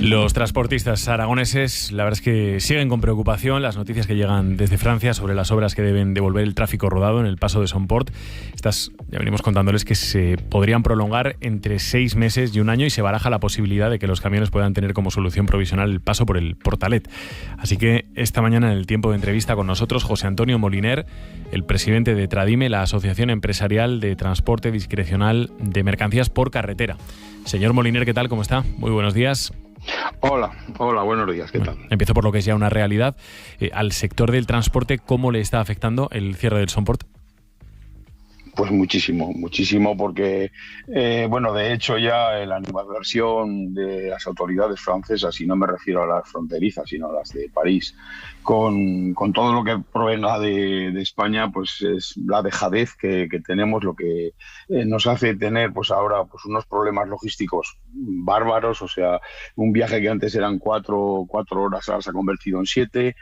Los transportistas aragoneses, la verdad es que siguen con preocupación las noticias que llegan desde Francia sobre las obras que deben devolver el tráfico rodado en el paso de Somport. Estas, ya venimos contándoles que se podrían prolongar entre 6 meses y un año, y se baraja la posibilidad de que los camiones puedan tener como solución provisional el paso por el Portalet. Así que esta mañana, en el tiempo de entrevista con nosotros, José Antonio Moliner, el presidente de Tradime, la Asociación Empresarial de Transporte Discrecional de Mercancías por Carretera. Señor Moliner, ¿qué tal? ¿Cómo está? Muy buenos días. Hola, buenos días, ¿qué tal? Empiezo por lo que es ya una realidad. Al sector del transporte, ¿cómo le está afectando el cierre del Somport? Pues muchísimo, porque, de hecho ya la animadversión de las autoridades francesas, y no me refiero a las fronterizas, sino a las de París, con todo lo que provenga de España, pues es la dejadez que tenemos, lo que nos hace tener pues ahora pues unos problemas logísticos bárbaros. O sea, un viaje que antes eran 4 horas, ahora se ha convertido en 7.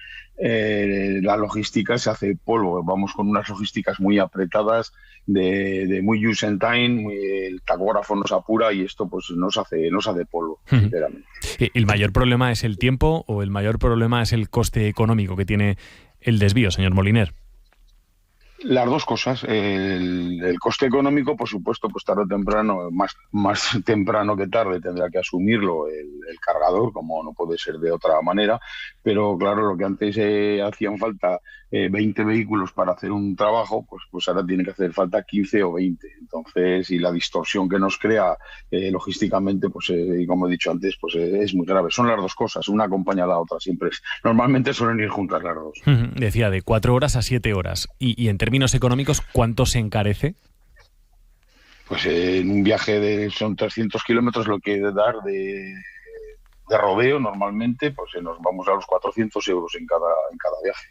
La logística se hace polvo, vamos con unas logísticas muy apretadas, de muy just in time, el tacógrafo nos apura y esto pues nos hace polvo, sinceramente. ¿El mayor problema es el tiempo o el mayor problema es el coste económico que tiene el desvío, señor Moliner? Las dos cosas. El coste económico, por supuesto, pues tarde o temprano, más temprano que tarde, tendrá que asumirlo el cargador, como no puede ser de otra manera. Pero claro, lo que antes hacían falta 20 vehículos para hacer un trabajo, pues ahora tiene que hacer falta 15 o 20. Entonces, y la distorsión que nos crea logísticamente, pues como he dicho antes, pues es muy grave. Son las dos cosas, una acompaña a la otra siempre. Normalmente suelen ir juntas las dos. Decía, de 4 horas a 7 horas. Y en términos económicos, ¿cuánto se encarece? Pues en un viaje son 300 kilómetros lo que hay de dar de rodeo normalmente, pues nos vamos a los 400 euros en cada viaje,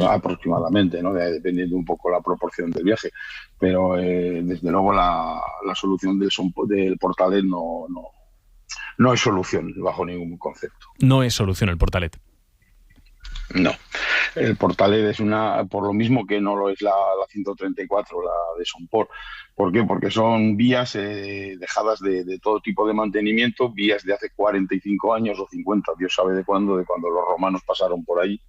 aproximadamente, ¿no? Dependiendo un poco la proporción del viaje. Pero desde luego la solución del Portalet no es solución bajo ningún concepto. No es solución el Portalet. No, el Portalet es por lo mismo que no lo es la 134, la de Somport. ¿Por qué? Porque son vías dejadas de todo tipo de mantenimiento, vías de hace 45 años o 50, Dios sabe de cuándo los romanos pasaron por ahí,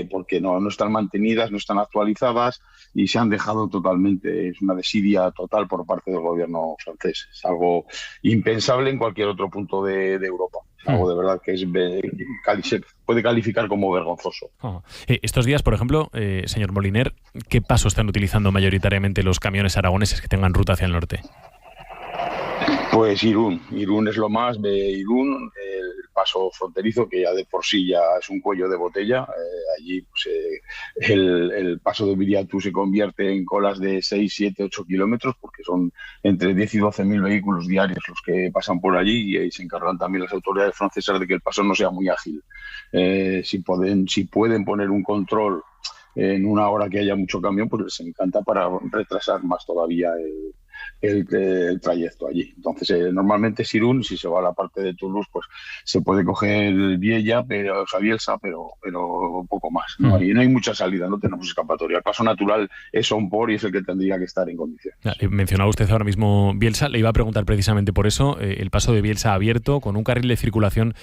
porque no están mantenidas, no están actualizadas y se han dejado totalmente. Es una desidia total por parte del gobierno francés. Es algo impensable en cualquier otro punto de Europa. Algo de verdad que se puede calificar como vergonzoso. Estos días, por ejemplo, señor Moliner, ¿qué paso están utilizando mayoritariamente los camiones aragoneses que tengan ruta hacia el norte? Pues Irún es lo más de Irún, el paso fronterizo, que ya de por sí ya es un cuello de botella. Allí pues, el paso de Viriatu se convierte en colas de 6, 7, 8 kilómetros, porque son entre 10 y 12 mil vehículos diarios los que pasan por allí, y ahí se encargan también las autoridades francesas de que el paso no sea muy ágil. Si pueden poner un control en una hora que haya mucho camión, pues les encanta, para retrasar más todavía el trayecto allí. Entonces, normalmente es Irún. Si se va a la parte de Toulouse, pues se puede coger Bielsa, pero poco más. No hay mucha salida, no tenemos escapatoria. El paso natural es Somport y es el que tendría que estar en condiciones. Mencionaba usted ahora mismo Bielsa. Le iba a preguntar precisamente por eso. El paso de Bielsa abierto, con un carril de circulación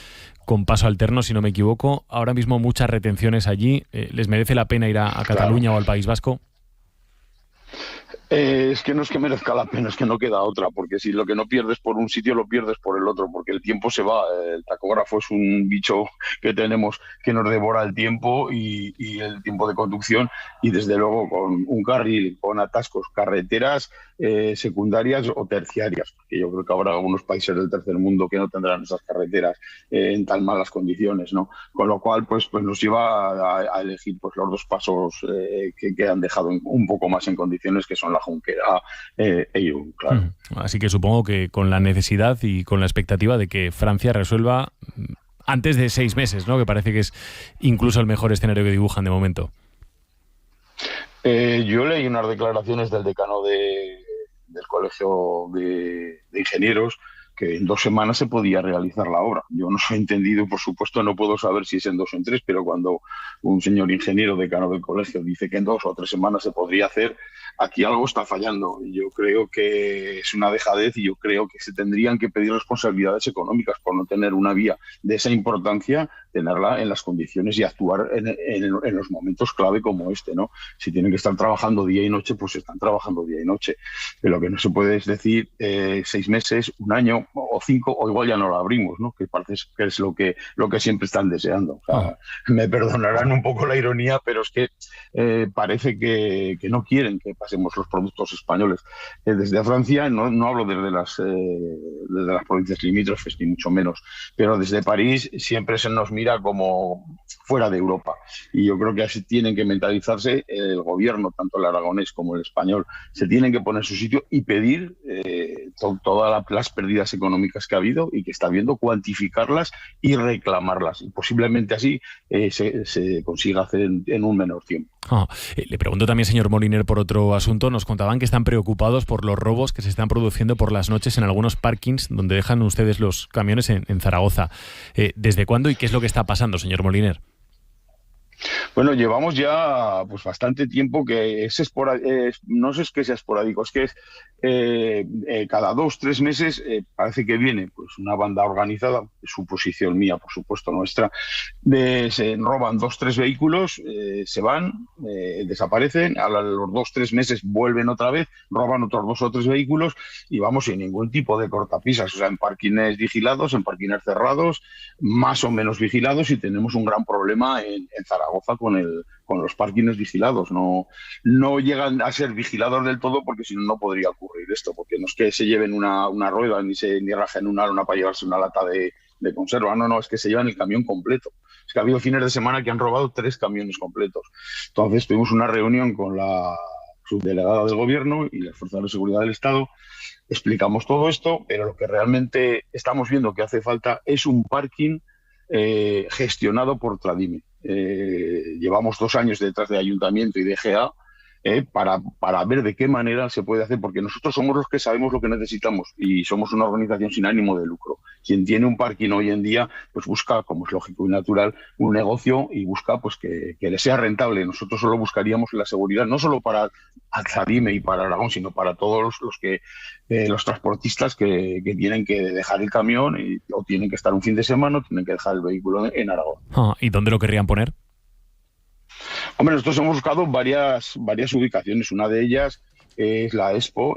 con paso alterno, si no me equivoco. Ahora mismo muchas retenciones allí. ¿Les merece la pena ir a Cataluña o al País Vasco? Es que no es que merezca la pena, es que no queda otra, porque si lo que no pierdes por un sitio lo pierdes por el otro, porque el tiempo se va. El tacógrafo es un bicho que tenemos que nos devora el tiempo y el tiempo de conducción, y desde luego con un carril, con atascos, carreteras secundarias o terciarias, porque yo creo que habrá algunos países del tercer mundo que no tendrán esas carreteras en tan malas condiciones, ¿no? Con lo cual pues nos lleva a elegir pues los dos pasos que han dejado un poco más en condiciones, que son la Junquera e Irún, claro. Así que supongo que con la necesidad y con la expectativa de que Francia resuelva antes de 6 meses, ¿no? Que parece que es incluso el mejor escenario que dibujan de momento. Yo leí unas declaraciones del decano del Colegio de Ingenieros, que en 2 semanas se podía realizar la obra. Yo no he entendido, por supuesto, no puedo saber si es en 2 o en 3, pero cuando un señor ingeniero decano del colegio dice que en 2 o 3 semanas se podría hacer, aquí algo está fallando. Yo creo que es una dejadez y yo creo que se tendrían que pedir responsabilidades económicas por no tener una vía de esa importancia, tenerla en las condiciones y actuar en los momentos clave como este, ¿no? Si tienen que estar trabajando día y noche, pues están trabajando día y noche. Pero lo que no se puede es decir 6 meses, un año o 5, o igual ya no la abrimos, ¿no? Que parece que es lo que siempre están deseando. O sea, me perdonarán un poco la ironía, pero es que parece que no quieren que pasemos los productos españoles. Desde Francia, no hablo desde las provincias limítrofes, ni mucho menos, pero desde París siempre se nos mira como fuera de Europa. Y yo creo que así tienen que mentalizarse el gobierno, tanto el aragonés como el español, se tienen que poner en su sitio y pedir todas las pérdidas económicas que ha habido y que está habiendo, cuantificarlas y reclamarlas. Y posiblemente así se consiga hacer en un menor tiempo. Le pregunto también, señor Moliner, por otro asunto. Nos contaban que están preocupados por los robos que se están produciendo por las noches en algunos parkings donde dejan ustedes los camiones en Zaragoza. ¿Desde cuándo y qué es lo que está pasando, señor Moliner? Bueno, llevamos ya pues bastante tiempo que no sé, es que sea esporádico, es que es cada 2-3 meses parece que viene pues una banda organizada, suposición mía, por supuesto, nuestra, se roban 2-3 vehículos, se van, desaparecen, a los 2-3 meses vuelven otra vez, roban otros 2 o 3 vehículos y vamos sin ningún tipo de cortapisas, o sea, en parkings vigilados, en parkings cerrados, más o menos vigilados, y tenemos un gran problema en Zaragoza con los parkings vigilados. No llegan a ser vigilados del todo, porque si no, no podría ocurrir esto, porque no es que se lleven una rueda ni rajen una lona para llevarse una lata de conserva, no, es que se llevan el camión completo. Es que ha habido fines de semana que han robado 3 camiones completos. Entonces tuvimos una reunión con la subdelegada del gobierno y las fuerzas de seguridad del Estado, explicamos todo esto, pero lo que realmente estamos viendo que hace falta es un parking gestionado por Tradime. Llevamos 2 años detrás de Ayuntamiento y de GA para ver de qué manera se puede hacer, porque nosotros somos los que sabemos lo que necesitamos y somos una organización sin ánimo de lucro. Quien tiene un parking hoy en día pues busca, como es lógico y natural, un negocio y busca pues que le sea rentable. Nosotros solo buscaríamos la seguridad, no solo para Tradime y para Aragón, sino para todos los transportistas que tienen que dejar el camión o tienen que estar un fin de semana o tienen que dejar el vehículo en Aragón. ¿Y dónde lo querrían poner? Hombre, nosotros hemos buscado varias ubicaciones. Una de ellas es la Expo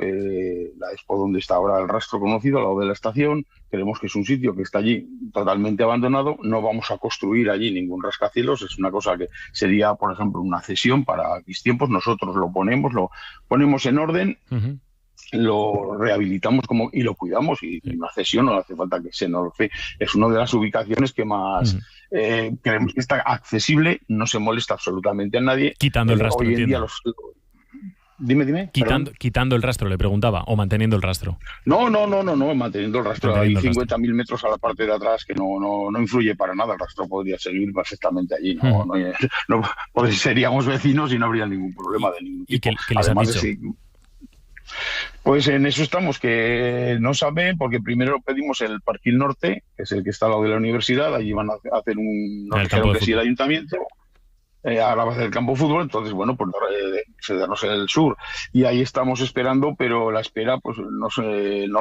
donde está ahora el rastro conocido, al lado de la estación. Creemos que es un sitio que está allí totalmente abandonado. No vamos a construir allí ningún rascacielos. Es una cosa que sería, por ejemplo, una cesión para X tiempos. Nosotros lo ponemos en orden. Uh-huh. Lo rehabilitamos y lo cuidamos, y una cesión no hace falta que se nos fe. Es una de las ubicaciones que más creemos que está accesible, no se molesta absolutamente a nadie. Quitando el rastro, hoy en día Dime. Quitando el rastro, le preguntaba, o manteniendo el rastro. No, manteniendo el rastro. Hay 50.000 metros a la parte de atrás que no influye para nada. El rastro podría seguir perfectamente allí. Seríamos vecinos y no habría ningún problema de ningún tipo. ¿Y qué les han dicho? Pues en eso estamos, que no saben, porque primero pedimos el parking norte, que es el que está al lado de la universidad. Allí van a hacer nos dijeron que sí el ayuntamiento. Ahora va a hacer el campo de fútbol, entonces bueno, pues cedernos el sur, y ahí estamos esperando, pero la espera pues nos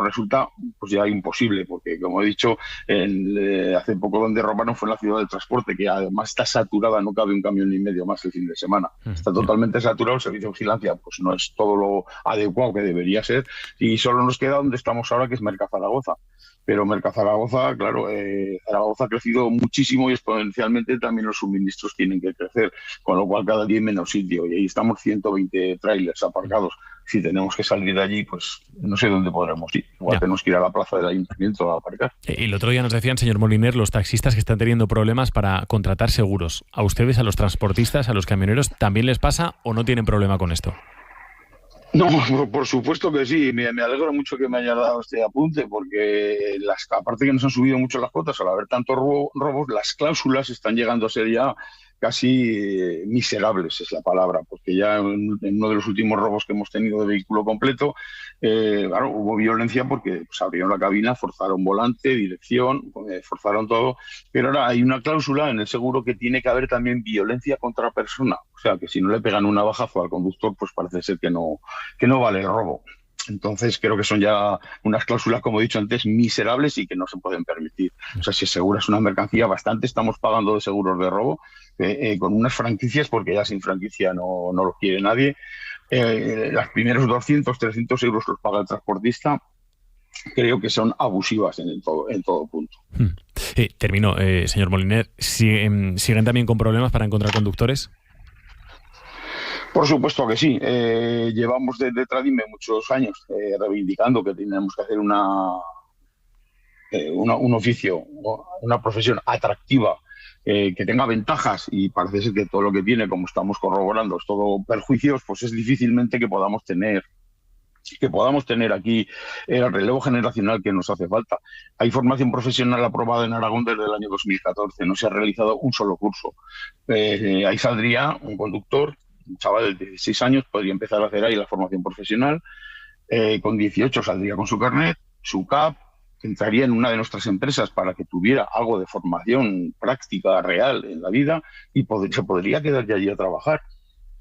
resulta pues ya imposible, porque como he dicho, hace poco donde robaron fue en la ciudad del transporte, que además está saturada, no cabe un camión ni medio más el fin de semana, está totalmente saturado. El servicio de vigilancia pues no es todo lo adecuado que debería ser, y solo nos queda donde estamos ahora, que es Mercazaragoza. Pero Mercazaragoza, claro, Zaragoza ha crecido muchísimo y exponencialmente también los suministros tienen que crecer, con lo cual cada día hay menos sitio, y ahí estamos 120 trailers aparcados. Si tenemos que salir de allí, pues no sé dónde podremos ir. Igual tenemos que ir a la plaza del ayuntamiento a aparcar. Y el otro día nos decían, señor Moliner, los taxistas que están teniendo problemas para contratar seguros. ¿A ustedes, a los transportistas, a los camioneros, también les pasa o no tienen problema con esto? No, por supuesto que sí. Me alegro mucho que me haya dado este apunte, porque aparte que nos han subido mucho las cuotas al haber tantos robos, las cláusulas están llegando a ser ya casi miserables, es la palabra, porque ya en uno de los últimos robos que hemos tenido de vehículo completo, claro, hubo violencia porque pues, abrieron la cabina, forzaron volante, dirección, forzaron todo, pero ahora hay una cláusula en el seguro que tiene que haber también violencia contra persona, o sea, que si no le pegan un navajazo al conductor, pues parece ser que no vale el robo. Entonces creo que son ya unas cláusulas, como he dicho antes, miserables y que no se pueden permitir. O sea, si aseguras una mercancía, bastante estamos pagando de seguros de robo con unas franquicias, porque ya sin franquicia no lo quiere nadie. Los primeros 200, 300 euros los paga el transportista. Creo que son abusivas en todo punto. Termino, señor Moliner. ¿Siguen también con problemas para encontrar conductores? Por supuesto que sí. Llevamos desde Tradime muchos años reivindicando que tenemos que hacer un oficio, una profesión atractiva, que tenga ventajas, y parece ser que todo lo que tiene, como estamos corroborando, es todo perjuicios, pues es difícilmente que podamos tener aquí el relevo generacional que nos hace falta. Hay formación profesional aprobada en Aragón desde el año 2014, no se ha realizado un solo curso. Ahí saldría un conductor, un chaval de 16 años, podría empezar a hacer ahí la formación profesional, con 18 saldría con su carnet, su CAP, entraría en una de nuestras empresas para que tuviera algo de formación práctica real en la vida y se podría quedar ya allí a trabajar.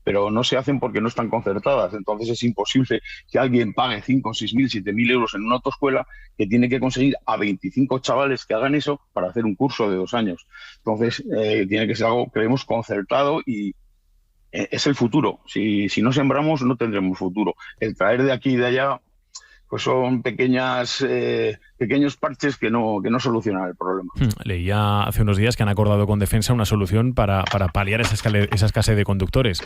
Pero no se hacen porque no están concertadas. Entonces es imposible que alguien pague 5, 6.000, 7.000 euros en una autoescuela, que tiene que conseguir a 25 chavales que hagan eso para hacer un curso de 2 años. Entonces tiene que ser algo, creemos, concertado, y es el futuro. Si no sembramos, no tendremos futuro. El traer de aquí y de allá, pues son pequeños parches que no solucionan el problema. Leía hace unos días que han acordado con Defensa una solución para paliar esa escasez de conductores.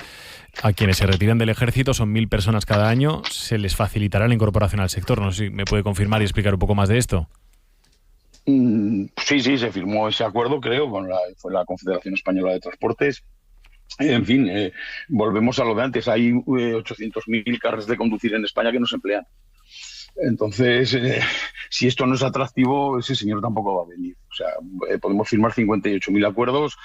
A quienes se retiran del ejército, son 1.000 personas cada año, se les facilitará la incorporación al sector. No sé si me puede confirmar y explicar un poco más de esto. Sí, se firmó ese acuerdo, creo, fue la Confederación Española de Transportes. En fin, volvemos a lo de antes. Hay 800.000 carnes de conducir en España que no se emplean. Entonces, si esto no es atractivo, ese señor tampoco va a venir. O sea, podemos firmar 58.000 acuerdos,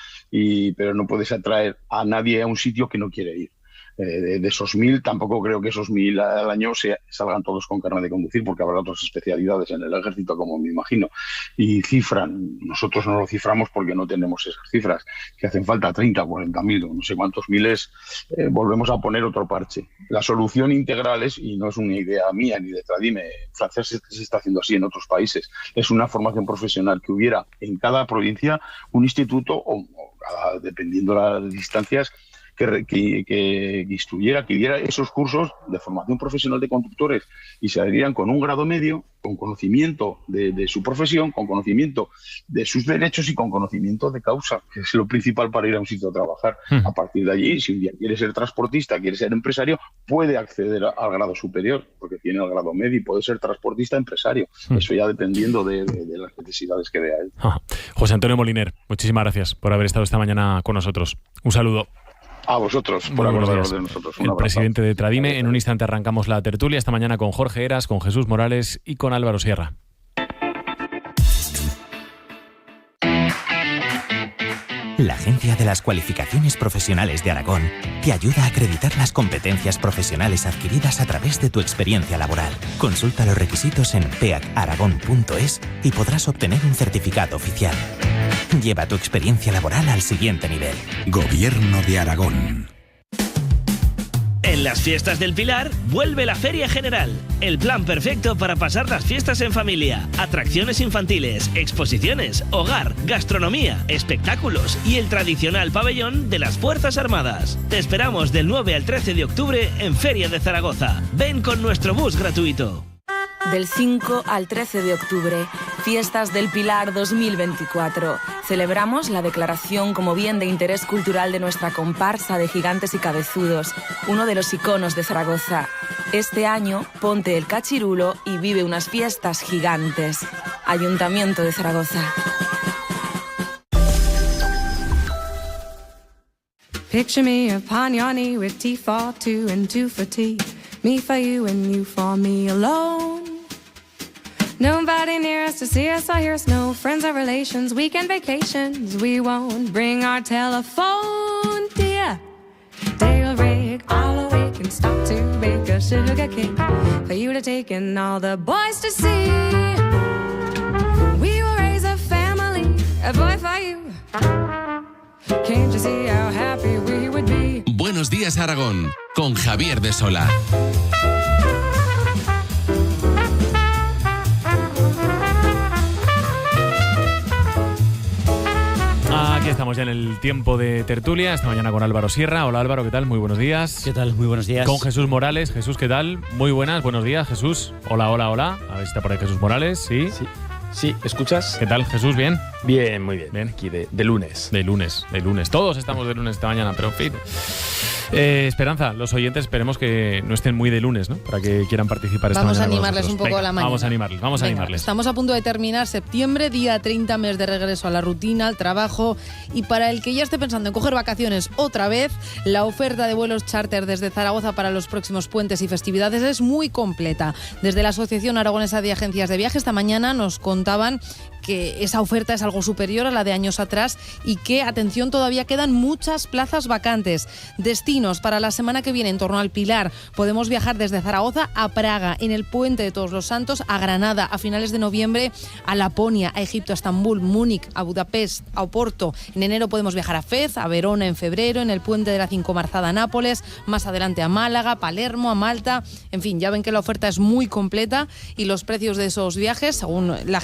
pero no puedes atraer a nadie a un sitio que no quiere ir. De esos 1.000, tampoco creo que esos 1.000 al año salgan todos con carne de conducir, porque habrá otras especialidades en el ejército, como me imagino. Y cifran, nosotros no lo ciframos porque no tenemos esas cifras, que hacen falta 30, 40.000, no sé cuántos miles. Volvemos a poner otro parche. La solución integral es, y no es una idea mía ni de Tradime, Francia se está haciendo así en otros países, es una formación profesional, que hubiera en cada provincia un instituto, o dependiendo de las distancias, que instruyera, que diera esos cursos de formación profesional de conductores, y se harían con un grado medio, con conocimiento de su profesión, con conocimiento de sus derechos y con conocimiento de causa, que es lo principal para ir a un sitio a trabajar. A partir de allí, si un día quiere ser transportista, quiere ser empresario, puede acceder al grado superior, porque tiene el grado medio, y puede ser transportista empresario. Eso ya dependiendo de las necesidades que vea él. José Antonio Moliner, muchísimas gracias por haber estado esta mañana con nosotros. Un saludo. A vosotros, por acordaros de nosotros. El presidente de Tradime. En un instante arrancamos la tertulia esta mañana con Jorge Heras, con Jesús Morales y con Álvaro Sierra. La Agencia de las Cualificaciones Profesionales de Aragón te ayuda a acreditar las competencias profesionales adquiridas a través de tu experiencia laboral. Consulta los requisitos en peacaragón.es y podrás obtener un certificado oficial. Lleva tu experiencia laboral al siguiente nivel. Gobierno de Aragón. En las Fiestas del Pilar vuelve la Feria General, el plan perfecto para pasar las fiestas en familia. Atracciones infantiles, exposiciones, hogar, gastronomía, espectáculos y el tradicional pabellón de las Fuerzas Armadas. Te esperamos del 9 al 13 de octubre en Feria de Zaragoza. Ven con nuestro bus gratuito. Del 5 al 13 de octubre, Fiestas del Pilar 2024. Celebramos la declaración como bien de interés cultural de nuestra comparsa de gigantes y cabezudos, uno de los iconos de Zaragoza. Este año, ponte el cachirulo y vive unas fiestas gigantes. Ayuntamiento de Zaragoza. Picture me upon your knee with tea for two and two for tea. Me for you and you for me alone. Nobody near us to see us or hear us. No friends or relations, weekend vacations. We won't bring our telephone, dear. They'll rig all awake and stop to bake a sugar cake for you to take and all the boys to see. We will raise a family, a boy for you. Can't you see how happy we would be? Buenos días, Aragón, con Javier de Sola. Aquí estamos ya en el tiempo de tertulia, esta mañana con Álvaro Sierra. Hola Álvaro, ¿qué tal? Muy buenos días. ¿Qué tal? Muy buenos días. Con Jesús Morales. Jesús, ¿qué tal? Muy buenas, buenos días, Jesús. Hola, hola, hola. A ver si está por ahí Jesús Morales, ¿sí? Sí, ¿escuchas? ¿Qué tal, Jesús? ¿Bien? Bien, muy bien. Bien. Aquí de lunes. De lunes. Todos estamos de lunes esta mañana, pero en fin. Esperanza, los oyentes esperemos que no estén muy de lunes, ¿no? Para que quieran participar esta mañana. Vamos a animarles un poco. Venga, la mañana. Vamos a animarles. Estamos a punto de terminar septiembre, día 30, mes de regreso a la rutina, al trabajo. Y para el que ya esté pensando en coger vacaciones otra vez, la oferta de vuelos charter desde Zaragoza para los próximos puentes y festividades es muy completa. Desde la Asociación Aragonesa de Agencias de Viaje esta mañana nos contaban que esa oferta es algo superior a la de años atrás y que, atención, todavía quedan muchas plazas vacantes. Destinos para la semana que viene en torno al Pilar. Podemos viajar desde Zaragoza a Praga, en el Puente de Todos los Santos, a Granada, a finales de noviembre a Laponia, a Egipto, a Estambul, Múnich, a Budapest, a Oporto. En enero podemos viajar a Fez, a Verona en febrero, en el Puente de la Cincomarzada a Nápoles, más adelante a Málaga, Palermo, a Malta. En fin, ya ven que la oferta es muy completa y los precios de esos viajes, según la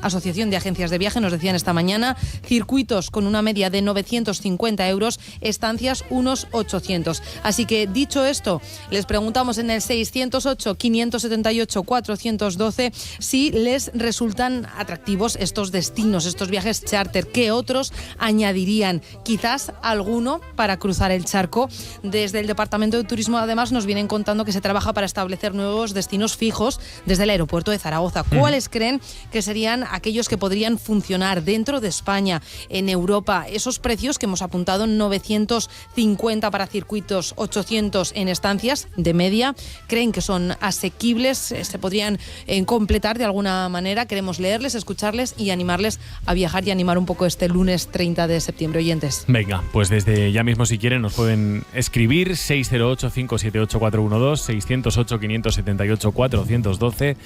Asociación de Agencias de Viaje, nos decían esta mañana, circuitos con una media de 950 euros, estancias unos 800. Así que, dicho esto, les preguntamos en el 608-578-412 si les resultan atractivos estos destinos, estos viajes charter. ¿Qué otros añadirían? Quizás alguno para cruzar el charco. Desde el Departamento de Turismo, además, nos vienen contando que se trabaja para establecer nuevos destinos fijos desde el aeropuerto de Zaragoza. ¿Cuáles creen que serían aquellos que podrían funcionar dentro de España, en Europa? Esos precios que hemos apuntado, 950 para circuitos, 800 en estancias de media, ¿creen que son asequibles? ¿Se podrían completar de alguna manera? Queremos leerles, escucharles y animarles a viajar y animar un poco este lunes 30 de septiembre, oyentes. Venga, pues desde ya mismo, si quieren, nos pueden escribir 608-578-412, 608-578-412.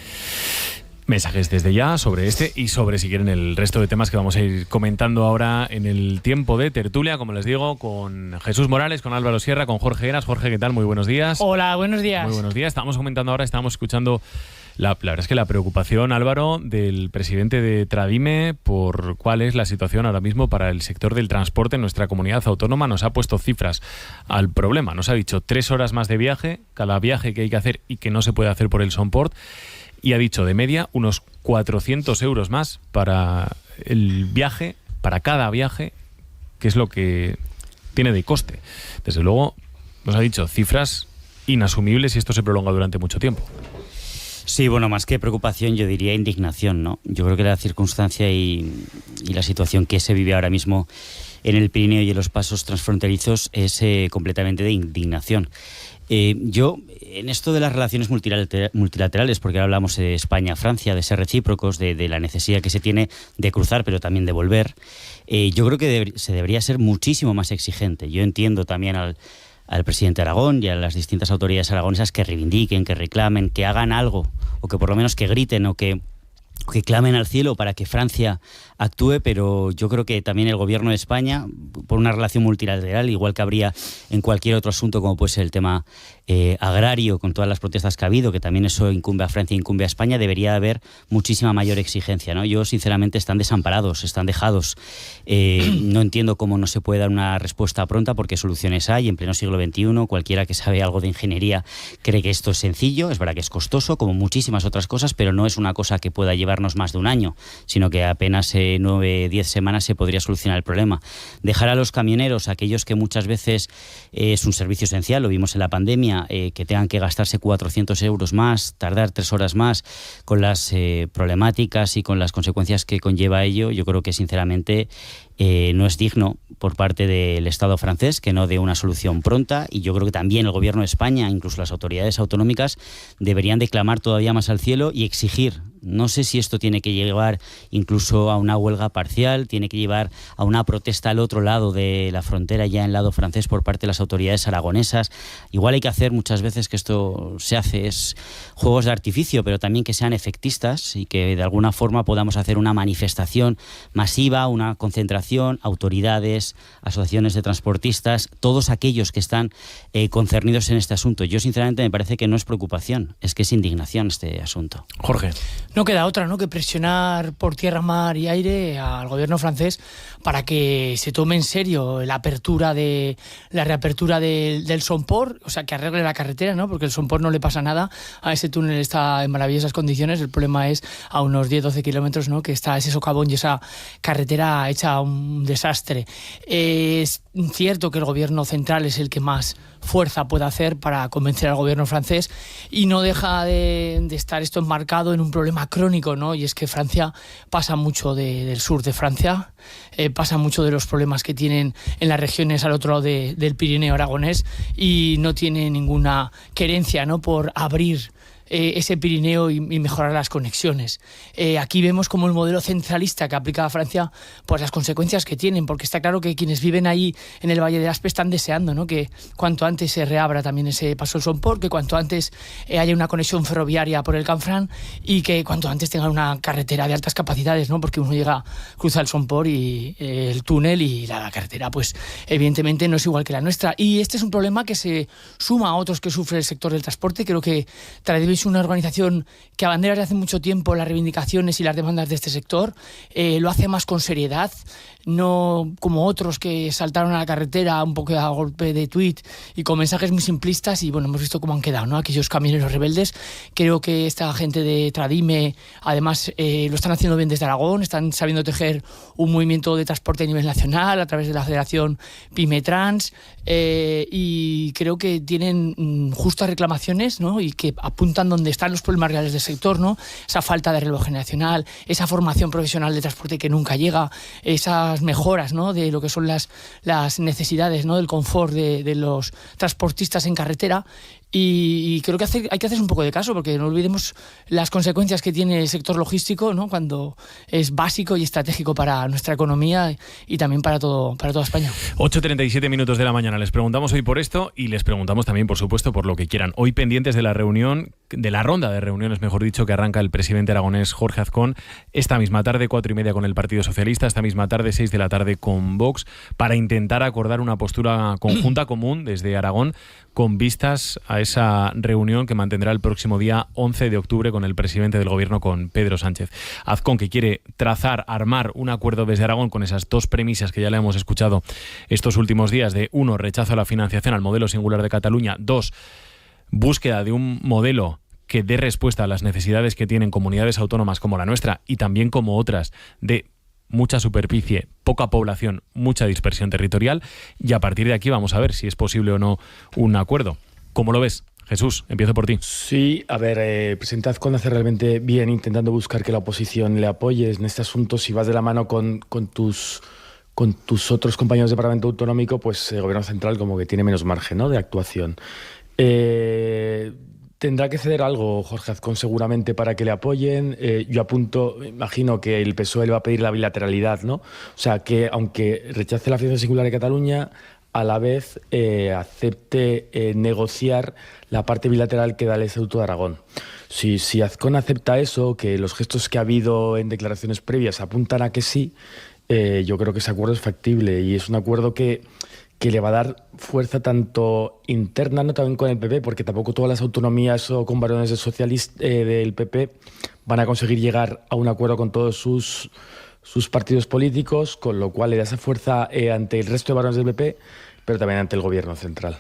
Mensajes desde ya sobre este y sobre, si quieren, el resto de temas que vamos a ir comentando ahora en el tiempo de tertulia, como les digo, con Jesús Morales, con Álvaro Sierra, con Jorge Heras. Jorge, ¿qué tal? Muy buenos días. Hola, buenos días. Muy buenos días. Estábamos comentando ahora, estábamos escuchando la verdad es que la preocupación, Álvaro, del presidente de Tradime por cuál es la situación ahora mismo para el sector del transporte en nuestra comunidad autónoma. Nos ha puesto cifras al problema. Nos ha dicho 3 horas más de viaje, cada viaje que hay que hacer y que no se puede hacer por el Sonport. Y ha dicho, de media, unos 400 euros más para el viaje, para cada viaje, que es lo que tiene de coste. Desde luego, nos ha dicho cifras inasumibles y esto se prolonga durante mucho tiempo. Sí, bueno, más que preocupación, yo diría indignación, ¿no? Yo creo que la circunstancia y la situación que se vive ahora mismo en el Pirineo y en los pasos transfronterizos es completamente de indignación. Yo, en esto de las relaciones multilaterales, porque ahora hablamos de España-Francia, de ser recíprocos, de la necesidad que se tiene de cruzar, pero también de volver, yo creo que se debería ser muchísimo más exigente. Yo entiendo también al presidente de Aragón y a las distintas autoridades aragonesas que reivindiquen, que reclamen, que hagan algo, o que por lo menos que griten o que clamen al cielo para que Francia actúe, pero yo creo que también el gobierno de España, por una relación multilateral, igual que habría en cualquier otro asunto como puede ser el tema agrario, con todas las protestas que ha habido, que también eso incumbe a Francia, incumbe a España, debería haber muchísima mayor exigencia, ¿no? Yo, sinceramente, están desamparados, están dejados. No entiendo cómo no se puede dar una respuesta pronta, porque soluciones hay en pleno siglo XXI. Cualquiera que sabe algo de ingeniería cree que esto es sencillo. Es verdad que es costoso, como muchísimas otras cosas, pero no es una cosa que pueda llevarnos más de un año, sino que apenas 9-10 semanas se podría solucionar el problema. Dejar a los camioneros, aquellos que muchas veces es un servicio esencial, lo vimos en la pandemia, que tengan que gastarse 400 euros más, tardar 3 horas más, con las problemáticas y con las consecuencias que conlleva ello, yo creo que sinceramente no es digno por parte del Estado francés que no dé una solución pronta, y yo creo que también el Gobierno de España, incluso las autoridades autonómicas, deberían de clamar todavía más al cielo y exigir. No sé si esto tiene que llevar incluso a una huelga parcial, tiene que llevar a una protesta al otro lado de la frontera, ya en el lado francés, por parte de las autoridades aragonesas. Igual hay que hacer muchas veces, que esto se hace, es juegos de artificio, pero también que sean efectistas y que de alguna forma podamos hacer una manifestación masiva, una concentración, autoridades, asociaciones de transportistas, todos aquellos que están concernidos en este asunto. Yo sinceramente me parece que no es preocupación, es que es indignación este asunto. Jorge. No queda otra, ¿no?, que presionar por tierra, mar y aire al gobierno francés para que se tome en serio la reapertura del Somport, o sea, que arregle la carretera, ¿no?, porque el Somport no le pasa nada, a ese túnel está en maravillosas condiciones, el problema es a unos 10-12 kilómetros, ¿no?, que está ese socavón y esa carretera hecha un desastre. Es cierto que el gobierno central es el que más fuerza puede hacer para convencer al gobierno francés, y no deja de estar esto enmarcado en un problema crónico, ¿no? Y es que Francia pasa mucho del sur de Francia, pasa mucho de los problemas que tienen en las regiones al otro lado del Pirineo aragonés, y no tiene ninguna querencia, ¿no?, por abrir ese Pirineo y mejorar las conexiones. Aquí vemos como el modelo centralista que aplica a Francia, pues las consecuencias que tienen, porque está claro que quienes viven ahí en el Valle de Aspe están deseando, ¿no?, que cuanto antes se reabra también ese paso del Somport, que cuanto antes haya una conexión ferroviaria por el Canfranc, y que cuanto antes tengan una carretera de altas capacidades, ¿no?, porque uno cruza el Somport y el túnel, y la carretera pues evidentemente no es igual que la nuestra, y este es un problema que se suma a otros que sufre el sector del transporte. Creo que Tradivis es una organización que abandera desde hace mucho tiempo las reivindicaciones y las demandas de este sector, lo hace más con seriedad, no como otros que saltaron a la carretera un poco a golpe de tuit y con mensajes muy simplistas, y bueno, hemos visto cómo han quedado, ¿no?, aquellos camioneros rebeldes. Creo que esta gente de Tradime además lo están haciendo bien desde Aragón, están sabiendo tejer un movimiento de transporte a nivel nacional a través de la Federación Pymetrans, y creo que tienen justas reclamaciones, ¿no?, y que apuntan donde están los problemas reales del sector, ¿no?, esa falta de relevo generacional, esa formación profesional de transporte que nunca llega, esas mejoras, ¿no?, de lo que son las necesidades, ¿no?, del confort de los transportistas en carretera. Y creo que hay que hacer un poco de caso, porque no olvidemos las consecuencias que tiene el sector logístico, ¿no?, cuando es básico y estratégico para nuestra economía y también para toda España. 8:37 minutos de la mañana. Les preguntamos hoy por esto, y les preguntamos también, por supuesto, por lo que quieran. Hoy pendientes de la ronda de reuniones, mejor dicho, que arranca el presidente aragonés Jorge Azcón esta misma tarde, 4:30 con el Partido Socialista, esta misma tarde, 6 de la tarde con Vox, para intentar acordar una postura conjunta común desde Aragón, con vistas a esa reunión que mantendrá el próximo día 11 de octubre con el presidente del gobierno, con Pedro Sánchez. Azcón, que quiere armar un acuerdo desde Aragón con esas dos premisas que ya le hemos escuchado estos últimos días, de 1, rechazo a la financiación al modelo singular de Cataluña, 2, búsqueda de un modelo que dé respuesta a las necesidades que tienen comunidades autónomas como la nuestra y también como otras, de mucha superficie, poca población, mucha dispersión territorial, y a partir de aquí vamos a ver si es posible o no un acuerdo. ¿Cómo lo ves? Jesús, empiezo por ti. Sí, a ver, el presidente Azcón hace realmente bien intentando buscar que la oposición le apoye en este asunto. Si vas de la mano con tus otros compañeros de Parlamento Autonómico, pues el Gobierno Central como que tiene menos margen, ¿no?, de actuación. Tendrá que ceder algo Jorge Azcón seguramente para que le apoyen. Yo imagino que el PSOE le va a pedir la bilateralidad, ¿no? O sea, que aunque rechace la financiación singular de Cataluña, a la vez acepte negociar la parte bilateral que da el Estatuto de Aragón. Si Azcón acepta eso, que los gestos que ha habido en declaraciones previas apuntan a que sí, yo creo que ese acuerdo es factible, y es un acuerdo que le va a dar fuerza tanto interna, no también con el PP, porque tampoco todas las autonomías o con varones del PP van a conseguir llegar a un acuerdo con todos sus partidos políticos, con lo cual le da esa fuerza ante el resto de varones del PP, pero también ante el gobierno central.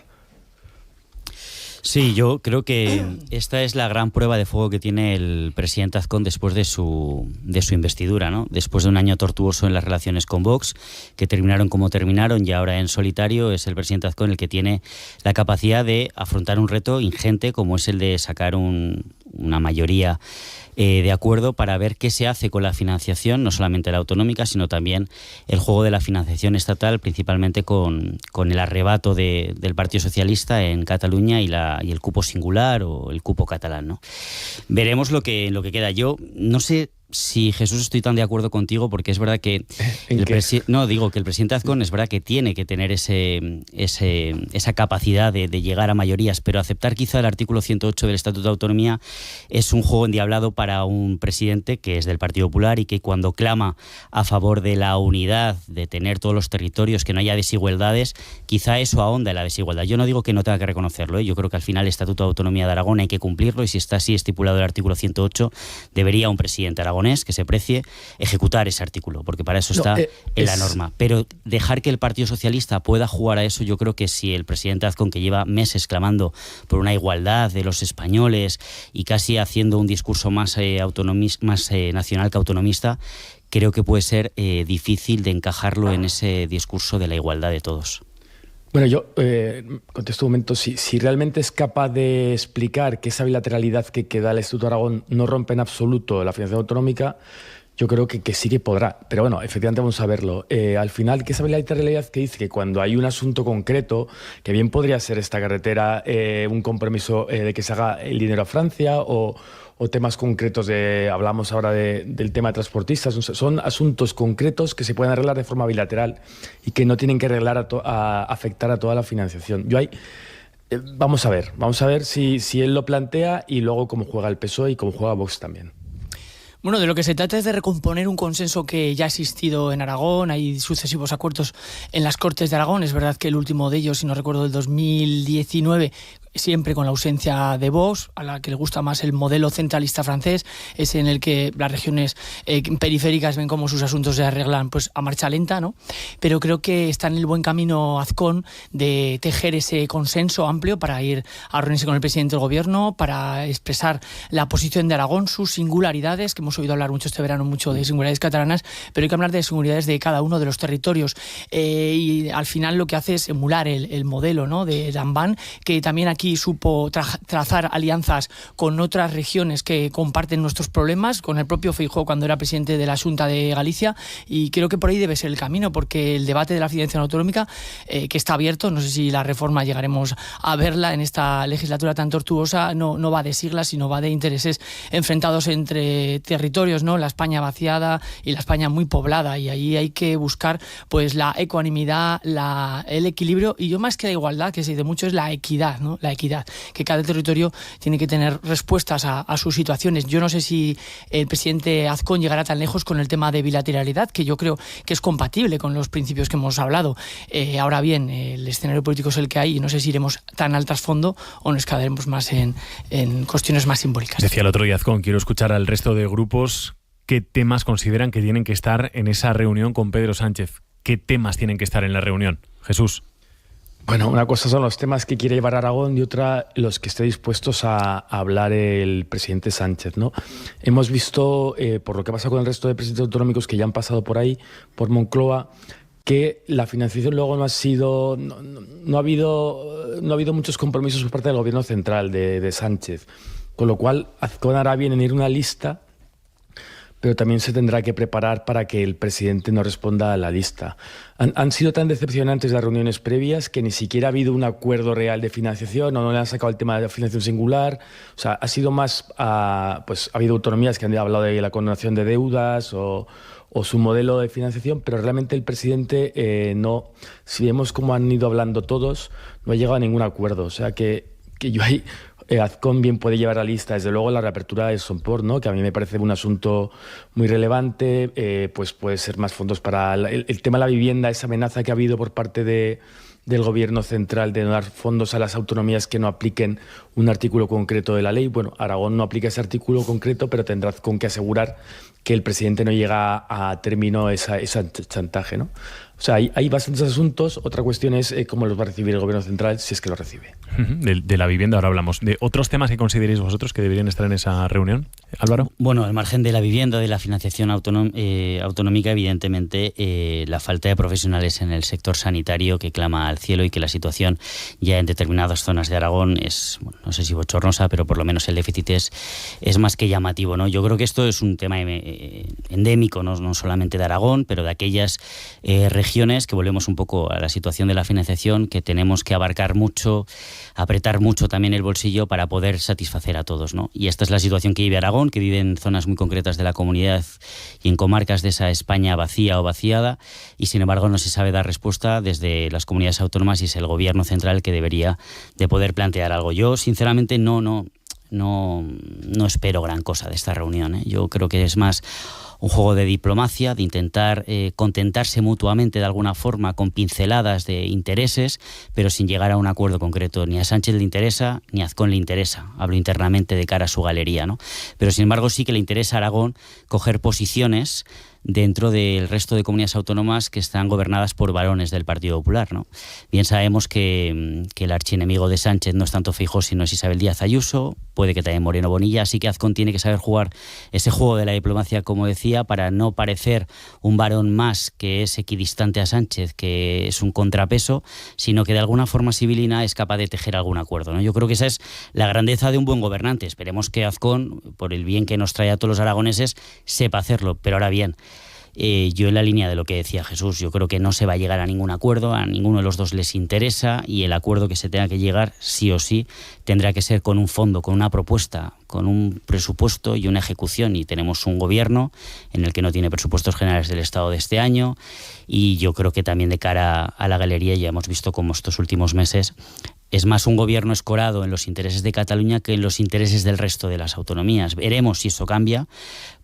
Sí, yo creo que esta es la gran prueba de fuego que tiene el presidente Azcón después de su investidura, ¿no? Después de un año tortuoso en las relaciones con Vox, que terminaron como terminaron, y ahora en solitario es el presidente Azcón el que tiene la capacidad de afrontar un reto ingente como es el de sacar un una mayoría de acuerdo para ver qué se hace con la financiación, no solamente la autonómica, sino también el juego de la financiación estatal, principalmente con el arrebato del Partido Socialista en Cataluña y el cupo singular o el cupo catalán, ¿no? Veremos lo que queda. Yo no sé si, Jesús, estoy tan de acuerdo contigo, porque es verdad que el presidente Azcón es verdad que tiene que tener esa capacidad de llegar a mayorías, pero aceptar quizá el artículo 108 del Estatuto de Autonomía es un juego endiablado para un presidente que es del Partido Popular y que cuando clama a favor de la unidad, de tener todos los territorios, que no haya desigualdades, quizá eso ahonda en la desigualdad. Yo no digo que no tenga que reconocerlo, yo creo que al final el Estatuto de Autonomía de Aragón hay que cumplirlo, y si está así estipulado el artículo 108, debería un presidente aragonés que se precie ejecutar ese artículo, porque para eso está en la norma. Pero dejar que el Partido Socialista pueda jugar a eso, yo creo que si el presidente Azcón, que lleva meses clamando por una igualdad de los españoles y casi haciendo un discurso más nacional que autonomista, creo que puede ser difícil de encajarlo en ese discurso de la igualdad de todos. Bueno, yo contesto un momento. Si realmente es capaz de explicar que esa bilateralidad que da el Estatuto de Aragón no rompe en absoluto la financiación autonómica, yo creo que sí que podrá. Pero bueno, efectivamente vamos a verlo. Al final, que esa bilateralidad que dice que cuando hay un asunto concreto, que bien podría ser esta carretera, un compromiso de que se haga el dinero a Francia o temas concretos hablamos ahora del tema de transportistas, son asuntos concretos que se pueden arreglar de forma bilateral y que no tienen que arreglar afectar a toda la financiación. Vamos a ver si él lo plantea y luego cómo juega el PSOE y cómo juega Vox también. Bueno, de lo que se trata es de recomponer un consenso que ya ha existido en Aragón. Hay sucesivos acuerdos en las Cortes de Aragón. Es verdad que el último de ellos, si no recuerdo, del 2019, siempre con la ausencia de Vox, a la que le gusta más el modelo centralista francés, es en el que las regiones periféricas ven cómo sus asuntos se arreglan pues a marcha lenta, ¿no? Pero creo que está en el buen camino Azcón de tejer ese consenso amplio para ir a reunirse con el presidente del gobierno, para expresar la posición de Aragón, sus singularidades, que hemos oído hablar mucho este verano, mucho de singularidades catalanas, pero hay que hablar de singularidades de cada uno de los territorios. Y al final lo que hace es emular el modelo, ¿no?, de Dambán, que también aquí supo trazar alianzas con otras regiones que comparten nuestros problemas, con el propio Feijóo cuando era presidente de la Xunta de Galicia, y creo que por ahí debe ser el camino, porque el debate de la financiación autonómica, que está abierto, no sé si la reforma llegaremos a verla en esta legislatura tan tortuosa, no va de siglas, sino va de intereses enfrentados entre territorios, ¿no?, la España vaciada y la España muy poblada, y ahí hay que buscar pues la ecuanimidad, el equilibrio, y yo más que la igualdad, que se dice mucho, es la equidad, ¿no? La equidad, que cada territorio tiene que tener respuestas a sus situaciones. Yo no sé si el presidente Azcón llegará tan lejos con el tema de bilateralidad, que yo creo que es compatible con los principios que hemos hablado. Ahora bien, el escenario político es el que hay y no sé si iremos tan al trasfondo o nos quedaremos más en cuestiones más simbólicas. Decía el otro día Azcón, quiero escuchar al resto de grupos qué temas consideran que tienen que estar en esa reunión con Pedro Sánchez. ¿Qué temas tienen que estar en la reunión? Jesús. Bueno, una cosa son los temas que quiere llevar Aragón y otra los que esté dispuestos a hablar el presidente Sánchez, ¿no? Hemos visto, por lo que pasa con el resto de presidentes autonómicos que ya han pasado por ahí, por Moncloa, que la financiación luego no ha habido muchos compromisos por parte del gobierno central de Sánchez, con lo cual Azcón hará bien en ir una lista, pero también se tendrá que preparar para que el presidente no responda a la lista. Han sido tan decepcionantes las reuniones previas que ni siquiera ha habido un acuerdo real de financiación, o no le han sacado el tema de la financiación singular. O sea, ha sido más, pues ha habido autonomías que han hablado de la condonación de deudas o su modelo de financiación, pero realmente el presidente no. Si vemos cómo han ido hablando todos, no ha llegado a ningún acuerdo. O sea que yo ahí... Azcón bien puede llevar a la lista, desde luego, la reapertura de Somport, ¿no?, que a mí me parece un asunto muy relevante, pues puede ser más fondos para el tema de la vivienda, esa amenaza que ha habido por parte del gobierno central de no dar fondos a las autonomías que no apliquen un artículo concreto de la ley. Bueno, Aragón no aplica ese artículo concreto, pero tendrá con que asegurar que el presidente no llega a término ese chantaje, ¿no? O sea, hay bastantes asuntos. Otra cuestión es cómo los va a recibir el gobierno central, si es que lo recibe. De la vivienda ahora hablamos. ¿De otros temas que consideréis vosotros que deberían estar en esa reunión? Álvaro. Bueno, al margen de la vivienda, de la financiación autonómica, evidentemente la falta de profesionales en el sector sanitario que clama al cielo y que la situación ya en determinadas zonas de Aragón es, bueno, no sé si bochornosa, pero por lo menos el déficit es más que llamativo, ¿no? Yo creo que esto es un tema endémico, no solamente de Aragón, pero de aquellas regiones que volvemos un poco a la situación de la financiación, que tenemos que abarcar mucho, apretar mucho también el bolsillo para poder satisfacer a todos, ¿no? Y esta es la situación que vive Aragón, que vive en zonas muy concretas de la comunidad y en comarcas de esa España vacía o vaciada, y sin embargo no se sabe dar respuesta desde las comunidades autónomas, y es el gobierno central que debería de poder plantear algo. Yo sinceramente no espero gran cosa de esta reunión, ¿eh? Yo creo que es más un juego de diplomacia, de intentar contentarse mutuamente de alguna forma con pinceladas de intereses, pero sin llegar a un acuerdo concreto. Ni a Sánchez le interesa, ni a Azcón le interesa. Hablo internamente de cara a su galería, ¿no? Pero sin embargo sí que le interesa a Aragón coger posiciones dentro del resto de comunidades autónomas que están gobernadas por varones del Partido Popular, ¿no? Bien sabemos que el archienemigo de Sánchez no es tanto Feijóo, sino es Isabel Díaz Ayuso, puede que también Moreno Bonilla, así que Azcón tiene que saber jugar ese juego de la diplomacia, como decía, para no parecer un varón más que es equidistante a Sánchez, que es un contrapeso, sino que de alguna forma civilina es capaz de tejer algún acuerdo, ¿no? Yo creo que esa es la grandeza de un buen gobernante. Esperemos que Azcón, por el bien que nos trae a todos los aragoneses, sepa hacerlo, pero ahora bien, yo en la línea de lo que decía Jesús, yo creo que no se va a llegar a ningún acuerdo, a ninguno de los dos les interesa, y el acuerdo que se tenga que llegar, sí o sí, tendrá que ser con un fondo, con una propuesta, con un presupuesto y una ejecución, y tenemos un gobierno en el que no tiene presupuestos generales del Estado de este año, y yo creo que también de cara a la galería ya hemos visto cómo estos últimos meses es más un gobierno escorado en los intereses de Cataluña que en los intereses del resto de las autonomías. Veremos si eso cambia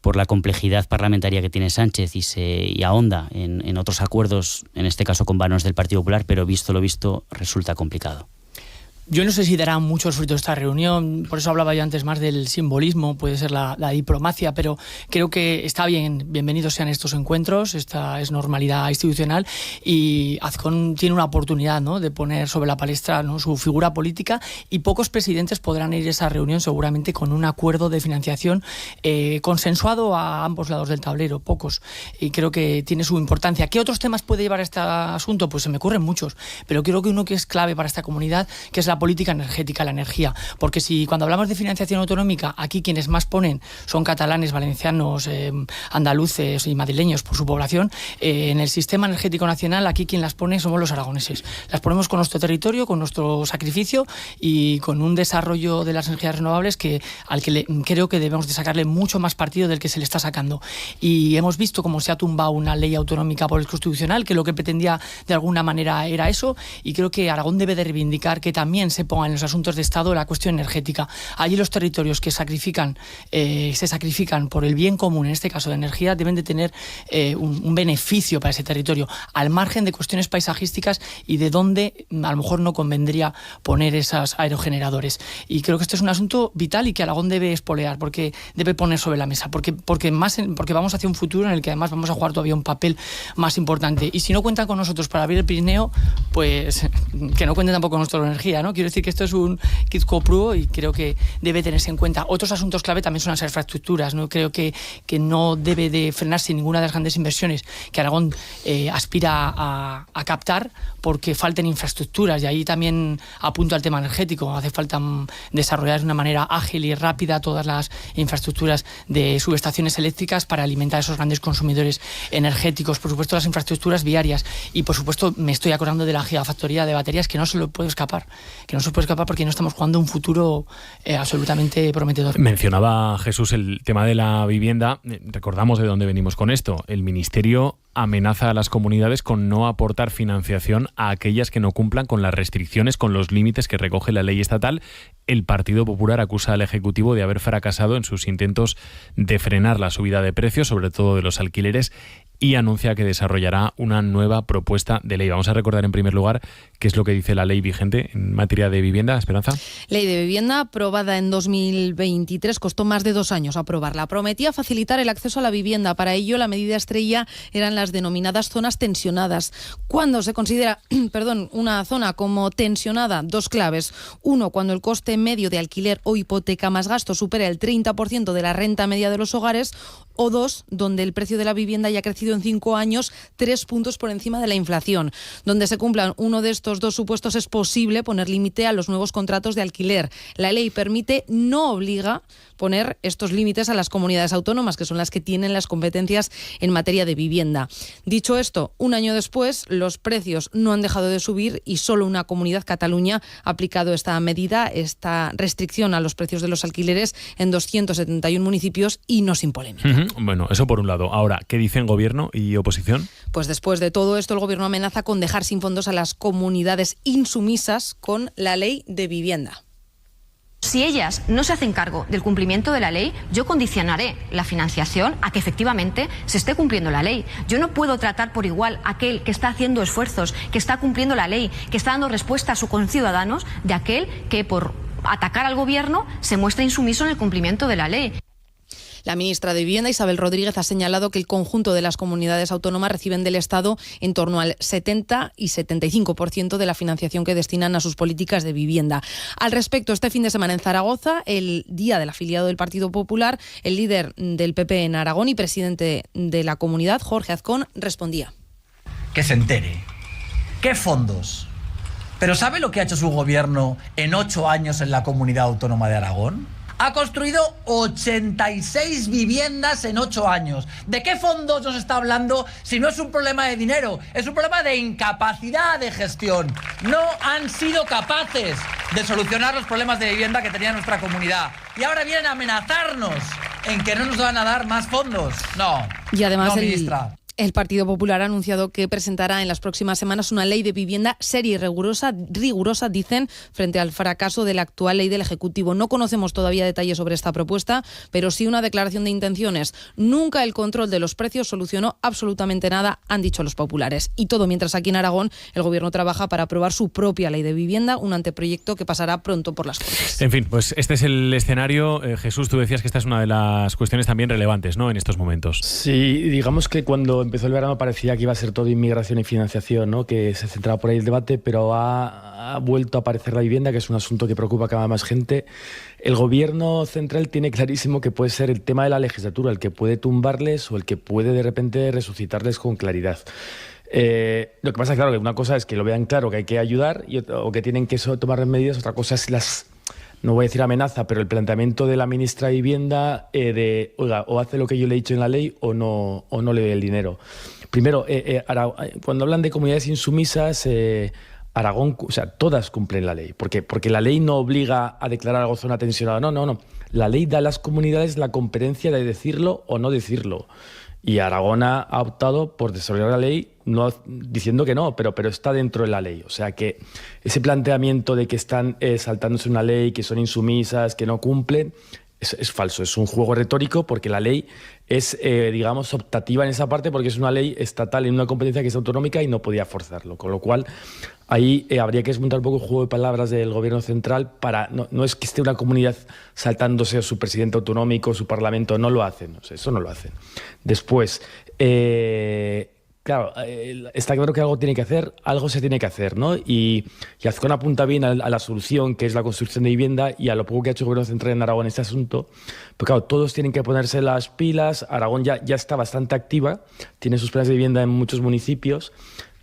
por la complejidad parlamentaria que tiene Sánchez y ahonda en otros acuerdos, en este caso con varones del Partido Popular, pero visto lo visto resulta complicado. Yo no sé si dará muchos frutos esta reunión, por eso hablaba yo antes más del simbolismo, puede ser la diplomacia, pero creo que está bien, bienvenidos sean estos encuentros, esta es normalidad institucional, y Azcón tiene una oportunidad, ¿no?, de poner sobre la palestra, ¿no?, su figura política, y pocos presidentes podrán ir a esa reunión seguramente con un acuerdo de financiación consensuado a ambos lados del tablero, pocos, y creo que tiene su importancia. ¿Qué otros temas puede llevar a este asunto? Pues se me ocurren muchos, pero creo que uno que es clave para esta comunidad, que es la política energética, la energía, porque si cuando hablamos de financiación autonómica, aquí quienes más ponen son catalanes, valencianos, andaluces y madrileños por su población, en el sistema energético nacional aquí quien las pone somos los aragoneses. Las ponemos con nuestro territorio, con nuestro sacrificio y con un desarrollo de las energías renovables al que creo que debemos de sacarle mucho más partido del que se le está sacando. Y hemos visto cómo se ha tumbado una ley autonómica por el Constitucional, que lo que pretendía de alguna manera era eso, y creo que Aragón debe de reivindicar que también se ponga en los asuntos de Estado la cuestión energética. Allí los territorios que se sacrifican por el bien común, en este caso de energía, deben de tener un beneficio para ese territorio, al margen de cuestiones paisajísticas y de dónde a lo mejor no convendría poner esos aerogeneradores. Y creo que este es un asunto vital y que Aragón debe espolear, porque debe poner sobre la mesa, porque vamos hacia un futuro en el que además vamos a jugar todavía un papel más importante. Y si no cuentan con nosotros para abrir el Pirineo, pues que no cuenten tampoco con nuestra energía, ¿no? Quiero decir que esto es un quid pro quo y creo que debe tenerse en cuenta. Otros asuntos clave también son las infraestructuras, ¿no? Creo que no debe de frenarse ninguna de las grandes inversiones que Aragón aspira a captar, porque falten infraestructuras, y ahí también apunto al tema energético. Hace falta desarrollar de una manera ágil y rápida todas las infraestructuras de subestaciones eléctricas para alimentar a esos grandes consumidores energéticos, por supuesto las infraestructuras viarias, y por supuesto me estoy acordando de la gigafactoría de baterías, que no se lo puede escapar, porque no estamos jugando un futuro absolutamente prometedor. Mencionaba Jesús el tema de la vivienda. Recordamos de dónde venimos con esto. El Ministerio amenaza a las comunidades con no aportar financiación a aquellas que no cumplan con las restricciones, con los límites que recoge la ley estatal. El Partido Popular acusa al Ejecutivo de haber fracasado en sus intentos de frenar la subida de precios, sobre todo de los alquileres, y anuncia que desarrollará una nueva propuesta de ley. Vamos a recordar en primer lugar qué es lo que dice la ley vigente en materia de vivienda. Esperanza. Ley de vivienda aprobada en 2023, costó más de 2 años aprobarla. Prometía facilitar el acceso a la vivienda. Para ello, la medida estrella eran las las denominadas zonas tensionadas. ¿Cuándo se considera una zona como tensionada? Dos claves. Uno, cuando el coste medio de alquiler o hipoteca más gasto supera el 30% de la renta media de los hogares. O dos, donde el precio de la vivienda haya crecido en 5 años 3 puntos por encima de la inflación. Donde se cumplan uno de estos dos supuestos es posible poner límite a los nuevos contratos de alquiler. La ley permite, no obliga, poner estos límites a las comunidades autónomas, que son las que tienen las competencias en materia de vivienda. Dicho esto, un año después, los precios no han dejado de subir y solo una comunidad, Cataluña, ha aplicado esta medida, esta restricción a los precios de los alquileres en 271 municipios y no sin polémica. Bueno, eso por un lado. Ahora, ¿qué dicen gobierno y oposición? Pues después de todo esto, el gobierno amenaza con dejar sin fondos a las comunidades insumisas con la ley de vivienda. Si ellas no se hacen cargo del cumplimiento de la ley, yo condicionaré la financiación a que efectivamente se esté cumpliendo la ley. Yo no puedo tratar por igual a aquel que está haciendo esfuerzos, que está cumpliendo la ley, que está dando respuesta a sus conciudadanos, de aquel que por atacar al gobierno se muestra insumiso en el cumplimiento de la ley. La ministra de Vivienda, Isabel Rodríguez, ha señalado que el conjunto de las comunidades autónomas reciben del Estado en torno al 70 y 75% de la financiación que destinan a sus políticas de vivienda. Al respecto, este fin de semana en Zaragoza, el día del afiliado del Partido Popular, el líder del PP en Aragón y presidente de la comunidad, Jorge Azcón, respondía. Que se entere. ¿Qué fondos? ¿Pero sabe lo que ha hecho su gobierno en 8 años en la comunidad autónoma de Aragón? Ha construido 86 viviendas en 8 años. ¿De qué fondos nos está hablando si no es un problema de dinero? Es un problema de incapacidad de gestión. No han sido capaces de solucionar los problemas de vivienda que tenía nuestra comunidad. Y ahora vienen a amenazarnos en que no nos van a dar más fondos. No. Y además, no, ministra. El Partido Popular ha anunciado que presentará en las próximas semanas una ley de vivienda seria y rigurosa, dicen, frente al fracaso de la actual ley del Ejecutivo. No conocemos todavía detalles sobre esta propuesta, pero sí una declaración de intenciones. Nunca el control de los precios solucionó absolutamente nada, han dicho los populares. Y todo mientras aquí en Aragón el Gobierno trabaja para aprobar su propia ley de vivienda, un anteproyecto que pasará pronto por las Cortes. En fin, pues este es el escenario. Jesús, tú decías que esta es una de las cuestiones también relevantes, ¿no?, en estos momentos. Sí, digamos que cuando empezó el verano parecía que iba a ser todo inmigración y financiación, ¿no?, que se centraba por ahí el debate, pero ha vuelto a aparecer la vivienda, que es un asunto que preocupa a cada vez más gente. El gobierno central tiene clarísimo que puede ser el tema de la legislatura, el que puede tumbarles o el que puede de repente resucitarles con claridad. Lo que pasa es, claro, que una cosa es que lo vean claro que hay que ayudar o que tienen que tomar medidas, otra cosa es no voy a decir amenaza, pero el planteamiento de la ministra de Vivienda de, oiga, o hace lo que yo le he dicho en la ley o no le doy el dinero. Primero, cuando hablan de comunidades insumisas, Aragón, o sea, todas cumplen la ley, porque la ley no obliga a declarar algo zona tensionada, no. La ley da a las comunidades la competencia de decirlo o no decirlo. Y Aragón ha optado por desarrollar la ley, no diciendo que no, pero está dentro de la ley. O sea que ese planteamiento de que están saltándose una ley, que son insumisas, que no cumplen, es falso. Es un juego retórico porque la ley es, digamos, optativa en esa parte porque es una ley estatal en una competencia que es autonómica y no podía forzarlo. Con lo cual, ahí habría que desmontar un poco el juego de palabras del gobierno central para... No es que esté una comunidad saltándose su presidente autonómico, su parlamento, no lo hacen. O sea, eso no lo hacen. Después... Claro, está claro que algo tiene que hacer, algo se tiene que hacer, ¿no? Y Azcón apunta bien a la solución, que es la construcción de vivienda, y a lo poco que ha hecho el Gobierno Central en Aragón en este asunto. Pero claro, todos tienen que ponerse las pilas. Aragón ya está bastante activa, tiene sus planes de vivienda en muchos municipios.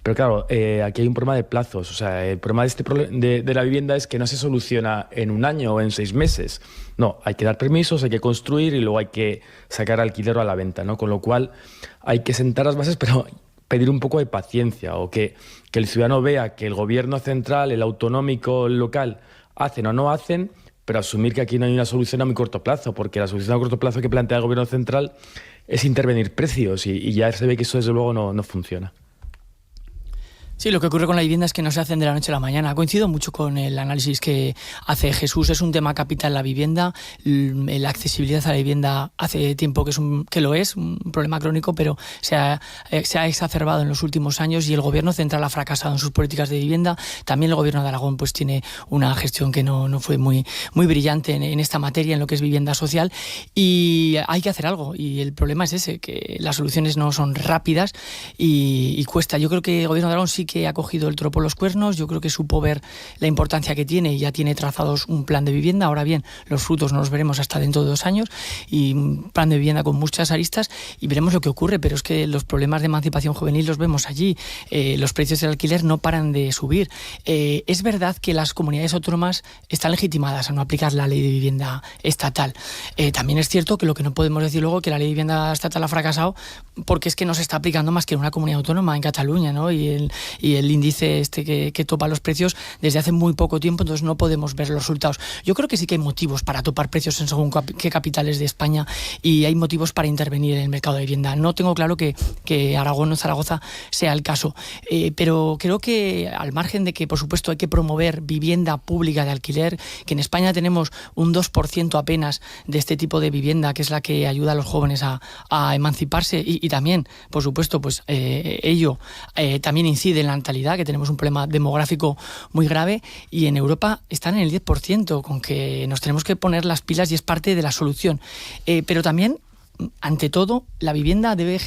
Pero claro, aquí hay un problema de plazos. O sea, el problema de la vivienda es que no se soluciona en un año o en 6 meses. No, hay que dar permisos, hay que construir y luego hay que sacar alquiler a la venta, ¿no? Con lo cual hay que sentar las bases, pero pedir un poco de paciencia o que el ciudadano vea que el gobierno central, el autonómico, el local, hacen o no hacen, pero asumir que aquí no hay una solución a muy corto plazo, porque la solución a corto plazo que plantea el gobierno central es intervenir precios y ya se ve que eso desde luego no funciona. Sí, lo que ocurre con la vivienda es que no se hacen de la noche a la mañana. Coincido mucho con el análisis que hace Jesús. Es un tema capital la vivienda. La accesibilidad a la vivienda hace tiempo que lo es, un problema crónico, pero se ha exacerbado en los últimos años y el gobierno central ha fracasado en sus políticas de vivienda. También el gobierno de Aragón pues tiene una gestión que no fue muy brillante en esta materia, en lo que es vivienda social, y hay que hacer algo. Y el problema es ese, que las soluciones no son rápidas y cuesta. Yo creo que el gobierno de Aragón sí que ha cogido el toro por los cuernos. Yo creo que supo ver la importancia que tiene y ya tiene trazados un plan de vivienda. Ahora bien, los frutos no los veremos hasta dentro de 2 años, y un plan de vivienda con muchas aristas, y veremos lo que ocurre. Pero es que los problemas de emancipación juvenil los vemos allí. Los precios del alquiler no paran de subir. Es verdad que las comunidades autónomas están legitimadas a no aplicar la ley de vivienda estatal. También es cierto que lo que no podemos decir luego que la ley de vivienda estatal ha fracasado, porque es que no se está aplicando más que en una comunidad autónoma, en Cataluña, ¿no? Y el índice que topa los precios desde hace muy poco tiempo, entonces no podemos ver los resultados. Yo creo que sí que hay motivos para topar precios en según qué capitales de España, y hay motivos para intervenir en el mercado de vivienda. No tengo claro que Aragón o Zaragoza sea el caso, pero creo que al margen de que por supuesto hay que promover vivienda pública de alquiler, que en España tenemos un 2% apenas de este tipo de vivienda, que es la que ayuda a los jóvenes a emanciparse, y también por supuesto pues ello también incide en la natalidad, que tenemos un problema demográfico muy grave, y en Europa están en el 10%, con que nos tenemos que poner las pilas y es parte de la solución. Pero también, ante todo, la vivienda debe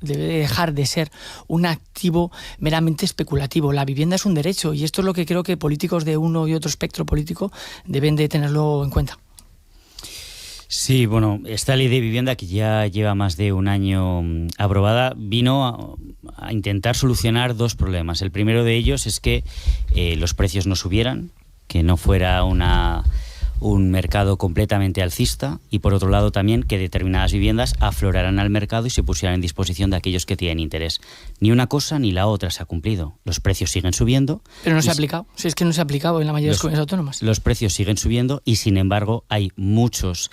dejar de ser un activo meramente especulativo. La vivienda es un derecho, y esto es lo que creo que políticos de uno y otro espectro político deben de tenerlo en cuenta. Sí, bueno, esta ley de vivienda, que ya lleva más de 1 año aprobada, vino a intentar solucionar 2 problemas. El primero de ellos es que los precios no subieran, que no fuera un mercado completamente alcista, y por otro lado también que determinadas viviendas afloraran al mercado y se pusieran en disposición de aquellos que tienen interés. Ni una cosa ni la otra se ha cumplido. Los precios siguen subiendo. Pero no se ha aplicado. Si es que no se ha aplicado en la mayoría de las comunidades autónomas. Los precios siguen subiendo y sin embargo hay muchos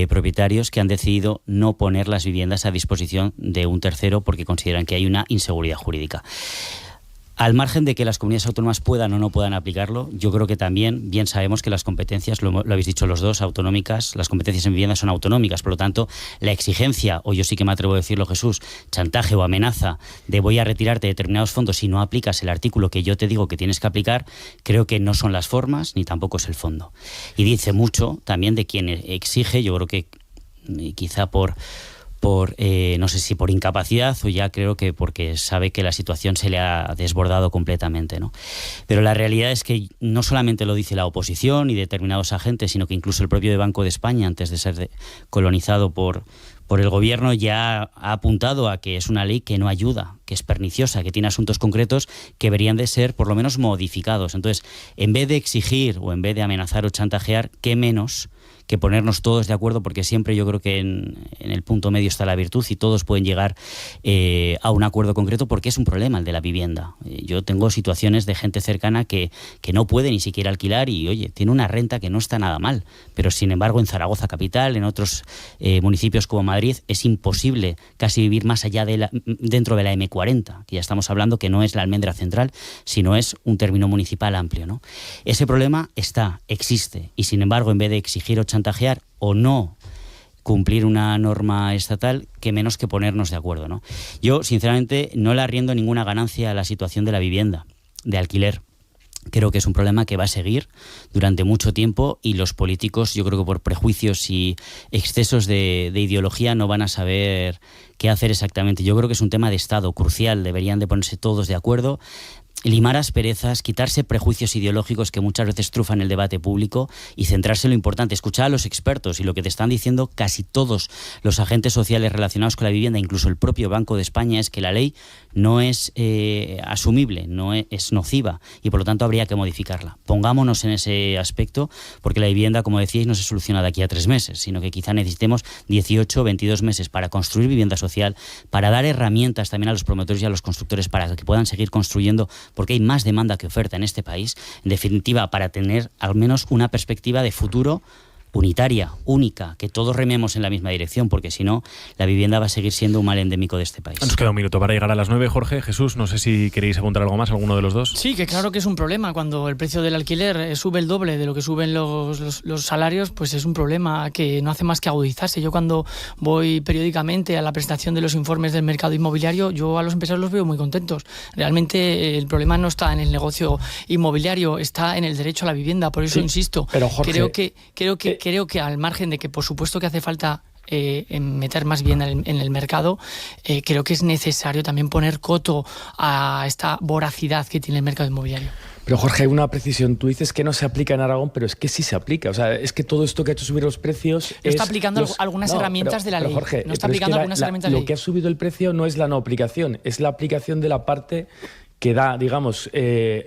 propietarios que han decidido no poner las viviendas a disposición de un tercero porque consideran que hay una inseguridad jurídica. Al margen de que las comunidades autónomas puedan o no puedan aplicarlo, yo creo que también bien sabemos que las competencias, lo habéis dicho los dos, autonómicas, las competencias en vivienda son autonómicas. Por lo tanto, la exigencia, o yo sí que me atrevo a decirlo, Jesús, chantaje o amenaza de voy a retirarte determinados fondos si no aplicas el artículo que yo te digo que tienes que aplicar, creo que no son las formas ni tampoco es el fondo. Y dice mucho también de quien exige, yo creo que quizá por no sé si por incapacidad o ya creo que porque sabe que la situación se le ha desbordado completamente, ¿no? Pero la realidad es que no solamente lo dice la oposición y determinados agentes, sino que incluso el propio Banco de España, antes de ser colonizado por el gobierno, ya ha apuntado a que es una ley que no ayuda, que es perniciosa, que tiene asuntos concretos que deberían de ser por lo menos modificados. Entonces, en vez de exigir o en vez de amenazar o chantajear, ¿qué menos que ponernos todos de acuerdo? Porque siempre yo creo que en el punto medio está la virtud y todos pueden llegar a un acuerdo concreto, porque es un problema el de la vivienda. Yo tengo situaciones de gente cercana que no puede ni siquiera alquilar y, oye, tiene una renta que no está nada mal, pero sin embargo en Zaragoza capital, en otros municipios como Madrid, es imposible casi vivir más allá dentro de la M40, que ya estamos hablando que no es la almendra central, sino es un término municipal amplio, ¿no? Ese problema existe, y sin embargo, en vez de exigir o chantajear o no cumplir una norma estatal, que menos que ponernos de acuerdo, ¿no? Yo, sinceramente, no le arriendo ninguna ganancia a la situación de la vivienda, de alquiler. Creo que es un problema que va a seguir durante mucho tiempo y los políticos, yo creo que por prejuicios y excesos de ideología, no van a saber qué hacer exactamente. Yo creo que es un tema de Estado crucial, deberían de ponerse todos de acuerdo, limar asperezas, quitarse prejuicios ideológicos que muchas veces trufan el debate público y centrarse en lo importante, escuchar a los expertos, y lo que te están diciendo casi todos los agentes sociales relacionados con la vivienda, incluso el propio Banco de España, es que la ley no es asumible, no es nociva y por lo tanto habría que modificarla. Pongámonos en ese aspecto, porque la vivienda, como decíais, no se soluciona de aquí a 3 meses, sino que quizá necesitemos 18 o 22 meses para construir vivienda social, para dar herramientas también a los promotores y a los constructores para que puedan seguir construyendo, porque hay más demanda que oferta en este país, en definitiva, para tener al menos una perspectiva de futuro unitaria, única, que todos rememos en la misma dirección, porque si no, la vivienda va a seguir siendo un mal endémico de este país. Nos queda un minuto para llegar a las 9, Jorge. Jesús, no sé si queréis apuntar algo más, alguno de los dos. Sí, que claro que es un problema. Cuando el precio del alquiler sube el doble de lo que suben los salarios, pues es un problema que no hace más que agudizarse. Yo cuando voy periódicamente a la presentación de los informes del mercado inmobiliario, yo a los empresarios los veo muy contentos. Realmente el problema no está en el negocio inmobiliario, está en el derecho a la vivienda. Por eso insisto, pero Jorge, creo que al margen de que por supuesto que hace falta meter más bien en el mercado, creo que es necesario también poner coto a esta voracidad que tiene el mercado inmobiliario. Pero Jorge, una precisión. Tú dices que no se aplica en Aragón, pero es que sí se aplica. O sea, es que todo esto que ha hecho subir los precios... Está aplicando algunas herramientas de la ley. Jorge, no está aplicando algunas herramientas de la ley. Lo que ha subido el precio no es la no aplicación, es la aplicación de la parte que da, digamos,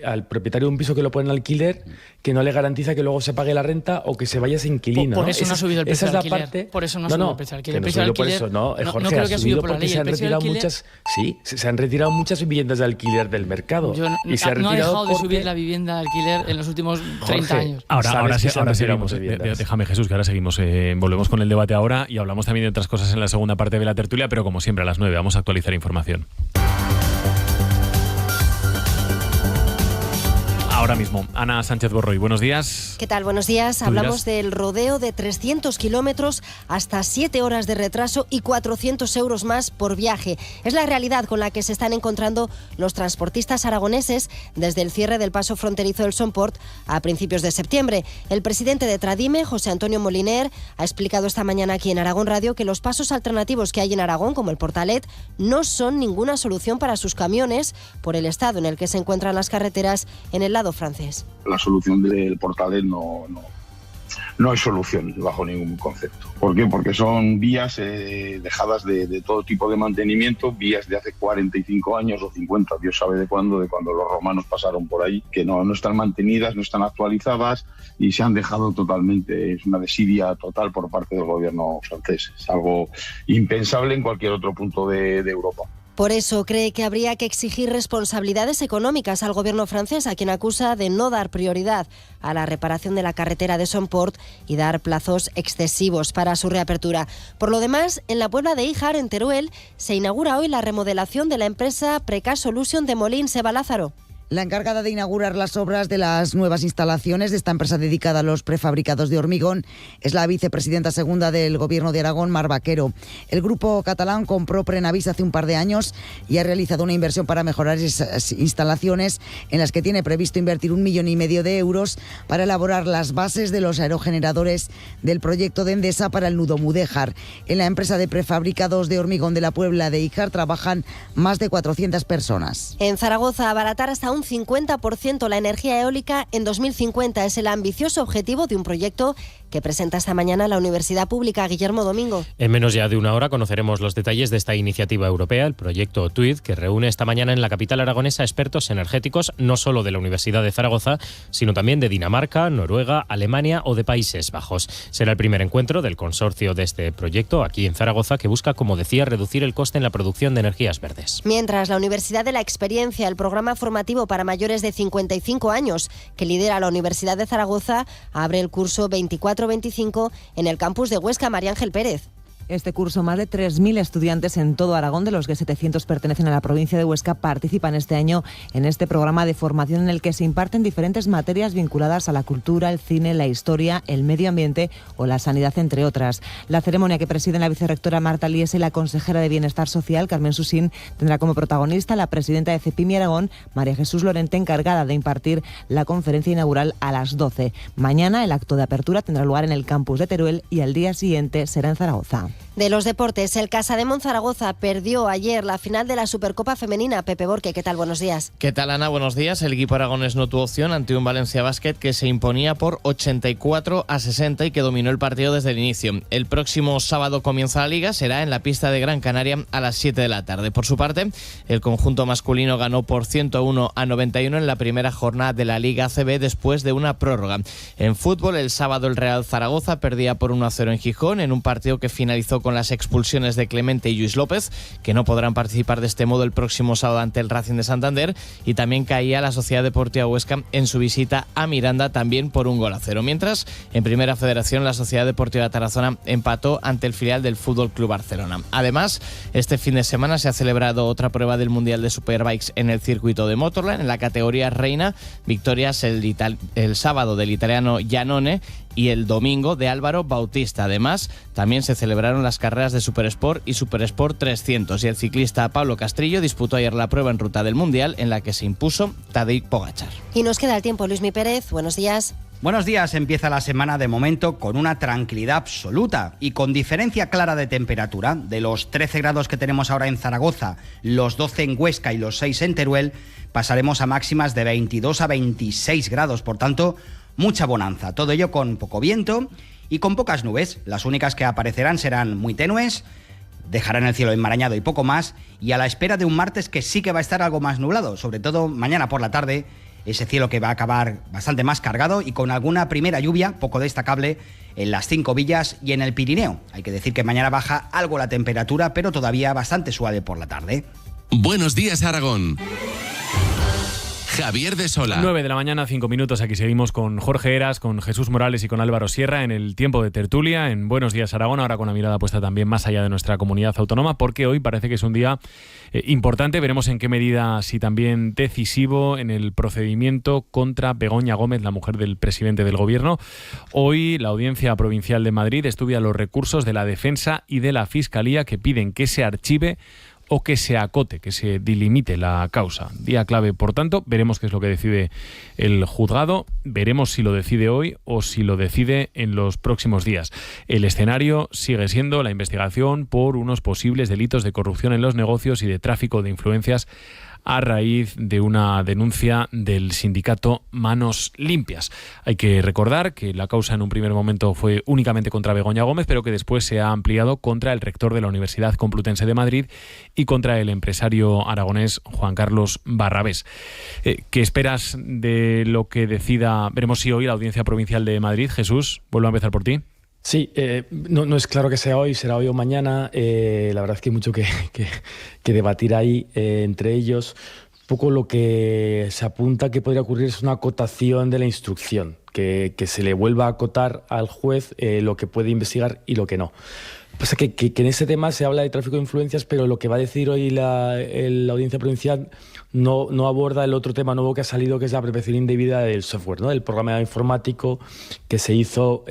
al propietario de un piso que lo pone en alquiler, que no le garantiza que luego se pague la renta o que se vaya ese inquilino. Por eso no ha subido el precio del alquiler. Parte, por eso no ha subido el precio del alquiler. No, Jorge, no creo que ha subido por la ley. Se han retirado se han retirado muchas viviendas de alquiler del mercado. No ha dejado de subir la vivienda de alquiler en los últimos 30 años. Ahora seguimos. Déjame, Jesús, que ahora seguimos. Volvemos con el debate ahora y hablamos también de otras cosas en la segunda parte de la tertulia, pero como siempre a las 9 vamos a actualizar información. Ahora mismo, Ana Sánchez Borroy, buenos días. ¿Qué tal? Buenos días. Hablamos del rodeo de 300 kilómetros, hasta 7 horas de retraso y 400 euros más por viaje. Es la realidad con la que se están encontrando los transportistas aragoneses desde el cierre del paso fronterizo del Somport a principios de septiembre. El presidente de Tradime, José Antonio Moliner, ha explicado esta mañana aquí en Aragón Radio que los pasos alternativos que hay en Aragón, como el Portalet, no son ninguna solución para sus camiones por el estado en el que se encuentran las carreteras en el lado francés. La solución del Portalet no es solución bajo ningún concepto. ¿Por qué? Porque son vías dejadas de todo tipo de mantenimiento, vías de hace 45 años o 50, Dios sabe de cuándo los romanos pasaron por ahí, que no están mantenidas, no están actualizadas y se han dejado totalmente. Es una desidia total por parte del gobierno francés. Es algo impensable en cualquier otro punto de Europa. Por eso cree que habría que exigir responsabilidades económicas al gobierno francés, a quien acusa de no dar prioridad a la reparación de la carretera de Somport y dar plazos excesivos para su reapertura. Por lo demás, en la Puebla de Híjar, en Teruel, se inaugura hoy la remodelación de la empresa Precast Solution de Molín Seba Lázaro. La encargada de inaugurar las obras de las nuevas instalaciones de esta empresa dedicada a los prefabricados de hormigón es la vicepresidenta segunda del Gobierno de Aragón, Mar Vaquero. El grupo catalán compró Prenavis hace un par de años y ha realizado una inversión para mejorar esas instalaciones, en las que tiene previsto invertir 1,5 millones de euros para elaborar las bases de los aerogeneradores del proyecto de Endesa para el nudo Mudéjar. En la empresa de prefabricados de hormigón de la Puebla de Híjar trabajan más de 400 personas. En Zaragoza, abaratar hasta un 50% la energía eólica en 2050 es el ambicioso objetivo de un proyecto que presenta esta mañana la Universidad Pública. Guillermo Domingo. En menos ya de una hora conoceremos los detalles de esta iniciativa europea, el proyecto TUID, que reúne esta mañana en la capital aragonesa expertos energéticos no solo de la Universidad de Zaragoza, sino también de Dinamarca, Noruega, Alemania o de Países Bajos. Será el primer encuentro del consorcio de este proyecto aquí en Zaragoza, que busca, como decía, reducir el coste en la producción de energías verdes. Mientras, la Universidad de la Experiencia, el programa formativo para mayores de 55 años que lidera la Universidad de Zaragoza, abre el curso 24-25 en el campus de Huesca. María Ángel Pérez. Este curso, más de 3.000 estudiantes en todo Aragón, de los que 700 pertenecen a la provincia de Huesca, participan este año en este programa de formación en el que se imparten diferentes materias vinculadas a la cultura, el cine, la historia, el medio ambiente o la sanidad, entre otras. La ceremonia, que presiden la vicerrectora Marta Liese y la consejera de Bienestar Social, Carmen Susín, tendrá como protagonista la presidenta de CEPIMI Aragón, María Jesús Lorente, encargada de impartir la conferencia inaugural a las 12. Mañana el acto de apertura tendrá lugar en el campus de Teruel y al día siguiente será en Zaragoza. De los deportes, el Casademont Zaragoza perdió ayer la final de la Supercopa Femenina. Pepe Borque, ¿qué tal? Buenos días. ¿Qué tal, Ana? Buenos días. El equipo aragonés no tuvo opción ante un Valencia Basket que se imponía por 84-60 y que dominó el partido desde el inicio. El próximo sábado comienza la liga, será en la pista de Gran Canaria a las 7 de la tarde. Por su parte, el conjunto masculino ganó por 101-91 en la primera jornada de la Liga ACB después de una prórroga. En fútbol, el sábado el Real Zaragoza perdía por 1-0 en Gijón en un partido que finalizó finalizó con las expulsiones de Clemente y Lluís López, que no podrán participar de este modo el próximo sábado ante el Racing de Santander, y también caía la Sociedad Deportiva Huesca en su visita a Miranda, también por 1-0. Mientras, en Primera Federación, la Sociedad Deportiva Tarazona empató ante el filial del Fútbol Club Barcelona. Además, este fin de semana se ha celebrado otra prueba del Mundial de Superbikes en el circuito de Motorland, en la categoría reina, victorias el sábado del italiano Iannone y el domingo de Álvaro Bautista. Además, también se celebraron las carreras de Supersport y Supersport 300, y el ciclista Pablo Castrillo disputó ayer la prueba en ruta del Mundial, en la que se impuso Tadej Pogačar. Y nos queda el tiempo. Luismi Pérez, buenos días. Buenos días, empieza la semana de momento con una tranquilidad absoluta y con diferencia clara de temperatura. De los 13 grados que tenemos ahora en Zaragoza, los 12 en Huesca y los 6 en Teruel, pasaremos a máximas de 22 a 26 grados, por tanto, mucha bonanza. Todo ello con poco viento y con pocas nubes. Las únicas que aparecerán serán muy tenues, dejarán el cielo enmarañado y poco más, y a la espera de un martes que sí que va a estar algo más nublado, sobre todo mañana por la tarde. Ese cielo que va a acabar bastante más cargado y con alguna primera lluvia poco destacable en las 5 villas y en el Pirineo. Hay que decir que mañana baja algo la temperatura, pero todavía bastante suave por la tarde. Buenos días, Aragón. Javier de Sola. 9 de la mañana, 5 minutos. Aquí seguimos con Jorge Heras, con Jesús Morales y con Álvaro Sierra en el tiempo de tertulia, en Buenos Días Aragón, ahora con la mirada puesta también más allá de nuestra comunidad autónoma, porque hoy parece que es un día importante. Veremos en qué medida, si también decisivo, en el procedimiento contra Begoña Gómez, la mujer del presidente del Gobierno. Hoy la Audiencia Provincial de Madrid estudia los recursos de la Defensa y de la Fiscalía que piden que se archive o que se acote, que se delimite la causa. Día clave, por tanto, veremos qué es lo que decide el juzgado, veremos si lo decide hoy o si lo decide en los próximos días. El escenario sigue siendo la investigación por unos posibles delitos de corrupción en los negocios y de tráfico de influencias a raíz de una denuncia del sindicato Manos Limpias. Hay que recordar que la causa en un primer momento fue únicamente contra Begoña Gómez, pero que después se ha ampliado contra el rector de la Universidad Complutense de Madrid y contra el empresario aragonés Juan Carlos Barrabés. ¿Qué esperas de lo que decida? Veremos si hoy la Audiencia Provincial de Madrid. Jesús, vuelvo a empezar por ti. Sí, no es claro que sea hoy, será hoy o mañana. La verdad es que hay mucho que debatir ahí entre ellos. Un poco lo que se apunta que podría ocurrir es una acotación de la instrucción, que se le vuelva a acotar al juez lo que puede investigar y lo que no. Pasa que en ese tema se habla de tráfico de influencias, pero lo que va a decir hoy la Audiencia Provincial no aborda el otro tema nuevo que ha salido, que es la apropiación indebida del software, ¿no? Del programa informático que se hizo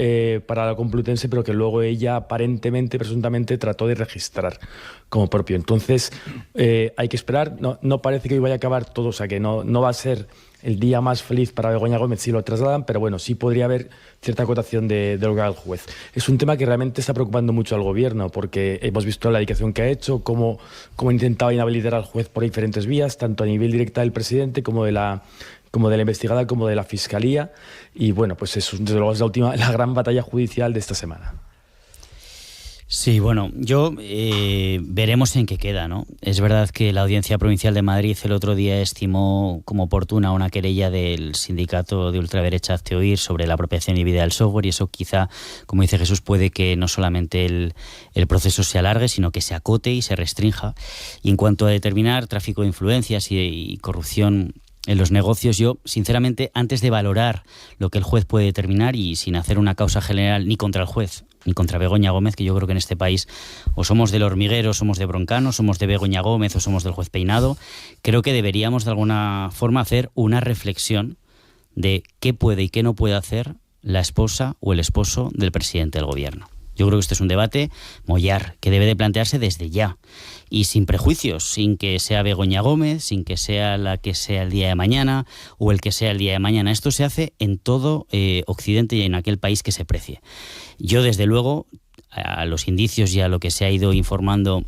para la Complutense, pero que luego ella aparentemente, presuntamente, trató de registrar como propio. Entonces, hay que esperar. No parece que hoy vaya a acabar todo, o sea que no va a ser el día más feliz para Begoña Gómez si lo trasladan, pero bueno, sí podría haber cierta acotación de lo que haga el juez. Es un tema que realmente está preocupando mucho al gobierno, porque hemos visto la dedicación que ha hecho, cómo ha intentado inhabilitar al juez por diferentes vías, tanto a nivel directa del presidente como de la investigada, como de la fiscalía. Y bueno, pues eso desde luego es la gran batalla judicial de esta semana. Sí, bueno, veremos en qué queda, ¿no? Es verdad que la Audiencia Provincial de Madrid el otro día estimó como oportuna una querella del sindicato de ultraderecha Hazte Oír sobre la apropiación indebida del software, y eso quizá, como dice Jesús, puede que no solamente el proceso se alargue, sino que se acote y se restrinja. Y en cuanto a determinar tráfico de influencias y corrupción en los negocios, yo, sinceramente, antes de valorar lo que el juez puede determinar, y sin hacer una causa general ni contra el juez ni contra Begoña Gómez, que yo creo que en este país o somos del hormiguero, somos de Broncano, somos de Begoña Gómez o somos del juez Peinado, creo que deberíamos de alguna forma hacer una reflexión de qué puede y qué no puede hacer la esposa o el esposo del presidente del gobierno. Yo creo que este es un debate mollar que debe de plantearse desde ya y sin prejuicios, sin que sea Begoña Gómez, sin que sea la que sea el día de mañana o el que sea el día de mañana. Esto se hace en todo Occidente y en aquel país que se precie. Yo, desde luego, a los indicios y a lo que se ha ido informando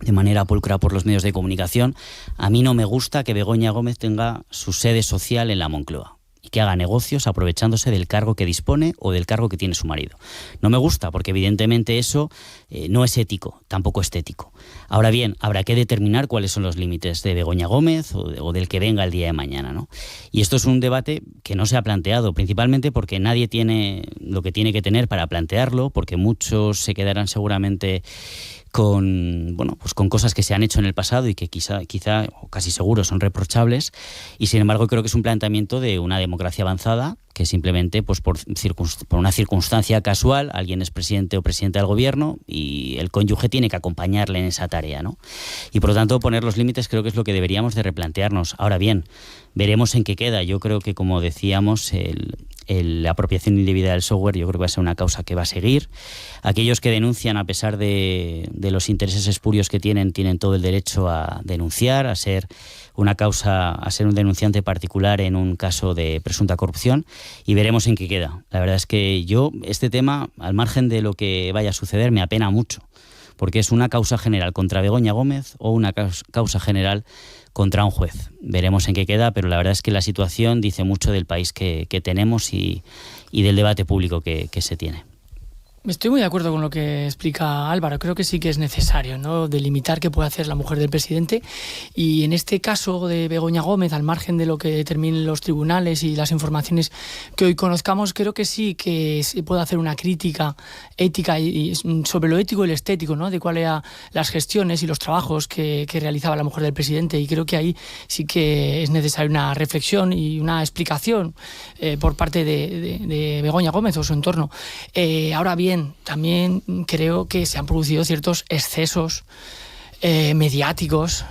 de manera pulcra por los medios de comunicación, a mí no me gusta que Begoña Gómez tenga su sede social en la Moncloa. que haga negocios aprovechándose del cargo que dispone o del cargo que tiene su marido. No me gusta, porque evidentemente eso no es ético, tampoco estético. Ahora bien, habrá que determinar cuáles son los límites de Begoña Gómez o del que venga el día de mañana, ¿no? Y esto es un debate que no se ha planteado, principalmente porque nadie tiene lo que tiene que tener para plantearlo, porque muchos se quedarán seguramente con cosas que se han hecho en el pasado y que quizá o casi seguro son reprochables, y sin embargo creo que es un planteamiento de una democracia avanzada que simplemente pues por una circunstancia casual alguien es presidente o presidenta del gobierno y el cónyuge tiene que acompañarle en esa tarea, ¿no? Y por lo tanto poner los límites creo que es lo que deberíamos de replantearnos. Ahora bien, veremos en qué queda. Yo creo que, como decíamos, la apropiación indebida del software yo creo que va a ser una causa que va a seguir. Aquellos que denuncian, a pesar de los intereses espurios que tienen todo el derecho a denunciar, a ser un denunciante particular en un caso de presunta corrupción, y veremos en qué queda. La verdad es que este tema, al margen de lo que vaya a suceder, me apena mucho, porque es una causa general contra Begoña Gómez o una causa general contra un juez. Veremos en qué queda, pero la verdad es que la situación dice mucho del país que tenemos y del debate público que se tiene. Estoy muy de acuerdo con lo que explica Álvaro. Creo que sí que es necesario, ¿no?, delimitar qué puede hacer la mujer del presidente. Y en este caso de Begoña Gómez, al margen de lo que determinen los tribunales y las informaciones que hoy conozcamos, creo que sí que se puede hacer una crítica ética y sobre lo ético y lo estético, ¿no?, de cuáles eran las gestiones y los trabajos que realizaba la mujer del presidente. Y creo que ahí sí que es necesaria una reflexión y una explicación por parte de Begoña Gómez o su entorno. Ahora bien, también creo que se han producido ciertos excesos mediáticos,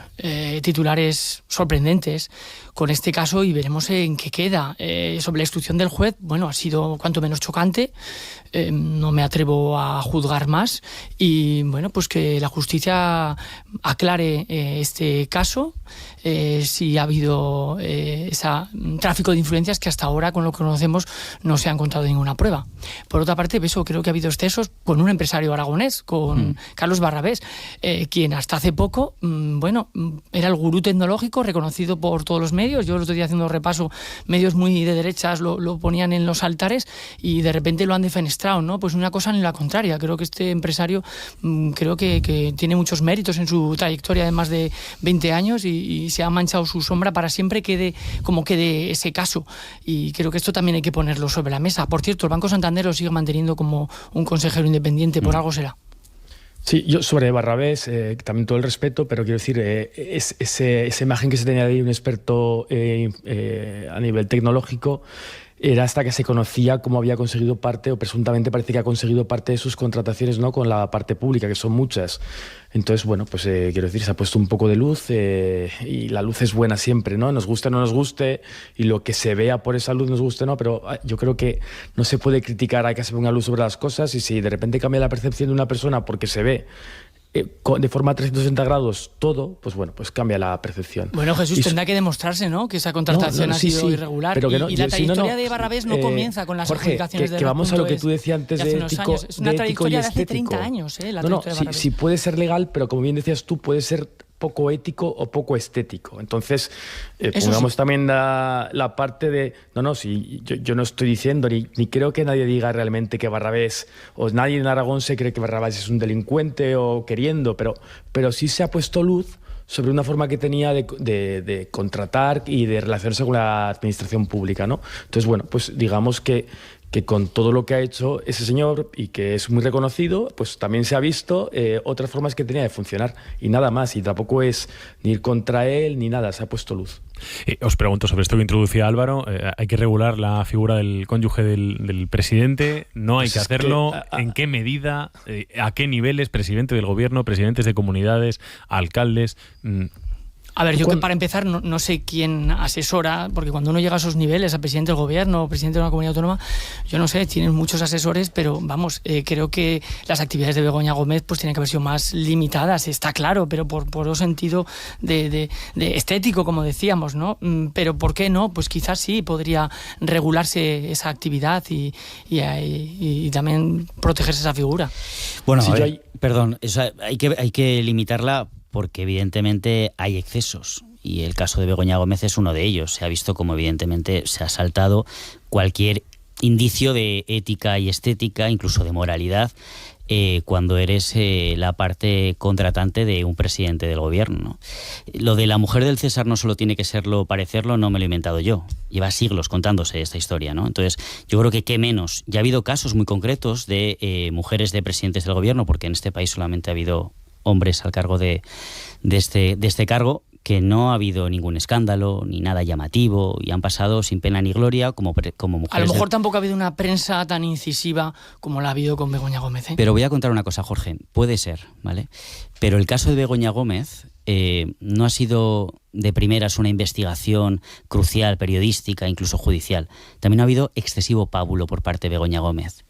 titulares sorprendentes con este caso, y veremos en qué queda. Sobre la instrucción del juez, ha sido cuanto menos chocante, no me atrevo a juzgar más, y pues que la justicia aclare este caso, si ha habido ese tráfico de influencias que hasta ahora, con lo que conocemos, no se ha encontrado ninguna prueba. Por otra parte, creo que ha habido excesos con un empresario aragonés, con Carlos Barrabés, quien hasta hace poco era el gurú tecnológico reconocido por todos los medios. Yo lo estoy haciendo repaso, medios muy de derechas lo ponían en los altares y de repente lo han defenestrado, ¿no? Pues una cosa ni la contraria. Creo que este empresario creo que tiene muchos méritos en su trayectoria de más de 20 años y se ha manchado su sombra para siempre, quede ese caso. Y creo que esto también hay que ponerlo sobre la mesa. Por cierto, el Banco Santander lo sigue manteniendo como un consejero independiente, por algo será. Sí, yo sobre Barrabés, también todo el respeto, pero quiero decir, esa imagen que se tenía de un experto a nivel tecnológico era hasta que se conocía cómo había conseguido parte, o presuntamente parece que ha conseguido parte de sus contrataciones, ¿no?, con la parte pública, que son muchas. Entonces, quiero decir, se ha puesto un poco de luz, y la luz es buena siempre, ¿no? Nos guste o no nos guste, y lo que se vea por esa luz nos guste o no, pero yo creo que no se puede criticar a que se ponga luz sobre las cosas, y si de repente cambia la percepción de una persona porque se ve de forma 360 grados todo, pues cambia la percepción. Jesús, tendrá que demostrarse, ¿no?, que esa contratación ha sido irregular, pero y la trayectoria de Barrabés no comienza con las adjudicaciones de que vamos a lo que tú decías antes de ético, es una trayectoria de hace 30 años, la trayectoria de Barrabés. Sí, puede ser legal, pero como bien decías tú, puede ser poco ético o poco estético. Entonces, pongamos también la parte de... yo no estoy diciendo, ni creo que nadie diga realmente que Barrabés, o nadie en Aragón se cree que Barrabés es un delincuente o queriendo, pero sí se ha puesto luz sobre una forma que tenía de contratar y de relacionarse con la administración pública, ¿no? Entonces, digamos que con todo lo que ha hecho ese señor y que es muy reconocido, pues también se ha visto otras formas que tenía de funcionar y nada más, y tampoco es ni ir contra él ni nada, se ha puesto luz. Os pregunto sobre esto que introducía Álvaro, ¿hay que regular la figura del cónyuge del presidente? ¿No hay que hacerlo? ¿En qué medida? ¿A qué niveles? ¿Presidente del gobierno? ¿Presidentes de comunidades? ¿Alcaldes? A ver, yo que para empezar no sé quién asesora, porque cuando uno llega a esos niveles, a presidente del gobierno o presidente de una comunidad autónoma, yo no sé, tienen muchos asesores, pero creo que las actividades de Begoña Gómez pues tienen que haber sido más limitadas, está claro, pero por un sentido de estético, como decíamos, ¿no? Pero ¿por qué no? Pues quizás sí podría regularse esa actividad y también protegerse esa figura. Bueno, perdón, hay que limitarla, porque evidentemente hay excesos y el caso de Begoña Gómez es uno de ellos. Se ha visto como evidentemente se ha saltado cualquier indicio de ética y estética, incluso de moralidad, cuando eres la parte contratante de un presidente del gobierno, ¿no? Lo de la mujer del César no solo tiene que serlo, parecerlo, no me lo he inventado yo. Lleva siglos contándose esta historia, ¿no? Entonces, yo creo que qué menos. Ya ha habido casos muy concretos de mujeres de presidentes del gobierno, porque en este país solamente ha habido hombres al cargo de este cargo, que no ha habido ningún escándalo ni nada llamativo y han pasado sin pena ni gloria como mujeres. A lo mejor tampoco ha habido una prensa tan incisiva como la ha habido con Begoña Gómez, ¿eh? Pero voy a contar una cosa, Jorge, puede ser, ¿vale? Pero el caso de Begoña Gómez no ha sido de primeras una investigación crucial, periodística, incluso judicial. También ha habido excesivo pábulo por parte de Begoña Gómez.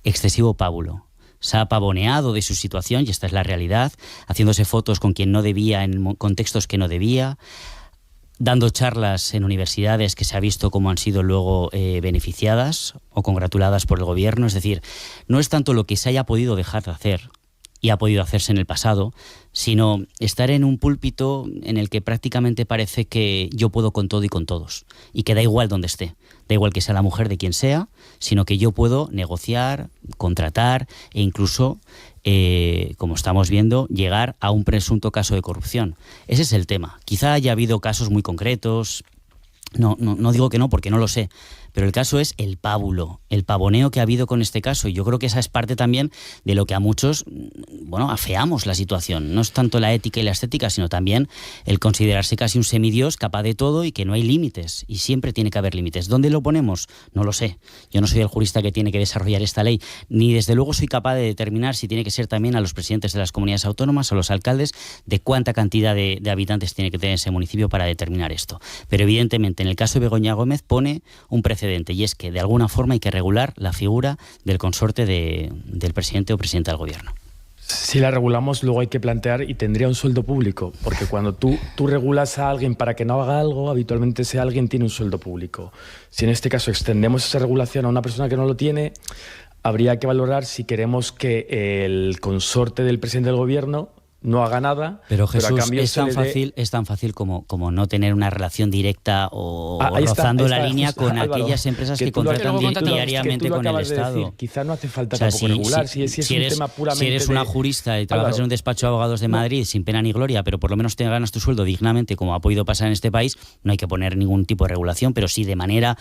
Excesivo pábulo. Se ha pavoneado de su situación, y esta es la realidad, haciéndose fotos con quien no debía, en contextos que no debía, dando charlas en universidades que se ha visto cómo han sido luego beneficiadas o congratuladas por el gobierno. Es decir, no es tanto lo que se haya podido dejar de hacer y ha podido hacerse en el pasado, sino estar en un púlpito en el que prácticamente parece que yo puedo con todo y con todos, y que da igual donde esté, da igual que sea la mujer de quien sea, sino que yo puedo negociar, contratar e incluso, como estamos viendo, llegar a un presunto caso de corrupción. Ese es el tema. Quizá haya habido casos muy concretos, no digo que no, porque no lo sé, pero el caso es el pábulo, el pavoneo que ha habido con este caso, y yo creo que esa es parte también de lo que a muchos, afeamos la situación. No es tanto la ética y la estética, sino también el considerarse casi un semidios capaz de todo y que no hay límites, y siempre tiene que haber límites. ¿Dónde lo ponemos? No lo sé. Yo no soy el jurista que tiene que desarrollar esta ley, ni desde luego soy capaz de determinar si tiene que ser también a los presidentes de las comunidades autónomas o los alcaldes, de cuánta cantidad de habitantes tiene que tener ese municipio para determinar esto. Pero evidentemente en el caso de Begoña Gómez pone un precedente, y es que de alguna forma hay que regular la figura del consorte del presidente o presidenta del gobierno. Si la regulamos, luego hay que plantear, y tendría un sueldo público, porque cuando tú regulas a alguien para que no haga algo, habitualmente ese alguien tiene un sueldo público. Si en este caso extendemos esa regulación a una persona que no lo tiene, habría que valorar si queremos que el consorte del presidente del gobierno no haga nada. Pero Jesús, a cambio es tan fácil como no tener una relación directa o rozando la línea con aquellas empresas que contratan diariamente con el Estado. Quizá no hace falta tampoco regular. Si es un tema puramente si eres una jurista y trabajas en un despacho de abogados de Madrid sin pena ni gloria, pero por lo menos te ganas tu sueldo dignamente, como ha podido pasar en este país, no hay que poner ningún tipo de regulación, pero sí de manera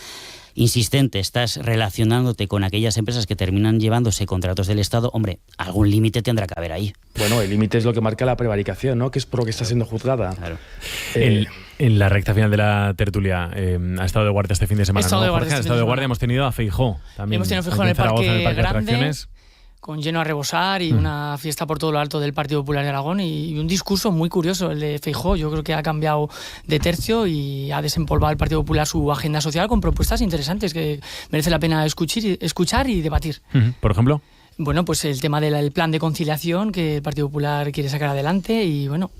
insistente estás relacionándote con aquellas empresas que terminan llevándose contratos del Estado, hombre, algún límite tendrá que haber ahí. Bueno, el límite es lo que marca la prevaricación, ¿no? Que es por lo que está siendo juzgada. Claro. En la recta final de la tertulia, ha estado de guardia este fin de semana, ¿no? Jorge, ha estado de guardia, hemos tenido a Feijóo también. Hemos tenido a Feijóo en el Parque Grande, con lleno a rebosar y una fiesta por todo lo alto del Partido Popular de Aragón, y un discurso muy curioso el de Feijóo. Yo creo que ha cambiado de tercio y ha desempolvado el Partido Popular su agenda social con propuestas interesantes que merece la pena escuchar y debatir. ¿Por ejemplo? Bueno, pues el tema del plan de conciliación que el Partido Popular quiere sacar adelante, y bueno,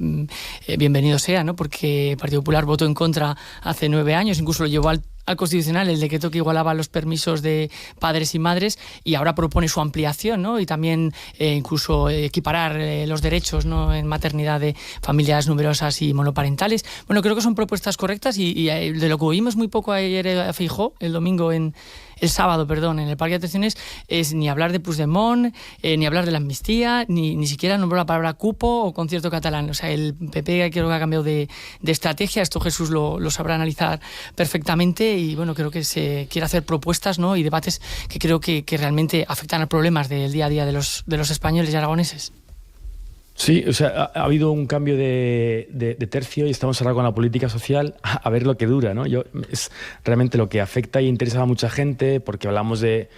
bienvenido sea, ¿no? Porque el Partido Popular votó en contra hace 9 años, incluso lo llevó al Constitucional el decreto que igualaba los permisos de padres y madres, y ahora propone su ampliación, ¿no? Y también incluso equiparar los derechos, ¿no?, en maternidad de familias numerosas y monoparentales. Bueno, creo que son propuestas correctas, y de lo que oímos muy poco ayer a Feijóo, el sábado, en el Parque de Atracciones, es ni hablar de Puigdemont, ni hablar de la amnistía, ni siquiera nombró la palabra cupo o concierto catalán. O sea, el PP creo que ha cambiado de estrategia. Esto Jesús lo sabrá analizar perfectamente, y bueno, creo que se quiere hacer propuestas, ¿no?, y debates que creo que realmente afectan a problemas del día a día de los españoles y aragoneses. Sí, o sea, ha habido un cambio de tercio, y estamos ahora con la política social a ver lo que dura, ¿no? Es realmente lo que afecta y interesa a mucha gente, porque hablamos de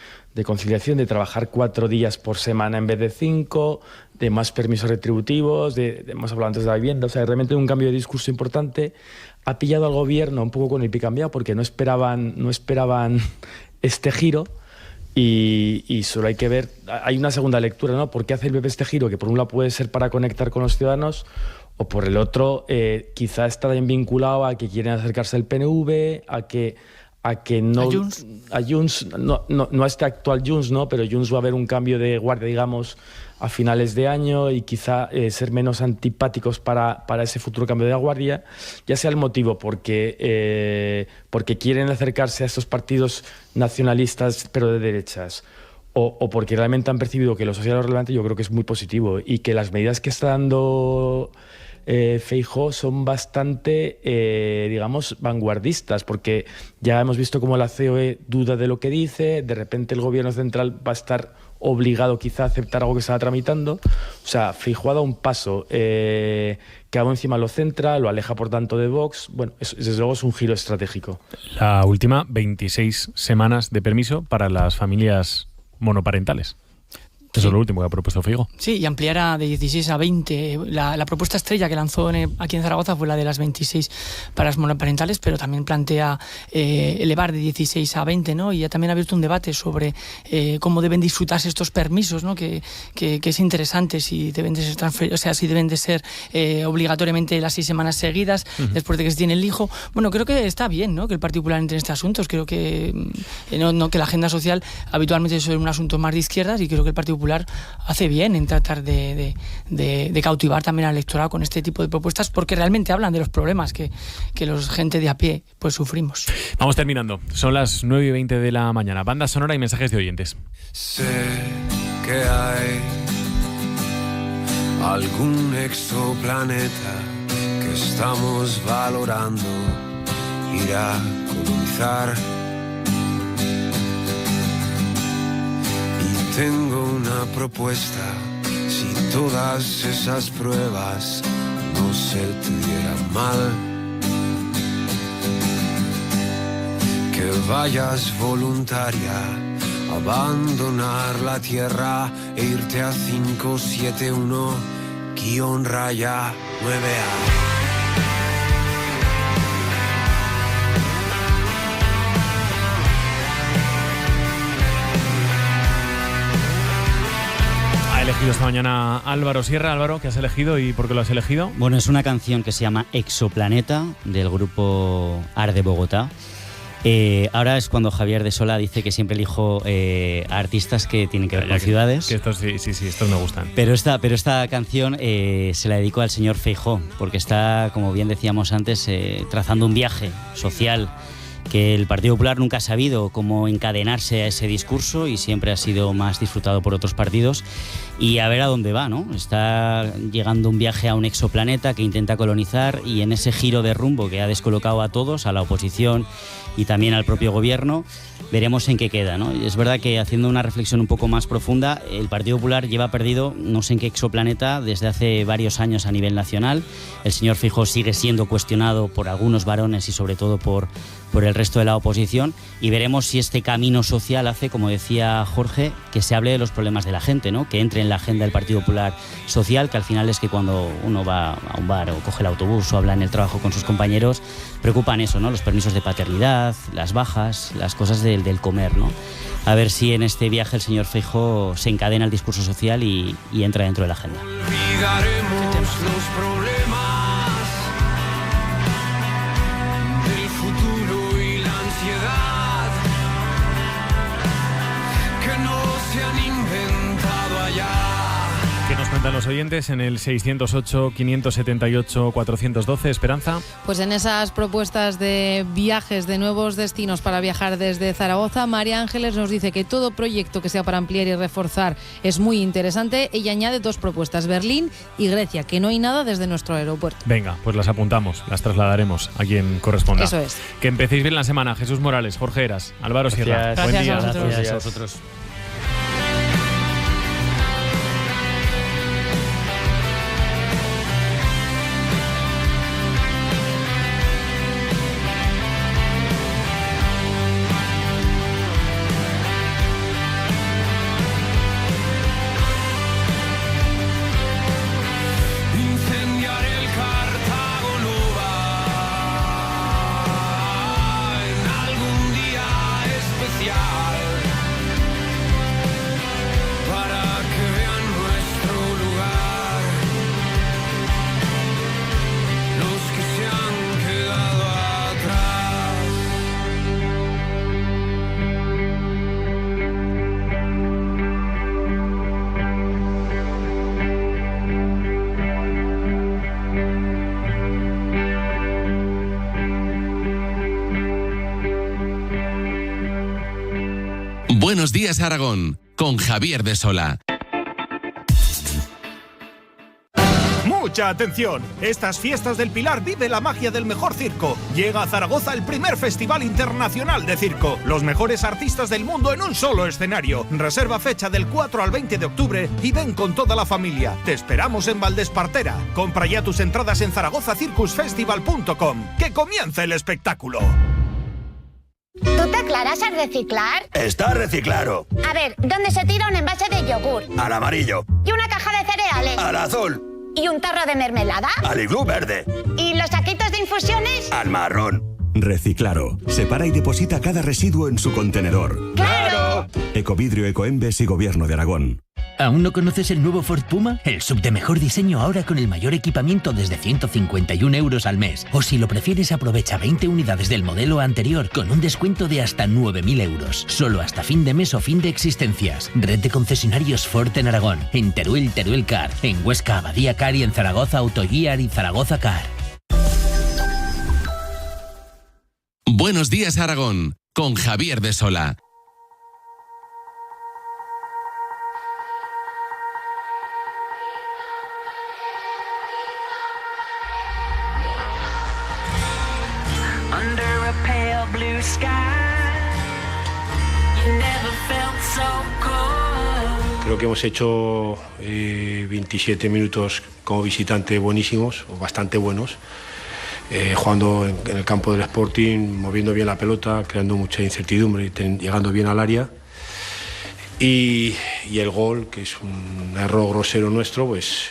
conciliación, de trabajar 4 días por semana en vez de 5, de más permisos retributivos, hemos hablado antes de la vivienda. O sea, realmente un cambio de discurso importante. Ha pillado al gobierno un poco con el pie cambiado, porque no esperaban este giro. Y solo hay que ver, hay una segunda lectura, ¿no? ¿Por qué hace el PP este giro? Que por un lado puede ser para conectar con los ciudadanos, o por el otro quizá está bien vinculado a que quieren acercarse al PNV, a que a que no a Junts, no a este actual Junts, ¿no? Pero Junts va a haber un cambio de guardia, digamos, a finales de año y quizá ser menos antipáticos para ese futuro cambio de guardia, ya sea el motivo porque quieren acercarse a estos partidos nacionalistas pero de derechas, o porque realmente han percibido que lo social es relevante. Yo creo que es muy positivo y que las medidas que está dando Feijóo son bastante, digamos, vanguardistas, porque ya hemos visto cómo la COE duda de lo que dice, de repente el gobierno central va a estar obligado quizá a aceptar algo que estaba tramitando. O sea, Feijóo ha dado un paso que aún encima lo centra, lo aleja por tanto de Vox. Bueno, desde luego es un giro estratégico. La última, 26 semanas de permiso para las familias monoparentales. Eso es lo último que ha propuesto Feijóo. Sí, y ampliará de 16 a 20. La propuesta estrella que lanzó aquí en Zaragoza fue la de las 26 para las monoparentales, pero también plantea elevar de 16 a 20, ¿no? Y ya también ha abierto un debate sobre cómo deben disfrutarse estos permisos, ¿no? Que es interesante, si deben de ser si deben de ser obligatoriamente las 6 semanas seguidas después de que se tiene el hijo. Bueno, creo que está bien, ¿no? Que el Partido Popular entre en este asunto. Creo que que la agenda social habitualmente es un asunto más de izquierdas, y creo que el Partido Popular hace bien en tratar de cautivar también al electorado con este tipo de propuestas, porque realmente hablan de los problemas que los gente de a pie pues sufrimos. Vamos terminando. Son las 9:20 de la mañana. Banda sonora y mensajes de oyentes. Sé que hay algún exoplaneta que estamos valorando ir a colonizar. Tengo una propuesta: si todas esas pruebas no se te dieran mal, que vayas voluntaria a abandonar la Tierra e irte a 571-9A. Elegido esta mañana Álvaro Sierra. Álvaro, ¿qué has elegido y por qué lo has elegido? Bueno, es una canción que se llama Exoplaneta, del grupo Ar de Bogotá. Ahora es cuando Javier de Sola dice que siempre elijo a artistas que tienen que ver con ciudades. Que estos sí, estos me gustan. Pero esta canción se la dedico al señor Feijóo, porque está, como bien decíamos antes, trazando un viaje social que el Partido Popular nunca ha sabido cómo encadenarse a ese discurso y siempre ha sido más disfrutado por otros partidos. Y a ver a dónde va, ¿no? Está llegando un viaje a un exoplaneta que intenta colonizar, y en ese giro de rumbo que ha descolocado a todos, a la oposición y también al propio gobierno, veremos en qué queda, ¿no? Es verdad que, haciendo una reflexión un poco más profunda, el Partido Popular lleva perdido no sé en qué exoplaneta desde hace varios años a nivel nacional. El señor Feijóo sigue siendo cuestionado por algunos varones y sobre todo por el resto de la oposición, y veremos si este camino social hace, como decía Jorge, que se hable de los problemas de la gente, ¿no? Que entre en la agenda del Partido Popular social, que al final es que cuando uno va a un bar o coge el autobús o habla en el trabajo con sus compañeros, preocupan eso, ¿no? Los permisos de paternidad, las bajas, las cosas del comer, ¿no? A ver si en este viaje el señor Feijóo se encadena el discurso social y entra dentro de la agenda. Olvidaremos los problemas del futuro y la ansiedad que no se han inventado allá. ¿Qué nos cuentan los oyentes en el 608-578-412? Esperanza. Pues en esas propuestas de viajes, de nuevos destinos para viajar desde Zaragoza, María Ángeles nos dice que todo proyecto que sea para ampliar y reforzar es muy interesante. Ella añade 2 propuestas: Berlín y Grecia, que no hay nada desde nuestro aeropuerto. Venga, pues las apuntamos, las trasladaremos a quien corresponda. Eso es. Que empecéis bien la semana. Jesús Morales, Jorge Heras, Álvaro Sierra. Buen día. Gracias a vosotros. Incendiar el Cartago Nova en algún día especial. Buenos días, Aragón, con Javier de Sola. ¡Mucha atención! Estas fiestas del Pilar vive la magia del mejor circo. Llega a Zaragoza el primer Festival Internacional de Circo. Los mejores artistas del mundo en un solo escenario. Reserva fecha del 4 al 20 de octubre y ven con toda la familia. Te esperamos en Valdespartera. Compra ya tus entradas en zaragozacircusfestival.com. ¡Que comience el espectáculo! ¿Tú te aclaras al reciclar? Está reciclado. A ver, ¿dónde se tira un envase de yogur? Al amarillo. ¿Y una caja de cereales? Al azul. ¿Y un tarro de mermelada? Al iglú verde. ¿Y los saquitos de infusiones? Al marrón. Reciclaro. Separa y deposita cada residuo en su contenedor. ¡Claro! Ecovidrio, Ecoembes y Gobierno de Aragón. ¿Aún no conoces el nuevo Ford Puma? El SUV de mejor diseño ahora con el mayor equipamiento desde 151 euros al mes. O si lo prefieres, aprovecha 20 unidades del modelo anterior con un descuento de hasta 9.000 euros. Solo hasta fin de mes o fin de existencias. Red de concesionarios Ford en Aragón. En Teruel, Teruel Car. En Huesca, Abadía Car y en Zaragoza, Autoguiar y Zaragoza Car. Buenos días, Aragón, con Javier de Sola. Creo que hemos hecho 27 minutos como visitante buenísimos, o bastante buenos, jugando en el campo del Sporting, moviendo bien la pelota, creando mucha incertidumbre, llegando bien al área. Y el gol, que es un error grosero nuestro, pues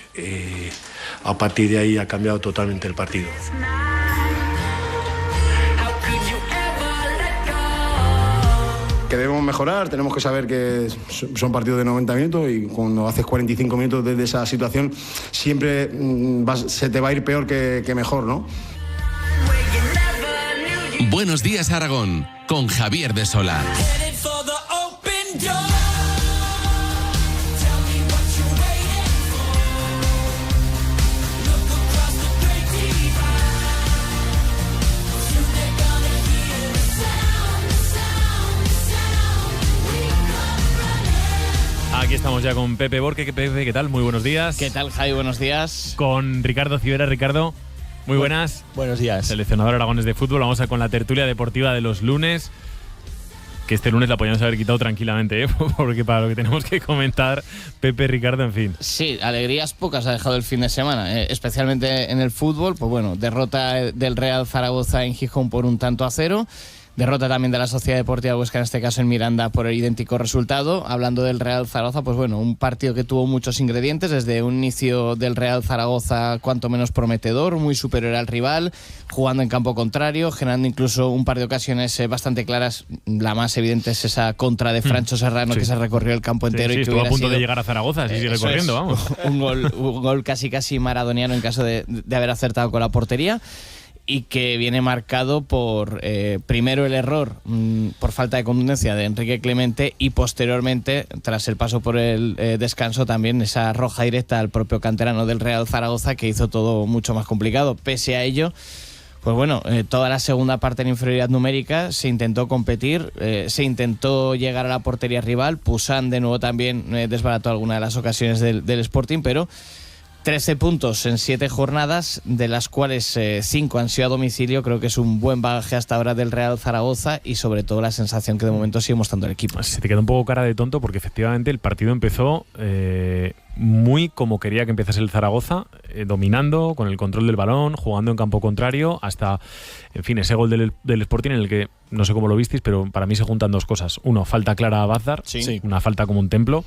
a partir de ahí ha cambiado totalmente el partido. Que debemos mejorar, tenemos que saber que son partidos de 90 minutos y cuando haces 45 minutos desde esa situación siempre se te va a ir peor que mejor, ¿no? Buenos días, Aragón, con Javier de Sola. Aquí estamos ya con Pepe Borque. Pepe, ¿qué tal? Muy buenos días. ¿Qué tal, Javi? Buenos días. Con Ricardo Civera. Ricardo, muy buenas. Buenos días. Seleccionador aragonés de fútbol. Vamos a con la tertulia deportiva de los lunes. Que este lunes la podríamos haber quitado tranquilamente, porque para lo que tenemos que comentar, Pepe, Ricardo, en fin. Sí, alegrías pocas ha dejado el fin de semana, especialmente en el fútbol. Pues bueno, derrota del Real Zaragoza en Gijón por 1-0. Derrota también de la Sociedad Deportiva Huesca, en este caso en Miranda, por el idéntico resultado. Hablando del Real Zaragoza, pues bueno, un partido que tuvo muchos ingredientes, desde un inicio del Real Zaragoza cuanto menos prometedor, muy superior al rival, jugando en campo contrario, generando incluso un par de ocasiones bastante claras. La más evidente es esa contra de Francho Serrano, que se recorrió el campo entero. Sí, y que estuvo a punto sido, de llegar a Zaragoza, sí, sigue corriendo, vamos. Un gol casi maradoniano en caso de haber acertado con la portería. Y que viene marcado por, primero, el error por falta de contundencia de Enrique Clemente y posteriormente, tras el paso por el descanso, también esa roja directa al propio canterano del Real Zaragoza, que hizo todo mucho más complicado. Pese a ello, pues bueno, toda la segunda parte en inferioridad numérica se intentó competir, se intentó llegar a la portería rival. Poussin de nuevo también desbarató alguna de las ocasiones del Sporting, pero 13 puntos en 7 jornadas, de las cuales 5 han sido a domicilio. Creo que es un buen bagaje hasta ahora del Real Zaragoza y sobre todo la sensación que de momento sigue mostrando el equipo. Se te queda un poco cara de tonto porque efectivamente el partido empezó muy como quería que empezase el Zaragoza, dominando, con el control del balón, jugando en campo contrario, hasta, en fin, ese gol del Sporting en el que, no sé cómo lo visteis, pero para mí se juntan dos cosas. Uno, falta clara a Bazar, sí. Una falta como un templo.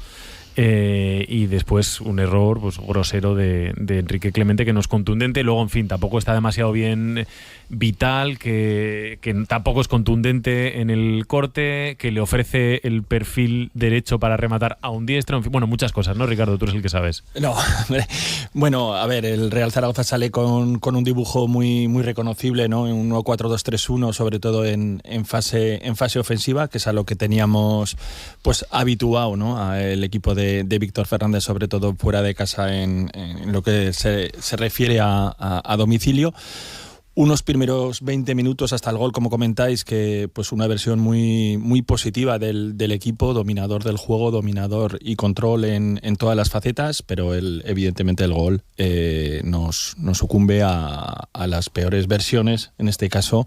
Y después un error pues grosero de Enrique Clemente, que no es contundente. Luego, en fin, tampoco está demasiado bien Vital, que tampoco es contundente en el corte, que le ofrece el perfil derecho para rematar a un diestro. En fin, bueno, muchas cosas, ¿no, Ricardo? Tú eres el que sabes. No, hombre. Bueno, a ver, el Real Zaragoza sale con un dibujo muy reconocible, ¿no? Un 1-4-2-3-1, sobre todo en fase ofensiva, que es a lo que teníamos pues habituado, ¿no? Al equipo de Víctor Fernández, sobre todo fuera de casa en lo que se refiere a domicilio. unos primeros 20 minutos hasta el gol, como comentáis, que pues una versión muy, muy positiva del equipo, dominador del juego, dominador y control en todas las facetas, pero evidentemente el gol nos sucumbe a las peores versiones, en este caso,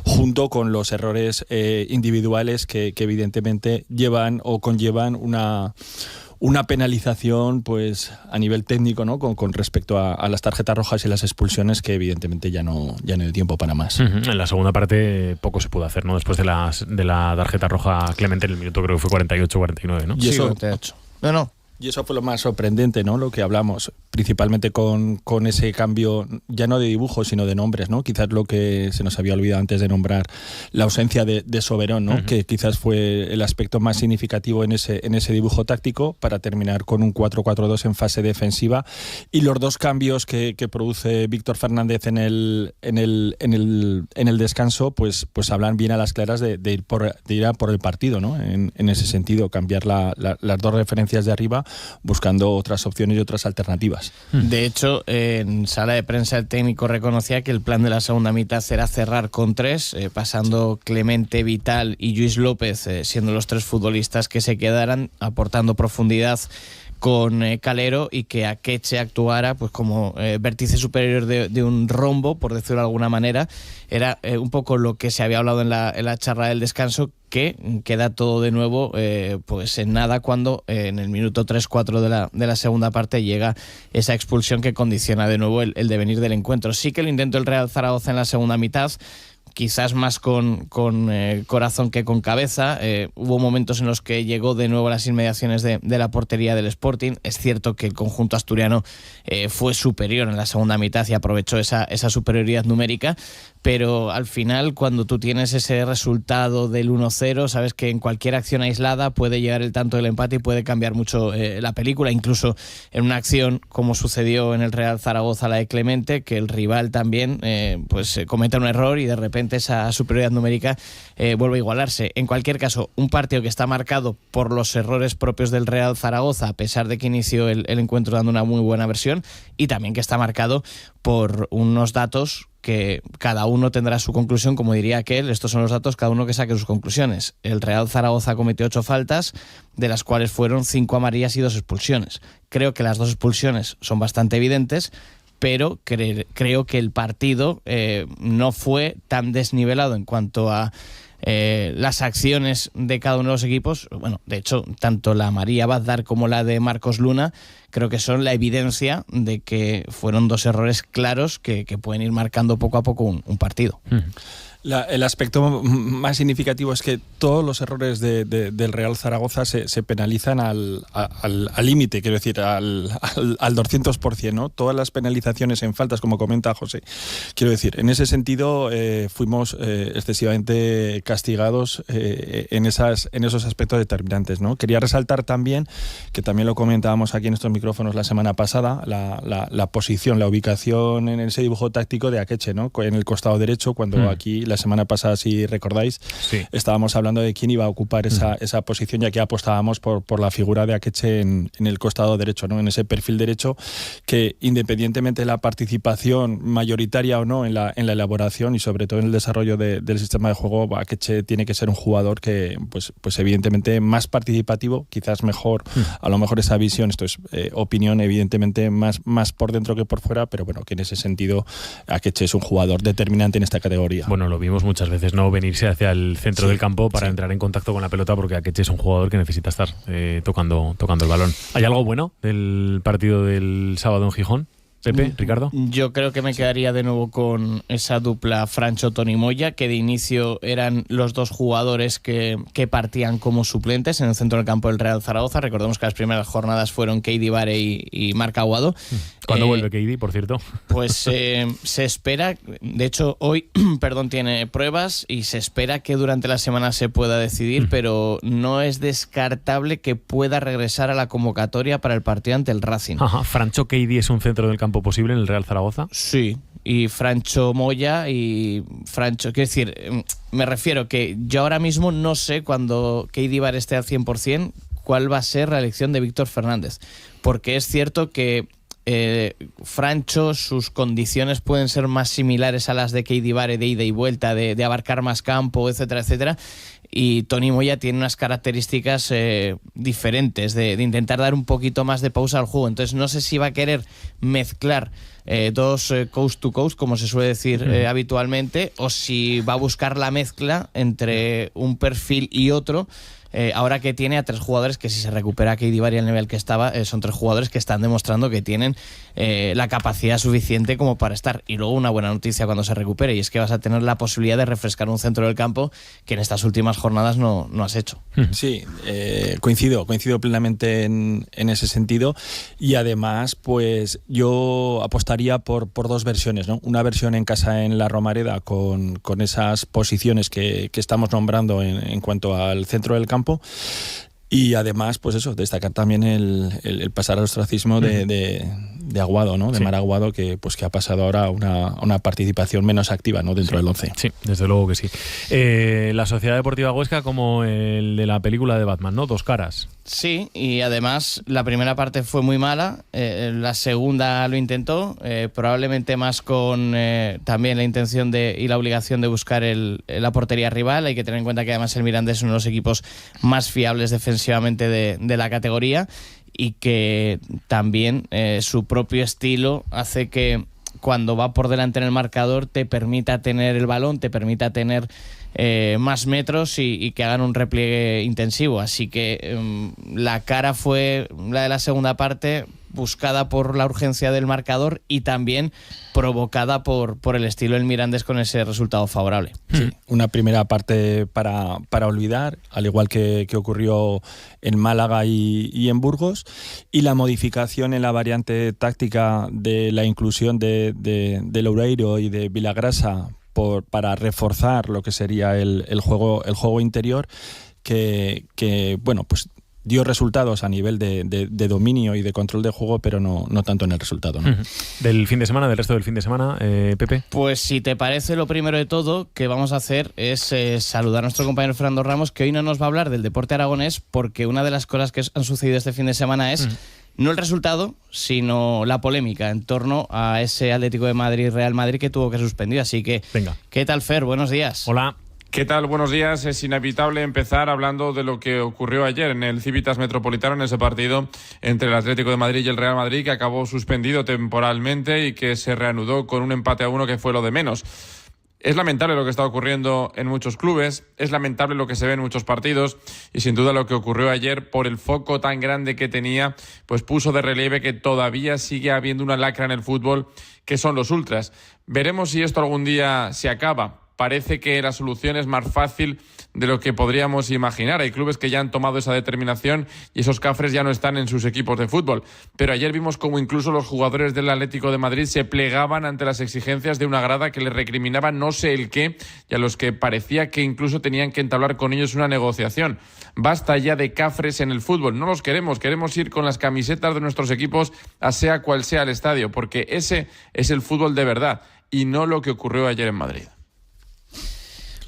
junto con los errores individuales que evidentemente llevan o conllevan una penalización pues a nivel técnico, ¿no? con respecto a las tarjetas rojas y las expulsiones, que evidentemente ya no hay tiempo para más. En la segunda parte poco se pudo hacer, ¿no? Después de la tarjeta roja Clemente en el minuto, creo que fue 48-49, ¿no? Y eso, 48. No. Y eso fue lo más sorprendente, ¿no? Lo que hablamos, principalmente con ese cambio, ya no de dibujo, sino de nombres, ¿no? Quizás lo que se nos había olvidado antes de nombrar, la ausencia de Soberón, ¿no? Que quizás fue el aspecto más significativo en ese dibujo táctico, para terminar con un 4-4-2 en fase defensiva. Y los dos cambios que produce Víctor Fernández en el descanso, pues hablan bien a las claras de ir a por el partido, ¿no? En ese sentido, cambiar las dos referencias de arriba, buscando otras opciones y otras alternativas. De hecho, en sala de prensa el técnico reconocía que el plan de la segunda mitad era cerrar con 3, pasando Clemente, Vital y Lluís López, siendo los 3 futbolistas que se quedaran, aportando profundidad con Calero, y que Akeche actuara pues como vértice superior de un rombo, por decirlo de alguna manera. Era un poco lo que se había hablado en la charla del descanso, que queda todo de nuevo pues en nada, cuando en el minuto 3-4 de la segunda parte llega esa expulsión que condiciona de nuevo el devenir del encuentro. Sí que lo intentó el Real Zaragoza en la segunda mitad, quizás más con corazón que con cabeza. Hubo momentos en los que llegó de nuevo a las inmediaciones de la portería del Sporting. Es cierto que el conjunto asturiano fue superior en la segunda mitad y aprovechó esa superioridad numérica, pero al final, cuando tú tienes ese resultado del 1-0, sabes que en cualquier acción aislada puede llegar el tanto del empate y puede cambiar mucho la película. Incluso en una acción como sucedió en el Real Zaragoza, la de Clemente, que el rival también pues cometa un error y de repente esa superioridad numérica vuelve a igualarse. En cualquier caso, un partido que está marcado por los errores propios del Real Zaragoza, a pesar de que inició el encuentro dando una muy buena versión, y también que está marcado por unos datos que cada uno tendrá su conclusión, como diría aquel. Estos son los datos, cada uno que saque sus conclusiones. El Real Zaragoza cometió 8 faltas, de las cuales fueron 5 amarillas y 2 expulsiones. Creo que las 2 expulsiones son bastante evidentes, pero creo que el partido no fue tan desnivelado en cuanto a las acciones de cada uno de los equipos. Bueno, de hecho, tanto la amarilla Bazdar como la de Marcos Luna creo que son la evidencia de que fueron 2 errores claros que pueden ir marcando poco a poco un partido. El aspecto más significativo es que todos los errores del Real Zaragoza se penalizan al límite, quiero decir, al 200%, ¿no? Todas las penalizaciones en faltas, como comenta José. Quiero decir, en ese sentido fuimos excesivamente castigados en esos aspectos determinantes, ¿no? Quería resaltar también, que también lo comentábamos aquí en estos micrófonos la semana pasada, la posición, la ubicación en ese dibujo táctico de Akeche, ¿no? En el costado derecho, cuando aquí la semana pasada, si recordáis, estábamos hablando de quién iba a ocupar esa posición, ya que apostábamos por la figura de Akeche en el costado derecho, ¿no? En ese perfil derecho, que independientemente de la participación mayoritaria o no en la elaboración y sobre todo en el desarrollo del sistema de juego, Akeche tiene que ser un jugador que pues evidentemente más participativo, quizás mejor, a lo mejor esa visión, esto es opinión, evidentemente más por dentro que por fuera, pero bueno, que en ese sentido Akeche es un jugador determinante en esta categoría. Bueno, lo vimos muchas veces, ¿no? Venirse hacia el centro del campo para entrar en contacto con la pelota, porque Akeche es un jugador que necesita estar tocando el balón. ¿Hay algo bueno del partido del sábado en Gijón? Pepe, Ricardo. Yo creo que me quedaría de nuevo con esa dupla Francho-Toni Moya, que de inicio eran los 2 jugadores que partían como suplentes en el centro del campo del Real Zaragoza. Recordemos que las primeras jornadas fueron Keidi Bare y Marc Aguado. ¿Cuándo vuelve Keidi, por cierto? Pues se espera, de hecho hoy tiene pruebas y se espera que durante la semana se pueda decidir, pero no es descartable que pueda regresar a la convocatoria para el partido ante el Racing. Ajá. ¿Francho Keidi es un centro del campo posible en el Real Zaragoza? Sí, y Francho Moya y Francho, quiero decir, me refiero que yo ahora mismo no sé, cuando Keidi Bare esté al 100%, cuál va a ser la elección de Víctor Fernández, porque es cierto que Francho, sus condiciones pueden ser más similares a las de Keidi Bare, de ida y vuelta, de abarcar más campo, etcétera, etcétera. Y Toni Moya tiene unas características diferentes, de intentar dar un poquito más de pausa al juego. Entonces no sé si va a querer mezclar dos coast to coast, como se suele decir habitualmente, o si va a buscar la mezcla entre un perfil y otro. Ahora que tiene a 3 jugadores que, si se recupera Keidi Bare al nivel que estaba, son 3 jugadores que están demostrando que tienen la capacidad suficiente como para estar. Y luego una buena noticia cuando se recupere, y es que vas a tener la posibilidad de refrescar un centro del campo que en estas últimas jornadas no has hecho. Sí, coincido plenamente en ese sentido, y además pues yo apostaría por 2 versiones, ¿no? Una versión en casa en la Romareda con esas posiciones que estamos nombrando en cuanto al centro del campo, y además pues eso, destacar también el pasar al ostracismo de Aguado, ¿no? De Mar Aguado, que ha pasado ahora a una participación menos activa, ¿no? Dentro del 11. Sí, desde luego que sí. La Sociedad Deportiva Huesca, como el de la película de Batman, ¿no? 2 caras. Sí, y además la primera parte fue muy mala, la segunda lo intentó, probablemente más con también la intención y la obligación de buscar la portería rival. Hay que tener en cuenta que además el Mirandés es uno de los equipos más fiables defensivamente de la categoría, y que también su propio estilo hace que cuando va por delante en el marcador te permita tener el balón, te permita tener más metros y que hagan un repliegue intensivo. Así que la cara fue la de la segunda parte, buscada por la urgencia del marcador y también provocada por el estilo del Mirandés con ese resultado favorable. Sí, una primera parte para olvidar, al igual que ocurrió en Málaga y en Burgos, y la modificación en la variante táctica de la inclusión de Loureiro y de Vilagrasa para reforzar lo que sería el juego interior, que bueno, pues dio resultados a nivel de dominio y de control de juego, pero no tanto en el resultado, ¿no? Del resto del fin de semana, Pepe. Pues si te parece, lo primero de todo que vamos a hacer es saludar a nuestro compañero Fernando Ramos, que hoy no nos va a hablar del deporte aragonés, porque una de las cosas que han sucedido este fin de semana es no el resultado, sino la polémica en torno a ese Atlético de Madrid-Real Madrid que tuvo que suspender. Así que, venga. ¿Qué tal, Fer? Buenos días. Hola. ¿Qué tal? Buenos días. Es inevitable empezar hablando de lo que ocurrió ayer en el Civitas Metropolitano, en ese partido entre el Atlético de Madrid y el Real Madrid, que acabó suspendido temporalmente y que se reanudó con un empate a 1, que fue lo de menos. Es lamentable lo que está ocurriendo en muchos clubes, es lamentable lo que se ve en muchos partidos, y sin duda lo que ocurrió ayer, por el foco tan grande que tenía, pues puso de relieve que todavía sigue habiendo una lacra en el fútbol, que son los ultras. Veremos si esto algún día se acaba. Parece que la solución es más fácil de lo que podríamos imaginar. Hay clubes que ya han tomado esa determinación y esos cafres ya no están en sus equipos de fútbol. Pero ayer vimos como incluso los jugadores del Atlético de Madrid se plegaban ante las exigencias de una grada que les recriminaba no sé el qué, y a los que parecía que incluso tenían que entablar con ellos una negociación. Basta ya de cafres en el fútbol. No los queremos ir con las camisetas de nuestros equipos a sea cual sea el estadio, porque ese es el fútbol de verdad y no lo que ocurrió ayer en Madrid.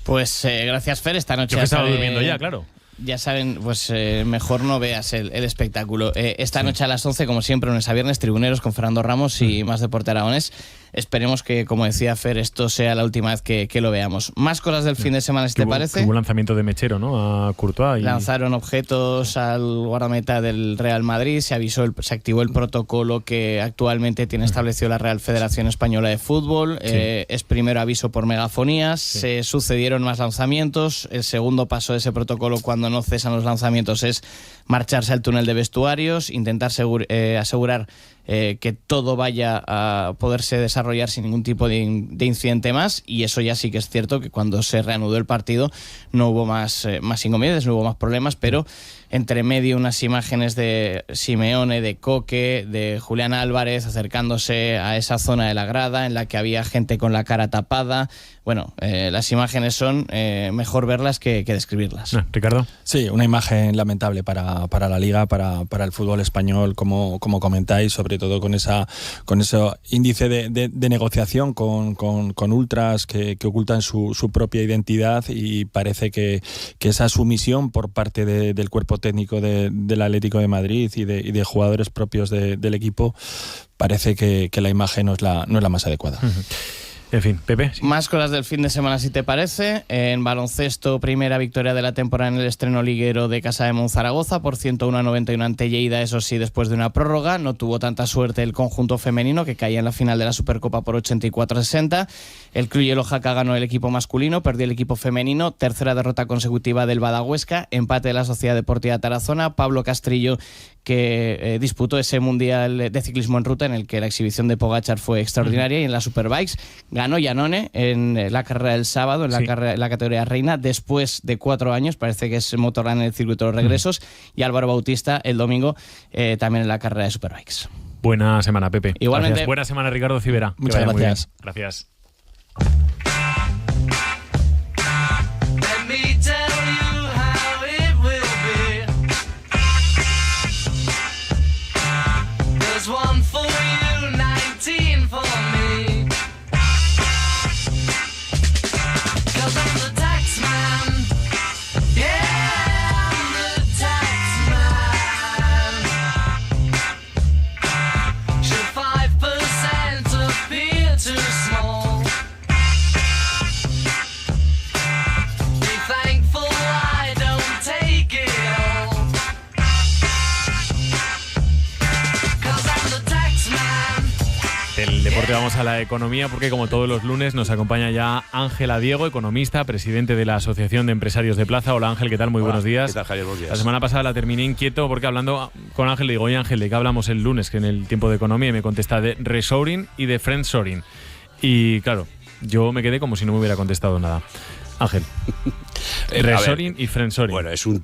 Pues gracias, Fer. Esta noche yo que estaba durmiendo ya, claro. Ya saben, pues mejor no veas el espectáculo. Esta noche a las 11, como siempre, lunes a viernes, Tribuneros con Fernando Ramos y más deporte aragonés. Esperemos que, como decía Fer, esto sea la última vez que lo veamos. Más cosas del fin de semana, si te parece. Hubo un lanzamiento de Mechero, ¿no? A Courtois. Lanzaron objetos al guardameta del Real Madrid. Se activó el protocolo que actualmente tiene establecido la Real Federación Española de Fútbol. Es primero aviso por megafonías. Se sucedieron más lanzamientos. El segundo paso de ese protocolo, cuando no cesan los lanzamientos, es marcharse al túnel de vestuarios, intentar asegurar que todo vaya a poderse desarrollar sin ningún tipo de incidente más, y eso ya sí que es cierto que cuando se reanudó el partido no hubo más inconvenientes, no hubo más problemas, pero entre medio unas imágenes de Simeone, de Coque, de Julián Álvarez acercándose a esa zona de la grada en la que había gente con la cara tapada. Bueno, las imágenes son mejor verlas que describirlas. Ricardo. Sí, una imagen lamentable para la Liga, para el fútbol español, como comentáis, sobre todo con ese índice de negociación con ultras que ocultan su propia identidad, y parece que esa sumisión por parte del cuerpo técnico del Atlético de Madrid y de jugadores propios del equipo, parece que la imagen no es la más adecuada. En fin, Pepe. ¿Sí? Más cosas del fin de semana, si te parece. En baloncesto, primera victoria de la temporada en el estreno liguero de Casa de Monzaragoza por 101-91 ante Lleida, eso sí, después de una prórroga. No tuvo tanta suerte el conjunto femenino, que caía en la final de la Supercopa por 84-60. El Cluj Oaxaca ganó el equipo masculino, perdió el equipo femenino. Tercera derrota consecutiva del Badahuesca. Empate de la Sociedad Deportiva Tarazona. Pablo Castrillo, que disputó ese mundial de ciclismo en ruta en el que la exhibición de Pogačar fue extraordinaria, y en la Superbikes ganó Iannone en la carrera del sábado, en la categoría reina, después de 4 años, parece que es Motorland en el circuito de los regresos, y Álvaro Bautista el domingo también en la carrera de Superbikes. Buena semana, Pepe. Igualmente. Gracias. Buena semana, Ricardo Civera. Muchas gracias. Gracias. One for you, 19 for me. 'Cause I'm the tax man. Yeah, I'm the tax man. Should 5% appear too small? Be thankful I don't take it all. Del deporte vamos a la economía, porque como todos los lunes nos acompaña ya Ángela Diego, economista, presidente de la Asociación de Empresarios de Plaza. Hola Ángel, ¿qué tal? Muy buenos días. ¿Qué tal, Javier? Buenos días. La semana pasada la terminé inquieto porque hablando con Ángel le digo, oye Ángel, ¿de qué hablamos el lunes? Que en el tiempo de economía, y me contesta de reshoring y de friendshoring. Y claro, yo me quedé como si no me hubiera contestado nada. Ángel. Reshoring y friendshoring. Bueno, son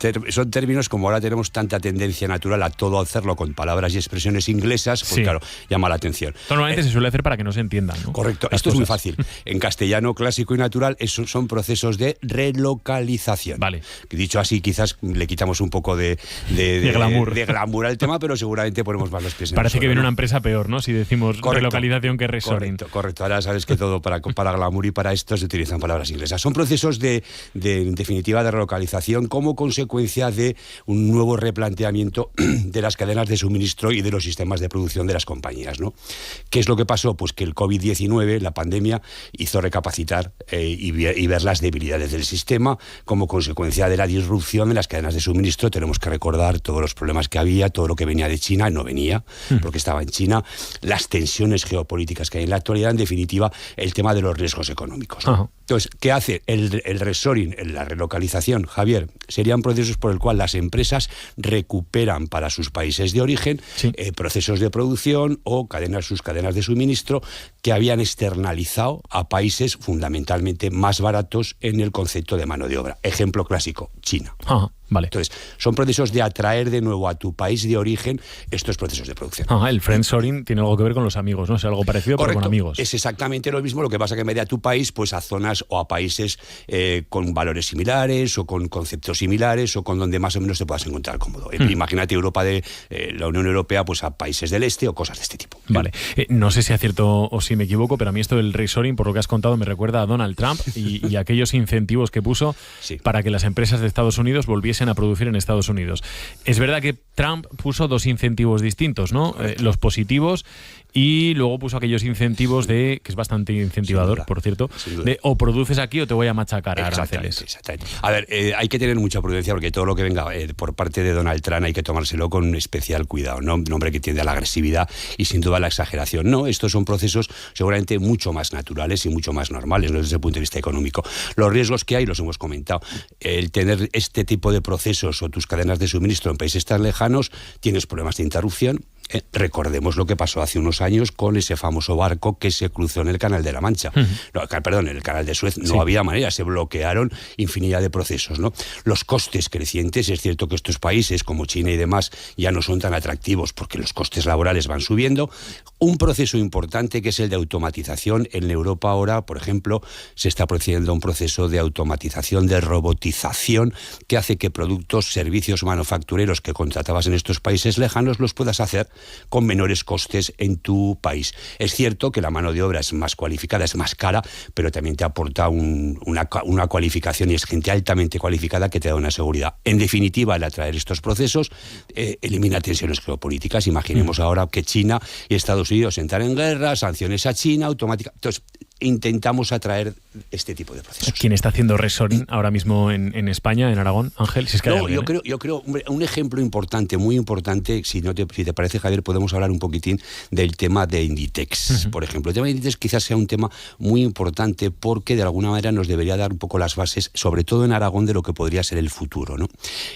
términos, como ahora tenemos tanta tendencia natural a todo hacerlo con palabras y expresiones inglesas, pues claro, llama la atención. Normalmente se suele hacer para que no se entiendan, ¿no? Correcto. Esto es muy fácil. En castellano clásico y natural son procesos de relocalización. Vale. Dicho así, quizás le quitamos un poco de glamour. De glamour al tema, pero seguramente ponemos más los pies en Parece el suelo, que viene ¿no? una empresa peor, ¿no? Si decimos relocalización que reshoring. Correcto. Ahora sabes que todo para glamour y para esto se utilizan palabras inglesas. Son procesos en definitiva, de relocalización como consecuencia de un nuevo replanteamiento de las cadenas de suministro y de los sistemas de producción de las compañías, ¿no? ¿Qué es lo que pasó? Pues que el COVID-19, la pandemia, hizo recapacitar y ver las debilidades del sistema. Como consecuencia de la disrupción de las cadenas de suministro, tenemos que recordar todos los problemas que había, todo lo que venía de China, no venía, porque estaba en China, las tensiones geopolíticas que hay en la actualidad, en definitiva, el tema de los riesgos económicos, ¿no? Entonces, ¿qué hace el reshoring, la relocalización, Javier? Serían procesos por el cual las empresas recuperan para sus países de origen procesos de producción o sus cadenas de suministro que habían externalizado a países fundamentalmente más baratos en el concepto de mano de obra. Ejemplo clásico, China. Vale. Entonces, son procesos de atraer de nuevo a tu país de origen estos procesos de producción. El friendshoring tiene algo que ver con los amigos, ¿no? O sea, algo parecido, pero con amigos. Es exactamente lo mismo, lo que pasa que en vez de a tu país, pues a zonas o a países con valores similares o con conceptos similares o con donde más o menos te puedas encontrar cómodo. Imagínate Europa la Unión Europea, pues a países del este o cosas de este tipo. Vale. No sé si acierto o si me equivoco, pero a mí esto del reshoring, por lo que has contado, me recuerda a Donald Trump y aquellos incentivos que puso para que las empresas de Estados Unidos volviesen a producir en Estados Unidos. Es verdad que Trump puso 2 incentivos distintos, ¿no? Los positivos, y luego puso aquellos incentivos que es bastante incentivador, por cierto, de o produces aquí o te voy a machacar a aranceles. Exactamente. A ver, hay que tener mucha prudencia porque todo lo que venga por parte de Donald Trump hay que tomárselo con especial cuidado, ¿no? Un hombre que tiende a la agresividad y sin duda a la exageración. No, estos son procesos seguramente mucho más naturales y mucho más normales, ¿no? Desde el punto de vista económico. Los riesgos que hay los hemos comentado. El tener este tipo de procesos o tus cadenas de suministro en países tan lejanos, tienes problemas de interrupción. Recordemos lo que pasó hace unos años con ese famoso barco que se cruzó en el Canal de la Mancha. En el Canal de Suez no había manera, se bloquearon infinidad de procesos, ¿no? Los costes crecientes, es cierto que estos países como China y demás ya no son tan atractivos porque los costes laborales van subiendo. Un proceso importante que es el de automatización. En Europa ahora, por ejemplo, se está procediendo a un proceso de automatización, de robotización, que hace que productos, servicios manufactureros que contratabas en estos países lejanos los puedas hacer con menores costes en tu país. Es cierto que la mano de obra es más cualificada, es más cara, pero también te aporta una cualificación, y es gente altamente cualificada que te da una seguridad. En definitiva, al atraer estos procesos, elimina tensiones geopolíticas. Imaginemos ahora que China y Estados Unidos entran en guerra, sanciones a China, automáticamente. Entonces, intentamos atraer este tipo de procesos. ¿Quién está haciendo reshoring ahora mismo en España, en Aragón, Ángel? Si es que hay alguien, yo creo, un ejemplo importante, muy importante, si te parece, Javier, podemos hablar un poquitín del tema de Inditex, por ejemplo. El tema de Inditex quizás sea un tema muy importante porque de alguna manera nos debería dar un poco las bases, sobre todo en Aragón, de lo que podría ser el futuro, ¿no?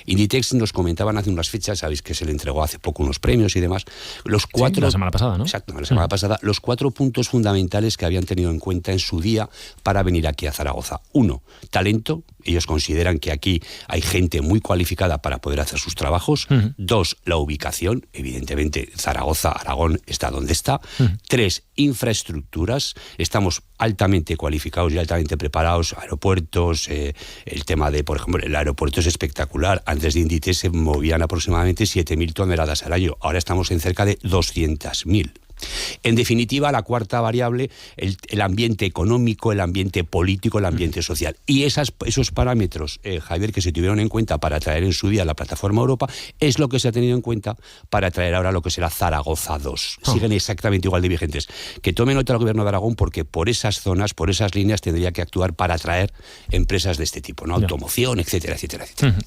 Inditex nos comentaban hace unas fechas, sabéis que se le entregó hace poco unos premios y demás, la semana pasada, ¿no? Exacto, la semana pasada, los 4 puntos fundamentales que habían tenido en cuenta en su día para venir aquí a Zaragoza. 1, talento. Ellos consideran que aquí hay gente muy cualificada para poder hacer sus trabajos. 2, la ubicación. Evidentemente, Zaragoza, Aragón, está donde está. 3, infraestructuras. Estamos altamente cualificados y altamente preparados. Aeropuertos, el tema de, por ejemplo, el aeropuerto es espectacular. Antes de Inditex se movían aproximadamente 7.000 toneladas al año. Ahora estamos en cerca de 200.000. En definitiva, la cuarta variable, el ambiente económico, el ambiente político, el ambiente social. Y esos parámetros, Javier, que se tuvieron en cuenta para traer en su día la plataforma Europa, es lo que se ha tenido en cuenta para traer ahora lo que será Zaragoza 2. Siguen exactamente igual de vigentes. Que tome nota el Gobierno de Aragón, porque por esas zonas, por esas líneas, tendría que actuar para atraer empresas de este tipo, ¿no? Automoción, etcétera, etcétera, etcétera.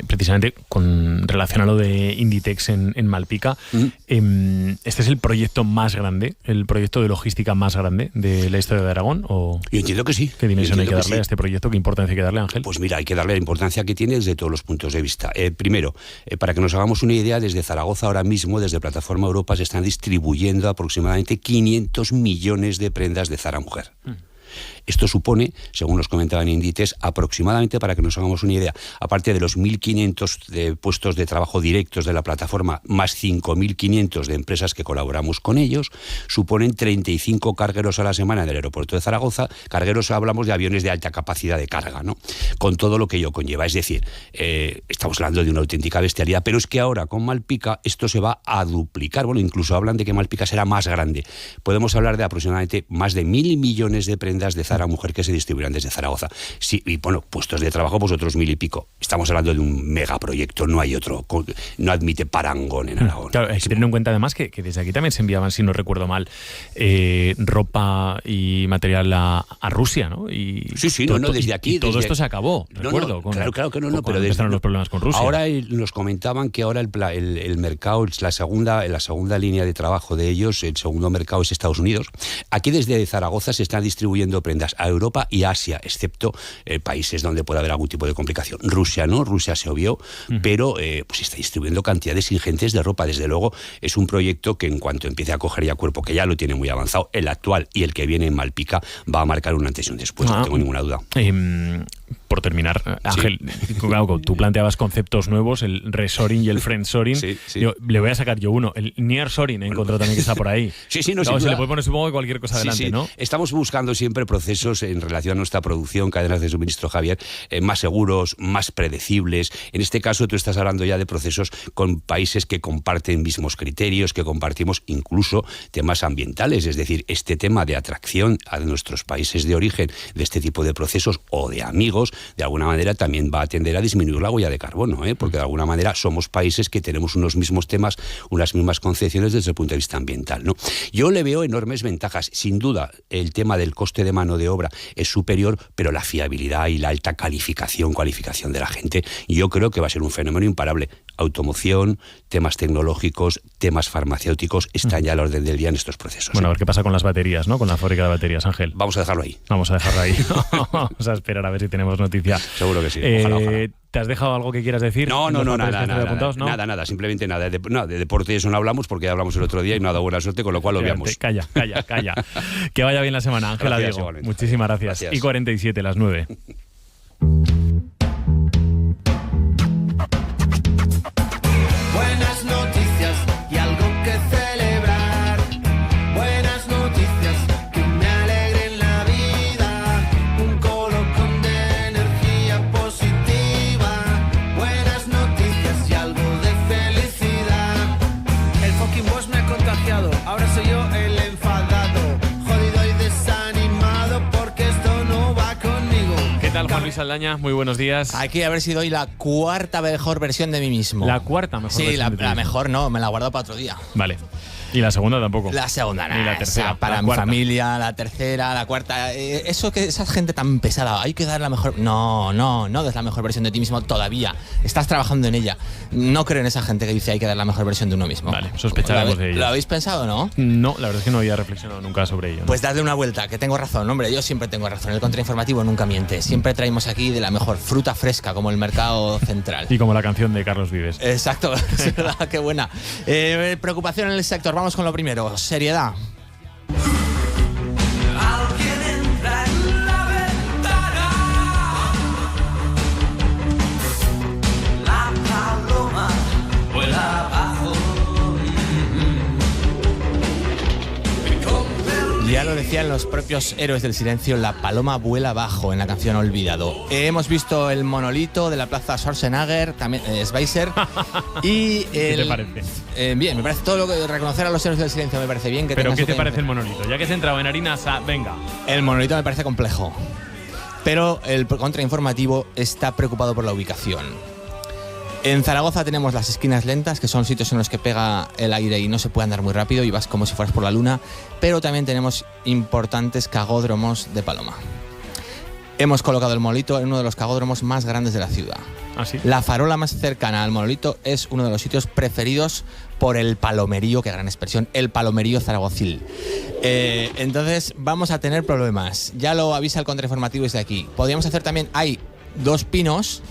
Precisamente, con relación a lo de Inditex en Malpica, este es el proyecto más grande, el proyecto de logística más grande de la historia de Aragón, ¿o? Yo entiendo que sí. ¿Qué dimensión hay que darle a este proyecto? ¿Qué importancia hay que darle, Ángel? Pues mira, hay que darle la importancia que tiene desde todos los puntos de vista. Primero, para que nos hagamos una idea, desde Zaragoza ahora mismo, desde Plataforma Europa, se están distribuyendo aproximadamente 500 millones de prendas de Zara Mujer. Esto supone, según nos comentaban Inditex, aproximadamente, para que nos hagamos una idea, aparte de los 1.500 puestos de trabajo directos de la plataforma, más 5.500 de empresas que colaboramos con ellos, suponen 35 cargueros a la semana en el aeropuerto de Zaragoza. Cargueros, hablamos de aviones de alta capacidad de carga, ¿no? Con todo lo que ello conlleva. Es decir, estamos hablando de una auténtica bestialidad, pero es que ahora con Malpica esto se va a duplicar. Bueno, incluso hablan de que Malpica será más grande. Podemos hablar de aproximadamente más de 1.000 millones de prendas de Zara Mujer que se distribuirán desde Zaragoza. Sí, y bueno, puestos de trabajo, pues otros 1.000 y pico. Estamos hablando de un megaproyecto, no hay otro, no admite parangón en Aragón. Claro, hay que tener en cuenta además que desde aquí también se enviaban, si no recuerdo mal, ropa y material a Rusia, ¿no? Y sí, desde aquí. Y todo esto se acabó, recuerdo. Claro que no, pero empezaron los problemas con Rusia. Ahora nos comentaban que ahora el mercado, la segunda línea de trabajo de ellos, el segundo mercado es Estados Unidos. Aquí desde Zaragoza se están distribuyendo prendas a Europa y Asia, excepto países donde puede haber algún tipo de complicación. Rusia no, Rusia se obvió, pero pues está distribuyendo cantidades ingentes de ropa. Desde luego es un proyecto que en cuanto empiece a coger ya cuerpo, que ya lo tiene muy avanzado, el actual y el que viene en Malpica va a marcar un antes y un después, no tengo ninguna duda. Por terminar, Ángel, claro, tú planteabas conceptos nuevos, el reshoring y el friendshoring. Sí. Le voy a sacar yo uno, el nearshoring, he encontrado también que está por ahí. No, se le puede poner, supongo, que cualquier cosa adelante, ¿no? Estamos buscando siempre procesos en relación a nuestra producción, cadenas de suministro, Javier, más seguros, más predecibles. En este caso tú estás hablando ya de procesos con países que comparten mismos criterios, que compartimos incluso temas ambientales, es decir, este tema de atracción a nuestros países de origen de este tipo de procesos o de amigos, de alguna manera también va a tender a disminuir la huella de carbono, porque de alguna manera somos países que tenemos unos mismos temas, unas mismas concepciones desde el punto de vista ambiental, ¿no? Yo le veo enormes ventajas. Sin duda, el tema del coste de mano de obra es superior, pero la fiabilidad y la alta cualificación de la gente, yo creo que va a ser un fenómeno imparable. Automoción, temas tecnológicos, temas farmacéuticos están ya a la orden del día en estos procesos. Bueno, a ver qué pasa con las baterías, ¿no? Con la fábrica de baterías, Ángel. Vamos a dejarlo ahí. Vamos a esperar a ver si tenemos noticia. Seguro que sí. Ojalá. ¿Te has dejado algo que quieras decir? No, nada, simplemente nada. De deporte eso no hablamos porque ya hablamos el otro día y no ha dado buena suerte, con lo cual lo obviamos. Calla. Que vaya bien la semana, Ángela Diego. Igualmente. Muchísimas gracias. Y 47, las 9. Buenas noticias y algo que celebrar. Buenas noticias que me alegren la vida. Un colocón de energía positiva. Buenas noticias y algo de felicidad. El tal, Juan Luis Aldaña? Muy buenos días. Aquí a ver si doy la cuarta mejor versión de mí mismo. ¿La cuarta mejor Sí, versión de ti la mismo? mejor no, me la guardo para otro día. Vale. ¿Y la segunda tampoco? La segunda, Ni la tercera. para la mi cuarta. familia, la tercera, la cuarta. Eso que esa gente tan pesada, hay que dar la mejor. No des la mejor versión de ti mismo todavía. Estás trabajando en ella. No creo en esa gente que dice hay que dar la mejor versión de uno mismo. Vale, sospechábamos de ello. ¿Lo habéis pensado, no? No, la verdad es que no había reflexionado nunca sobre ello. ¿no? Pues dadle una vuelta, que tengo razón, hombre, yo siempre tengo razón. El contrainformativo nunca miente. Siempre traemos aquí de la mejor fruta fresca, como el mercado central. Y como la canción de Carlos Vives. Exacto, es verdad, qué buena. Preocupación en el sector, vamos con lo primero. Seriedad. Alguien entra en la ventana. La paloma vuela abajo. Ya lo decían los propios héroes del silencio, la paloma vuela abajo en la canción Olvidado. Hemos visto el monolito de la plaza Schwarzenegger, también Schweizer. Y ¿Qué te parece? Bien, me parece todo lo que reconocer a los héroes del silencio me parece bien. ¿Pero qué te parece el monolito? Ya que has entrado en harinas, venga. El monolito me parece complejo. Pero el contrainformativo está preocupado por la ubicación. En Zaragoza tenemos las esquinas lentas, que son sitios en los que pega el aire y no se puede andar muy rápido y vas como si fueras por la luna, pero también tenemos importantes cagódromos de paloma. Hemos colocado el monolito en uno de los cagódromos más grandes de la ciudad. ¿Ah, sí? La farola más cercana al monolito es uno de los sitios preferidos por el palomerío, qué gran expresión, el palomerío zaragocil. Entonces vamos a tener problemas. Ya lo avisa el contrainformativo desde aquí. Podríamos hacer también, hay 2 pinos.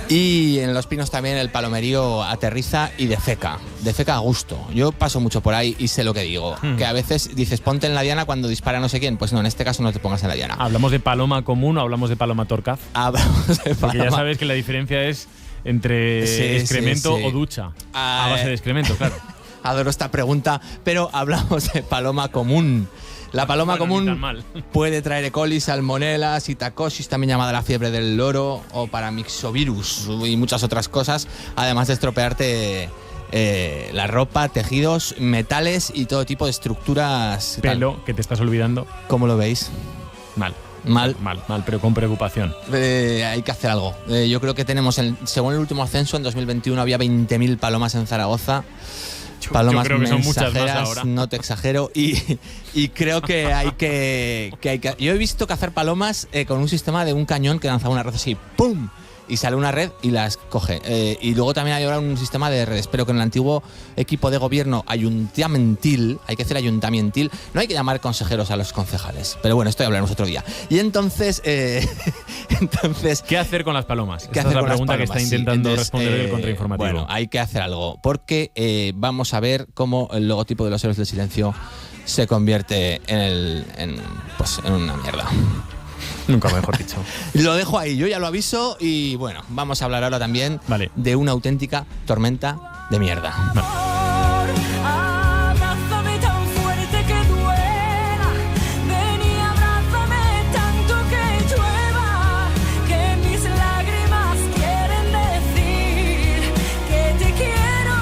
Y en los pinos también el palomerío aterriza y defeca a gusto. Yo paso mucho por ahí y sé lo que digo. Que a veces dices, ponte en la diana cuando dispara no sé quién. Pues no, en este caso no te pongas en la diana. ¿Hablamos de paloma común o hablamos de paloma torcaz? Hablamos de paloma. Porque ya sabes que la diferencia es entre excremento o ducha. A base de excremento, claro. Adoro esta pregunta, pero hablamos de paloma común. La paloma común puede traer E. coli, salmonella, citacosis, también llamada la fiebre del loro, o paramyxovirus y muchas otras cosas, además de estropearte la ropa, tejidos, metales y todo tipo de estructuras. Pelo, que te estás olvidando. ¿Cómo lo veis? Mal, pero con preocupación. Hay que hacer algo. Yo creo que tenemos, según el último censo, en 2021 había 20.000 palomas en Zaragoza. Palomas yo creo que son muchas mensajeras, más ahora. no te exagero, y creo que hay que yo he visto cazar palomas con un sistema de un cañón que lanza una red así, ¡pum! Y sale una red y las coge. Y luego también hay ahora un sistema de redes, pero con el antiguo equipo de gobierno ayuntamentil, hay que decir ayuntamentil, no hay que llamar consejeros a los concejales. Pero bueno, esto ya hablaremos otro día. Y entonces... ¿Qué hacer con las palomas? ¿Qué Esa hacer es la con las pregunta que palomas? está intentando Sí, responder el contrainformativo. Bueno, hay que hacer algo, porque vamos a ver cómo el logotipo de los héroes del silencio se convierte en una mierda. Nunca mejor dicho. Lo dejo ahí, yo ya lo aviso y bueno, vamos a hablar ahora también de una auténtica tormenta de mierda. Abrázame tan fuerte que duela. Ven y abrázame tanto que llueva. Que mis lágrimas quieren decir que te quiero.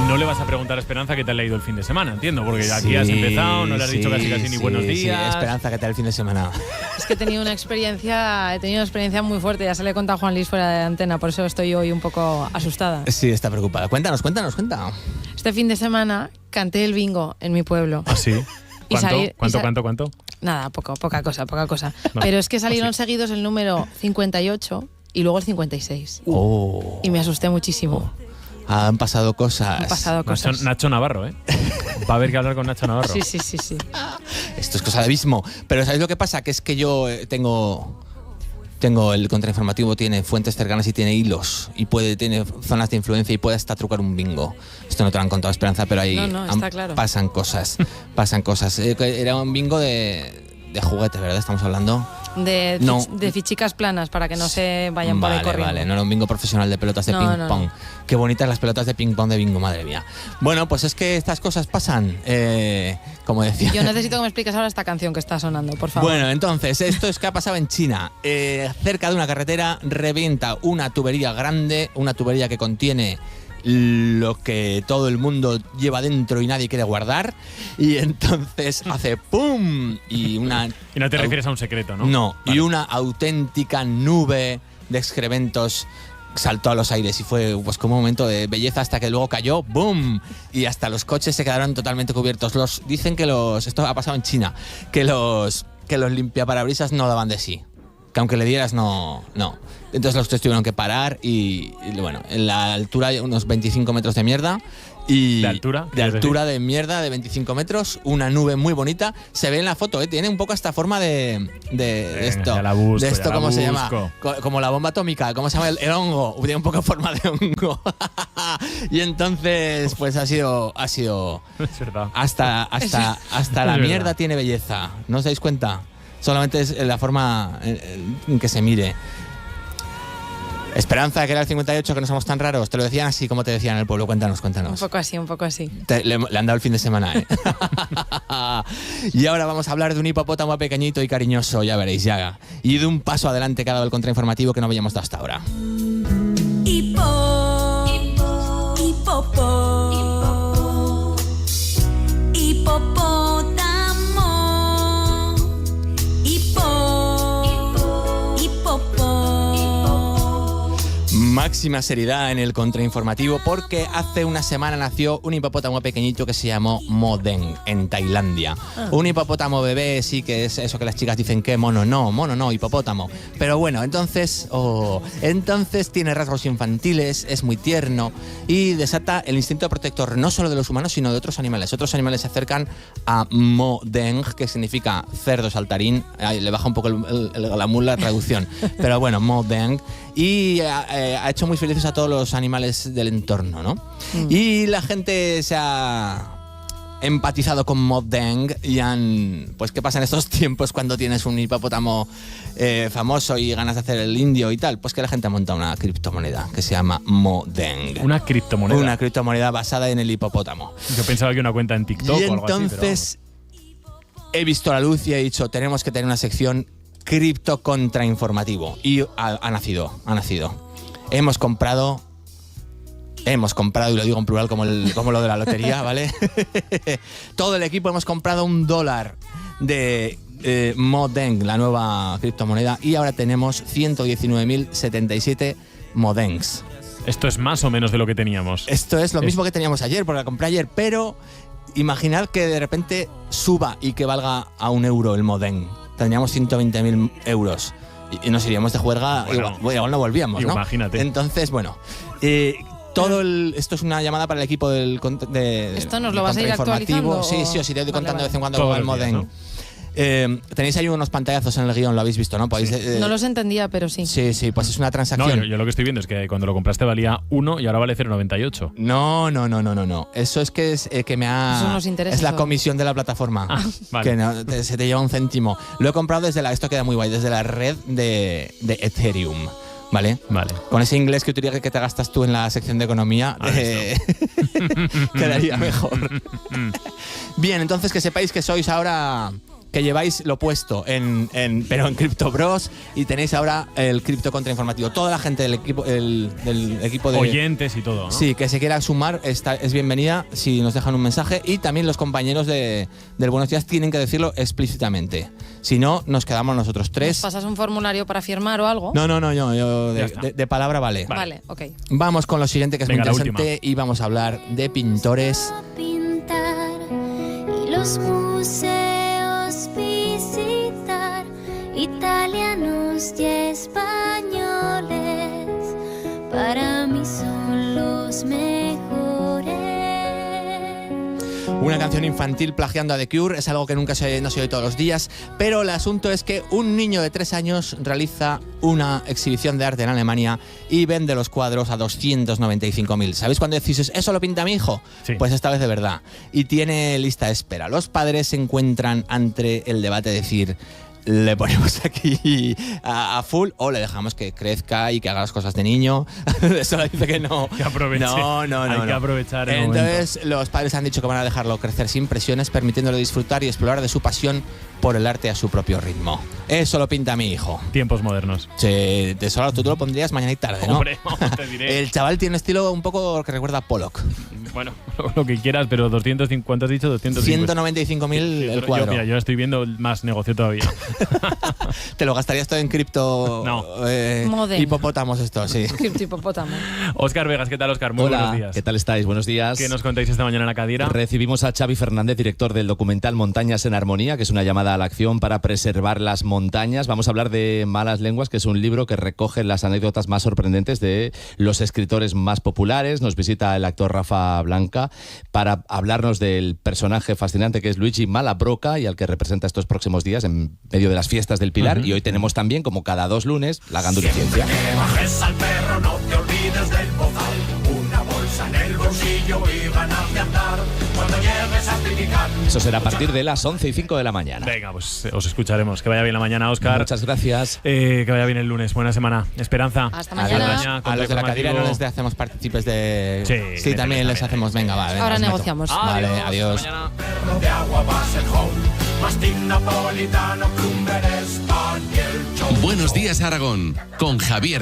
No le vas a preguntar a Esperanza qué te ha leído el fin de semana, entiendo, porque aquí has empezado, no le has dicho casi ni buenos días. Sí, Esperanza, ¿qué tal el fin de semana? Es que he tenido una experiencia muy fuerte, ya se le he contado a Juan Luis fuera de antena, por eso estoy hoy un poco asustada. Sí, está preocupada. Cuéntanos. Este fin de semana canté el bingo en mi pueblo. ¿Ah, sí? ¿Cuánto? ¿Cuánto? Nada, poca cosa. No. Pero es que salieron seguidos el número 58 y luego el 56. Oh. Y me asusté muchísimo. Han pasado cosas. Nacho Navarro, ¿eh? Va a haber que hablar con Nacho Navarro. Sí. Esto es cosa de abismo. Pero ¿sabéis lo que pasa? Que es que yo tengo el contrainformativo, tiene fuentes cercanas y tiene hilos. Y tiene zonas de influencia y puede hasta trucar un bingo. Esto no te lo han contado, Esperanza, pero ahí está claro. pasan cosas. Era un bingo de juguete, ¿verdad? Estamos hablando. De fichicas planas para que no se vayan por ahí corriendo. Vale, no era un bingo profesional de pelotas de ping-pong. No. Qué bonitas las pelotas de ping-pong de bingo, madre mía. Bueno, pues es que estas cosas pasan, como decía. Yo necesito que me expliques ahora esta canción que está sonando, por favor. Bueno, entonces, esto es que ha pasado en China. Cerca de una carretera revienta una tubería grande, una tubería que contiene lo que todo el mundo lleva dentro y nadie quiere guardar, y entonces hace ¡pum! Y no te refieres a un secreto, ¿no? No, vale. Y una auténtica nube de excrementos saltó a los aires y fue pues como un momento de belleza hasta que luego cayó ¡boom! Y hasta los coches se quedaron totalmente cubiertos. Dicen que esto ha pasado en China, que los limpiaparabrisas no daban de sí. Que aunque le dieras, no. Entonces los tres tuvieron que parar y bueno, en la altura hay unos 25 metros de mierda. Y ¿De altura? De altura de mierda de 25 metros, una nube muy bonita. Se ve en la foto, tiene un poco esta forma de esto. Ya la busco, de esto, ¿cómo se llama? busco. Como la bomba atómica, ¿cómo se llama? El hongo. Tiene un poco forma de hongo. Y entonces, pues ha sido Es verdad. hasta la Es mierda verdad. tiene belleza. ¿No os dais cuenta? Solamente es la forma en que se mire. Esperanza, que era el 58, que no somos tan raros. Te lo decían así como te decían en el pueblo. Cuéntanos. Un poco así. Le han dado el fin de semana, ¿eh? Y ahora vamos a hablar de un hipopótamo pequeñito y cariñoso, ya veréis, ya. Y de un paso adelante que ha dado el contrainformativo que no habíamos dado hasta ahora. Máxima seriedad en el contrainformativo porque hace una semana nació un hipopótamo pequeñito que se llamó Modeng en Tailandia. Un hipopótamo bebé, sí, que es eso que las chicas dicen que mono no, hipopótamo. Pero bueno, entonces tiene rasgos infantiles, es muy tierno y desata el instinto protector no solo de los humanos sino de otros animales. Otros animales se acercan a Modeng, que significa cerdo saltarín. Ay, le baja un poco el glamour la traducción. Pero bueno, Modeng. Y ha hecho muy felices a todos los animales del entorno, ¿no? Y la gente se ha empatizado con Modeng y pues ¿qué pasa en estos tiempos cuando tienes un hipopótamo famoso y ganas de hacer el indio y tal? Pues que la gente ha montado una criptomoneda que se llama Modeng. ¿Una criptomoneda? Una criptomoneda basada en el hipopótamo. Yo pensaba que una cuenta en TikTok Y o algo así, entonces he visto la luz y he dicho, tenemos que tener una sección cripto contrainformativo. Y ha nacido. Hemos comprado, y lo digo en plural como lo de la lotería, ¿vale? Todo el equipo hemos comprado $1 de Modeng, la nueva criptomoneda, y ahora tenemos 119.077 Modengs. Esto es más o menos de lo que teníamos. Esto es lo mismo que teníamos ayer, porque la compré ayer, pero imaginad que de repente suba y que valga a €1 el Modeng. Tendríamos 120.000 euros. Y nos iríamos de juerga, igual no volvíamos, ¿no? Imagínate. Entonces, bueno, esto es una llamada para el equipo ¿Esto nos lo vas a ir actualizando? Sí, os iré contando de vez en cuando Todos el los días, Modeng. Tenéis ahí unos pantallazos en el guión, lo habéis visto, ¿no? Podéis, No los entendía, pero sí. Sí, pues es una transacción. No, yo lo que estoy viendo es que cuando lo compraste valía 1 y ahora vale 0,98. No. Eso es que Eso nos interesa, es la eso. comisión de la plataforma. Vale. Que se te lleva un céntimo. Lo he comprado esto queda muy guay, desde la red de Ethereum. ¿Vale? Con ese inglés que te gastas tú en la sección de economía, quedaría mejor. Bien, entonces que sepáis que sois ahora, que lleváis lo opuesto pero en CryptoBros, y tenéis ahora el cripto contrainformativo. Toda la gente del equipo de oyentes y todo, ¿no? Sí, que se quiera sumar es bienvenida si nos dejan un mensaje, y también los compañeros del Buenos Días tienen que decirlo explícitamente. Si no, nos quedamos nosotros tres. ¿Nos pasas un formulario para firmar o algo? No, yo de palabra vale. Vale, ok. Vamos con lo siguiente, que es Venga, muy la interesante, última. y vamos a hablar de pintores. Pintar y los museos visitar, italianos y españoles, para mí son los mejores. Una canción infantil plagiando a The Cure es algo que nunca no se oye todos los días, pero el asunto es que un niño de 3 años realiza una exhibición de arte en Alemania y vende los cuadros a 295.000. ¿Sabéis cuando decís, eso lo pinta mi hijo? Sí. Pues esta vez de verdad. Y tiene lista de espera. Los padres se encuentran ante el debate de decir, le ponemos aquí a full o le dejamos que crezca y que haga las cosas de niño. Solo dice que no. Que aproveche. No. Hay que aprovechar el Entonces, momento. los padres han dicho que van a dejarlo crecer sin presiones, permitiéndole disfrutar y explorar de su pasión por el arte a su propio ritmo. Eso lo pinta mi hijo. Tiempos modernos. Sí, de solo tú lo pondrías mañana y tarde, ¿no? Hombre, te diré. El chaval tiene un estilo un poco que recuerda a Pollock. Bueno, lo que quieras, pero 250, ¿cuánto has dicho? 195.000 el cuadro. Yo estoy viendo más negocio todavía. ¿Te lo gastarías todo en cripto? No. Modem. Hipopótamos esto, sí. Cripto hipopótamo. Óscar Vegas, ¿qué tal, Óscar? Muy Hola, buenos días. ¿qué tal estáis? Buenos días. ¿Qué nos contáis esta mañana en la Cadira? Recibimos a Xavi Fernández, director del documental Montañas en Armonía, que es una llamada a la acción para preservar las montañas. Vamos a hablar de Malas Lenguas, que es un libro que recoge las anécdotas más sorprendentes de los escritores más populares. Nos visita el actor Rafa Blanca para hablarnos del personaje fascinante que es Luigi Malabroca y al que representa estos próximos días en medio de las fiestas del Pilar. Y hoy tenemos también, como cada 2 lunes, la Gandulciencia. Que bajes al perro, no te olvides del bozal. Una bolsa en el bolsillo y ganas de andar. Cuando llegues a Titicar. Eso será a partir de las 11:05 de la mañana. Venga, pues os escucharemos. Que vaya bien la mañana, Óscar. Muchas gracias. Que vaya bien el lunes. Buena semana. Esperanza. Hasta mañana. A los de la Cadira no les hacemos partícipes de... Sí, también les hacemos. Venga, va. Venga, Ahora os meto. negociamos. Vale, adiós. Perro de agua, Basset-Hound, mastín napolitano, Clumber, Spaniel, Chow. Buenos días, Aragón, con Javier